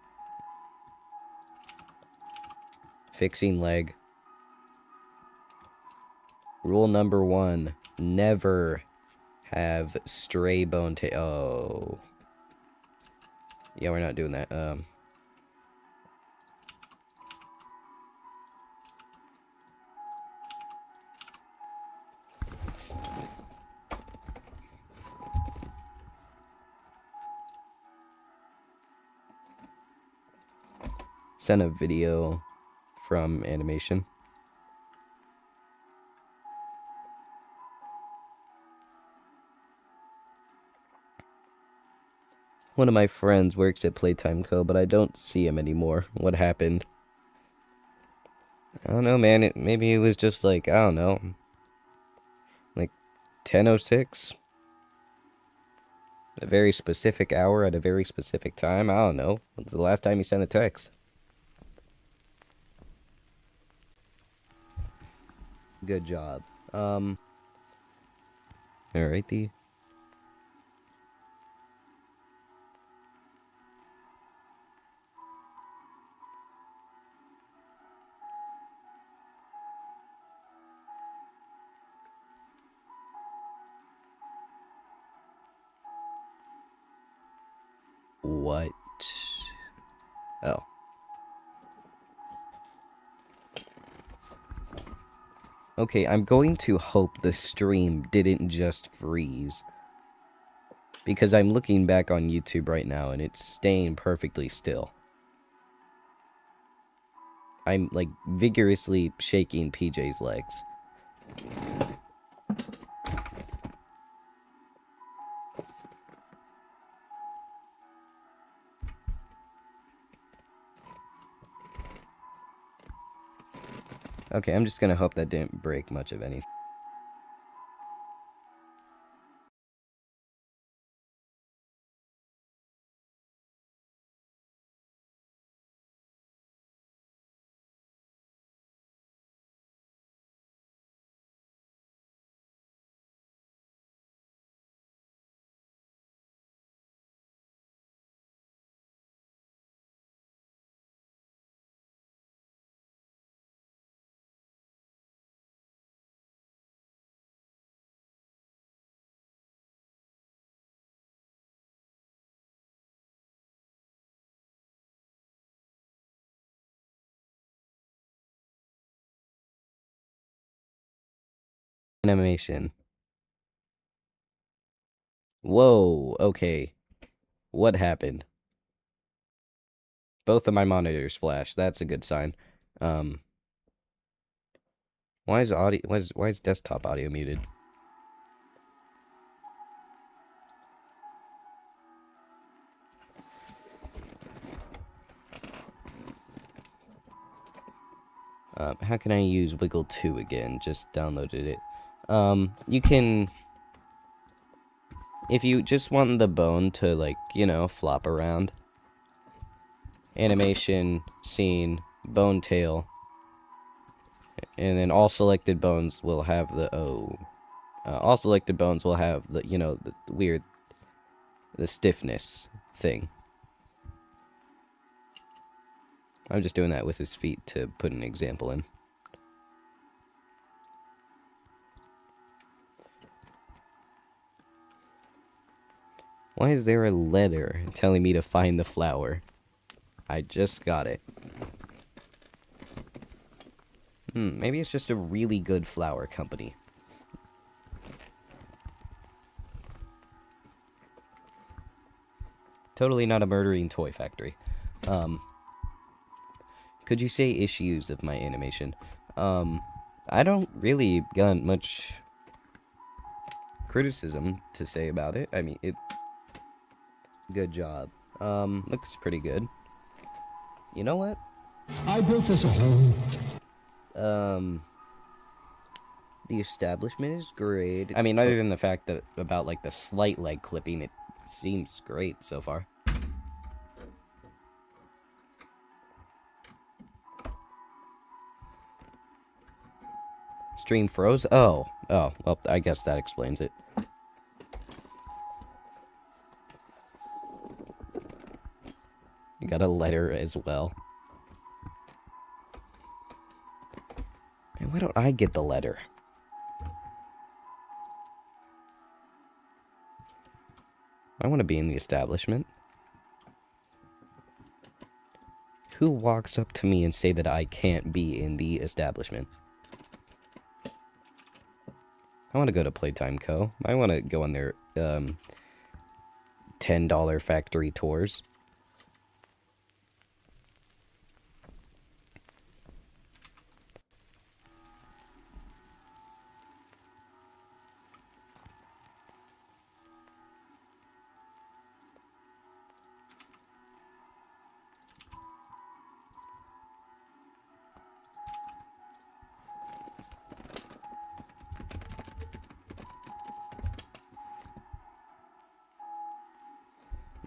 Fixing leg. Rule number 1. Never have stray bone oh. Yeah, we're not doing that. sent a video from animation. One of my friends works at Playtime Co., but I don't see him anymore. What happened? I don't know, man. Maybe it was just like, I don't know, like 10:06? A very specific hour at a very specific time? I don't know. When's the last time you sent a text? Good job. Alrighty. What? Oh. Okay, I'm going to hope the stream didn't just freeze. Because I'm looking back on YouTube right now and it's staying perfectly still. I'm, like, vigorously shaking PJ's legs. Okay, I'm just gonna hope that didn't break much of anything. Animation. Whoa, okay. What happened? Both of my monitors flashed. That's a good sign. Why is desktop audio muted? How can I use Wiggle 2 again? Just downloaded it. You can... If you just want the bone to, like, you know, flop around. Animation, scene, bone tail. And then all selected bones will have the... all selected bones will have the, you know, the weird... The stiffness thing. I'm just doing that with his feet to put an example in. Why is there a letter telling me to find the flower? I just got it. Maybe it's just a really good flower company. Totally not a murdering toy factory. Could you say issues of my animation? I don't really got much criticism to say about it. I mean, good job. Looks pretty good. You know what? I built us a home. The establishment is great. I mean, other than the fact that about, like, the slight leg clipping, it seems great so far. Stream froze? Oh, well, I guess that explains it. You got a letter as well. Man, why don't I get the letter? I want to be in the establishment. Who walks up to me and say that I can't be in the establishment? I want to go to Playtime Co. I want to go on their $10 factory tours.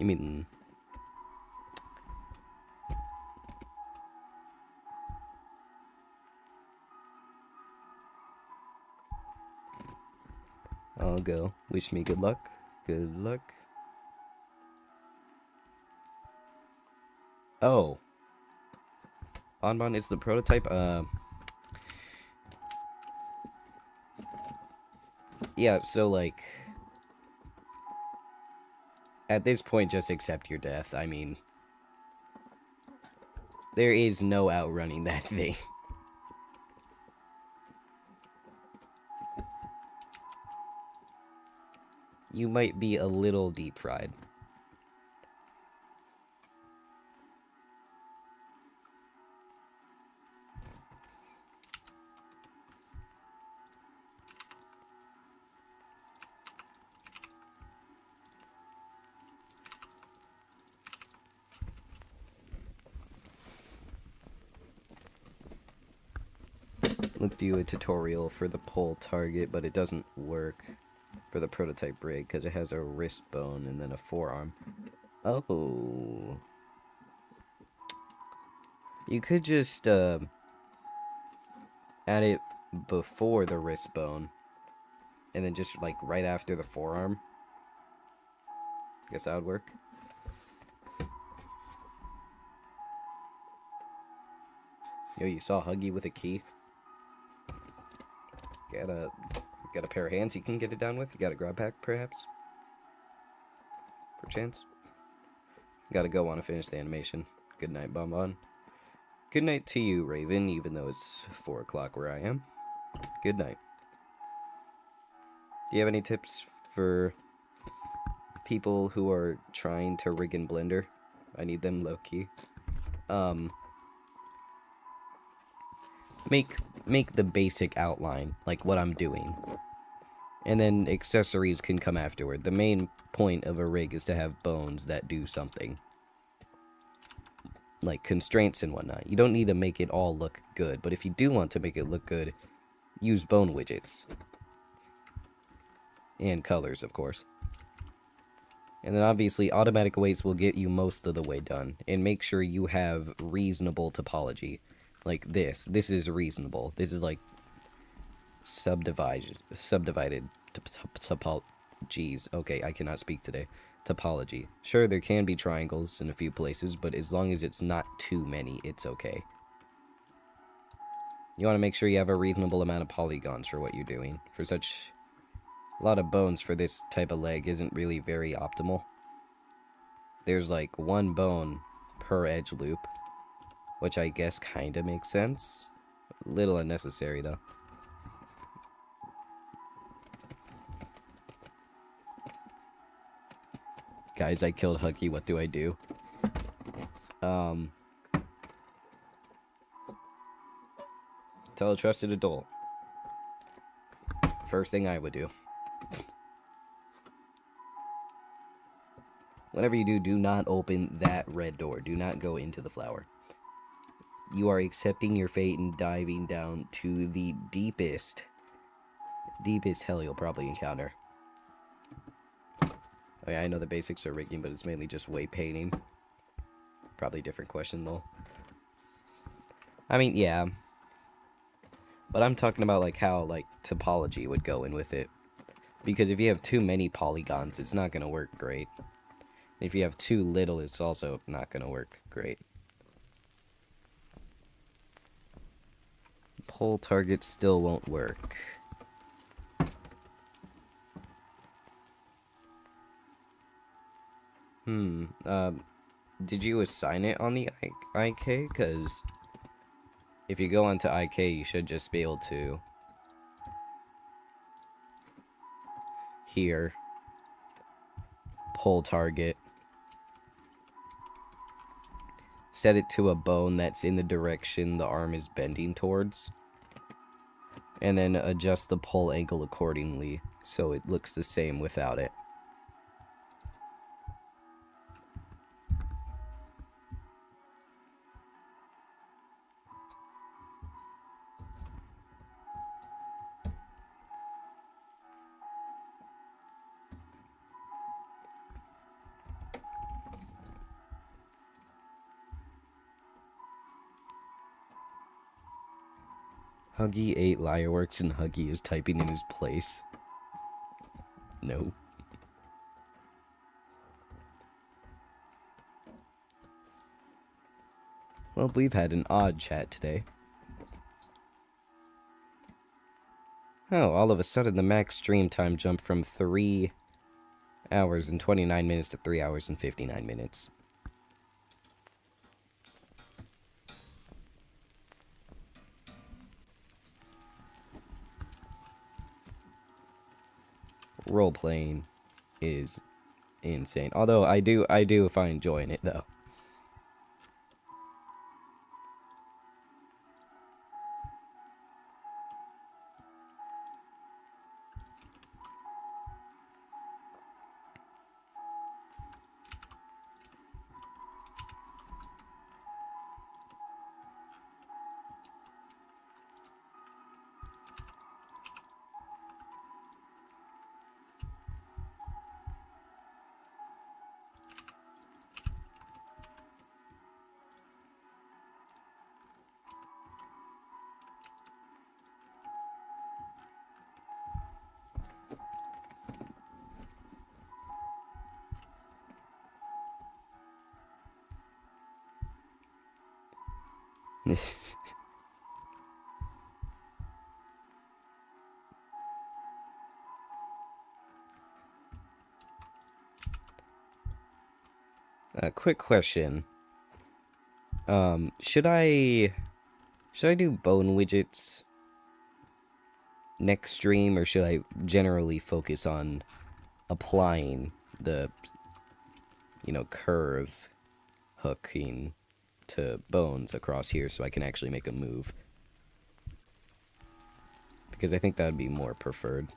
You mean... I'll go. Wish me good luck. Good luck. Oh. Onbon is the prototype? Yeah, so, like... At this point, just accept your death. I mean... There is no outrunning that thing. You might be a little deep fried. Looked you a tutorial for the pole target, but it doesn't work for the prototype rig because it has a wrist bone and then a forearm. Oh. You could just add it before the wrist bone and then just like right after the forearm. Guess that would work. Yo, you saw Huggy with a key? Got a pair of hands you can get it down with? You got a grab pack, perhaps? Perchance? Gotta go, wanna finish the animation. Good night, Bonbon. Good night to you, Raven, even though it's 4 o'clock where I am. Good night. Do you have any tips for people who are trying to rig in Blender? I need them low-key. Make the basic outline, like what I'm doing. And then accessories can come afterward. The main point of a rig is to have bones that do something. Like constraints and whatnot. You don't need to make it all look good, but if you do want to make it look good, use bone widgets. And colors, of course. And then obviously automatic weights will get you most of the way done. And make sure you have reasonable topology. Like this. This is reasonable. This is like subdivided topology. Jeez, okay, I cannot speak today. Topology. Sure, there can be triangles in a few places, but as long as it's not too many, it's okay. You want to make sure you have a reasonable amount of polygons for what you're doing. For such a lot of bones for this type of leg isn't really very optimal. There's like 1 bone per edge loop, which I guess kind of makes sense. A little unnecessary though. Guys, I killed Huggy, what do I do? Tell a trusted adult. First thing I would do. Whatever you do, do not open that red door. Do not go into the flower. You are accepting your fate and diving down to the deepest hell you'll probably encounter. Okay, I know the basics are rigging, but it's mainly just weight painting. Probably a different question, though. I mean, yeah. But I'm talking about, like, how, like, topology would go in with it. Because if you have too many polygons, it's not going to work great. If you have too little, it's also not going to work great. Pole target still won't work. Did you assign it on the IK? Because if you go onto IK, you should just be able to here pole target, set it to a bone that's in the direction the arm is bending towards, and then adjust the pole angle accordingly so it looks the same without it. Huggy ate Liarworks and Huggy is typing in his place. No. Well, we've had an odd chat today. Oh, all of a sudden the max stream time jumped from 3 hours and 29 minutes to 3 hours and 59 minutes. Role-playing is insane. Although I do find joy in it though. Quick question. Should I do bone widgets next stream, or should I generally focus on applying the, curve hooking to bones across here so I can actually make a move? Because I think that would be more preferred.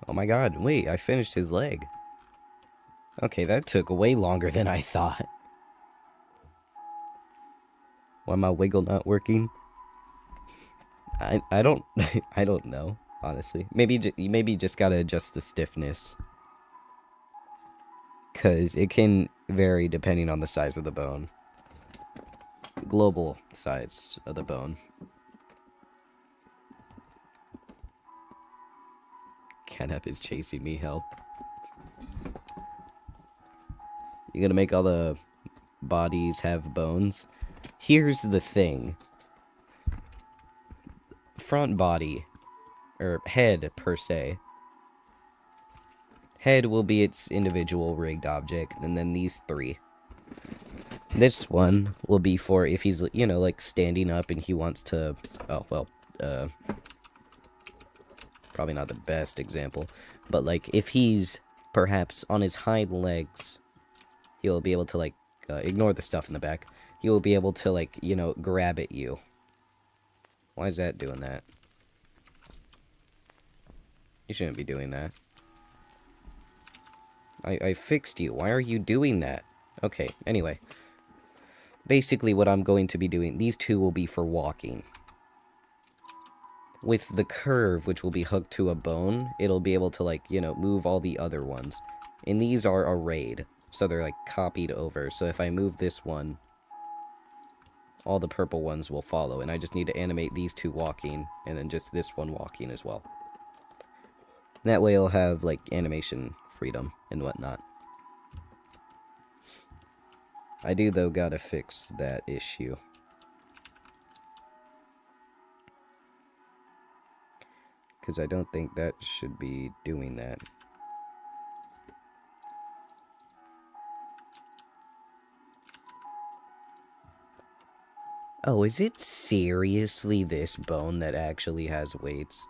Oh my god, wait, I finished his leg. Okay, that took way longer than I thought. Why my wiggle not working? I don't I don't know, honestly. Maybe you just gotta adjust the stiffness, cause it can vary depending on the size of the bone. Global size of the bone. Kenneth is chasing me, help. You gonna make all the bodies have bones? Here's the thing. Front body, or head per se. Head will be its individual rigged object, and then these three. This one will be for if he's, like standing up and he wants to, probably not the best example, but like if he's perhaps on his hind legs, he'll be able to like, ignore the stuff in the back. He will be able to like, grab at you. Why is that doing that? You shouldn't be doing that. I fixed you. Why are you doing that? Okay, anyway. Basically, what I'm going to be doing, these two will be for walking. With the curve, which will be hooked to a bone, it'll be able to, like, you know, move all the other ones. And these are arrayed, so they're, like, copied over. So if I move this one, all the purple ones will follow. And I just need to animate these two walking, and then just this one walking as well. That way I'll have, like, animation freedom and whatnot. I do, though, gotta fix that issue. Because I don't think that should be doing that. Oh, is it seriously this bone that actually has weights?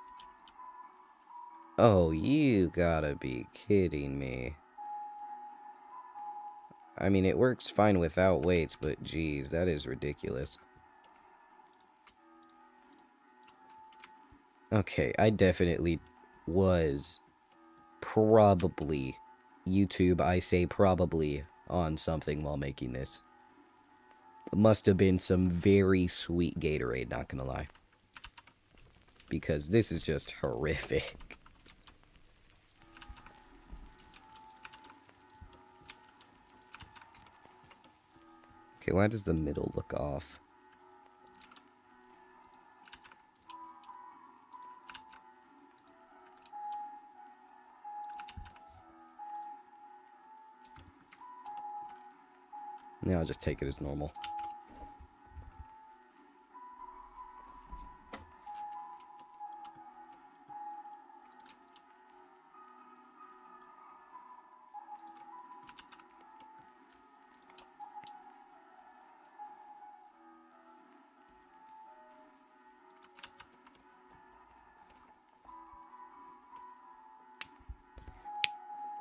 Oh, you gotta be kidding me. I mean, it works fine without weights, but geez, that is ridiculous. Okay, I definitely was probably YouTube, I say probably, on something while making this. It must have been some very sweet Gatorade, not gonna lie. Because this is just horrific. Okay, why does the middle look off? Now I'll just take it as normal.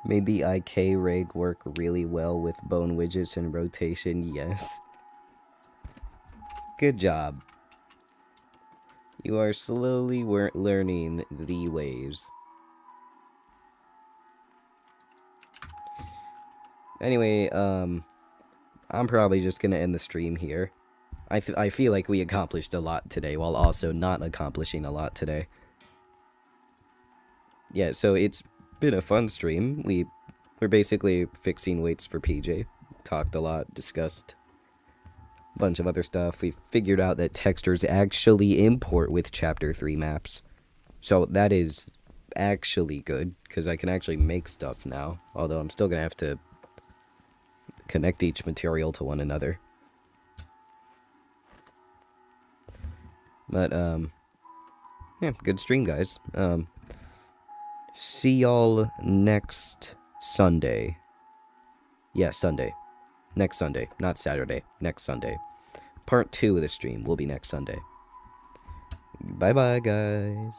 Made the IK rig work really well with bone widgets and rotation, yes. Good job. You are slowly learning the ways. Anyway, I'm probably just gonna end the stream here. I feel like we accomplished a lot today, while also not accomplishing a lot today. Yeah, so it's been a fun stream. We're basically fixing weights for PJ. Talked a lot, discussed a bunch of other stuff. We figured out that textures actually import with Chapter 3 maps. So that is actually good, because I can actually make stuff now. Although I'm still going to have to connect each material to one another. But, yeah, good stream, guys. See y'all next Sunday. Yeah, Sunday. Next Sunday. Not Saturday. Next Sunday. Part 2 of the stream will be next Sunday. Bye-bye, guys.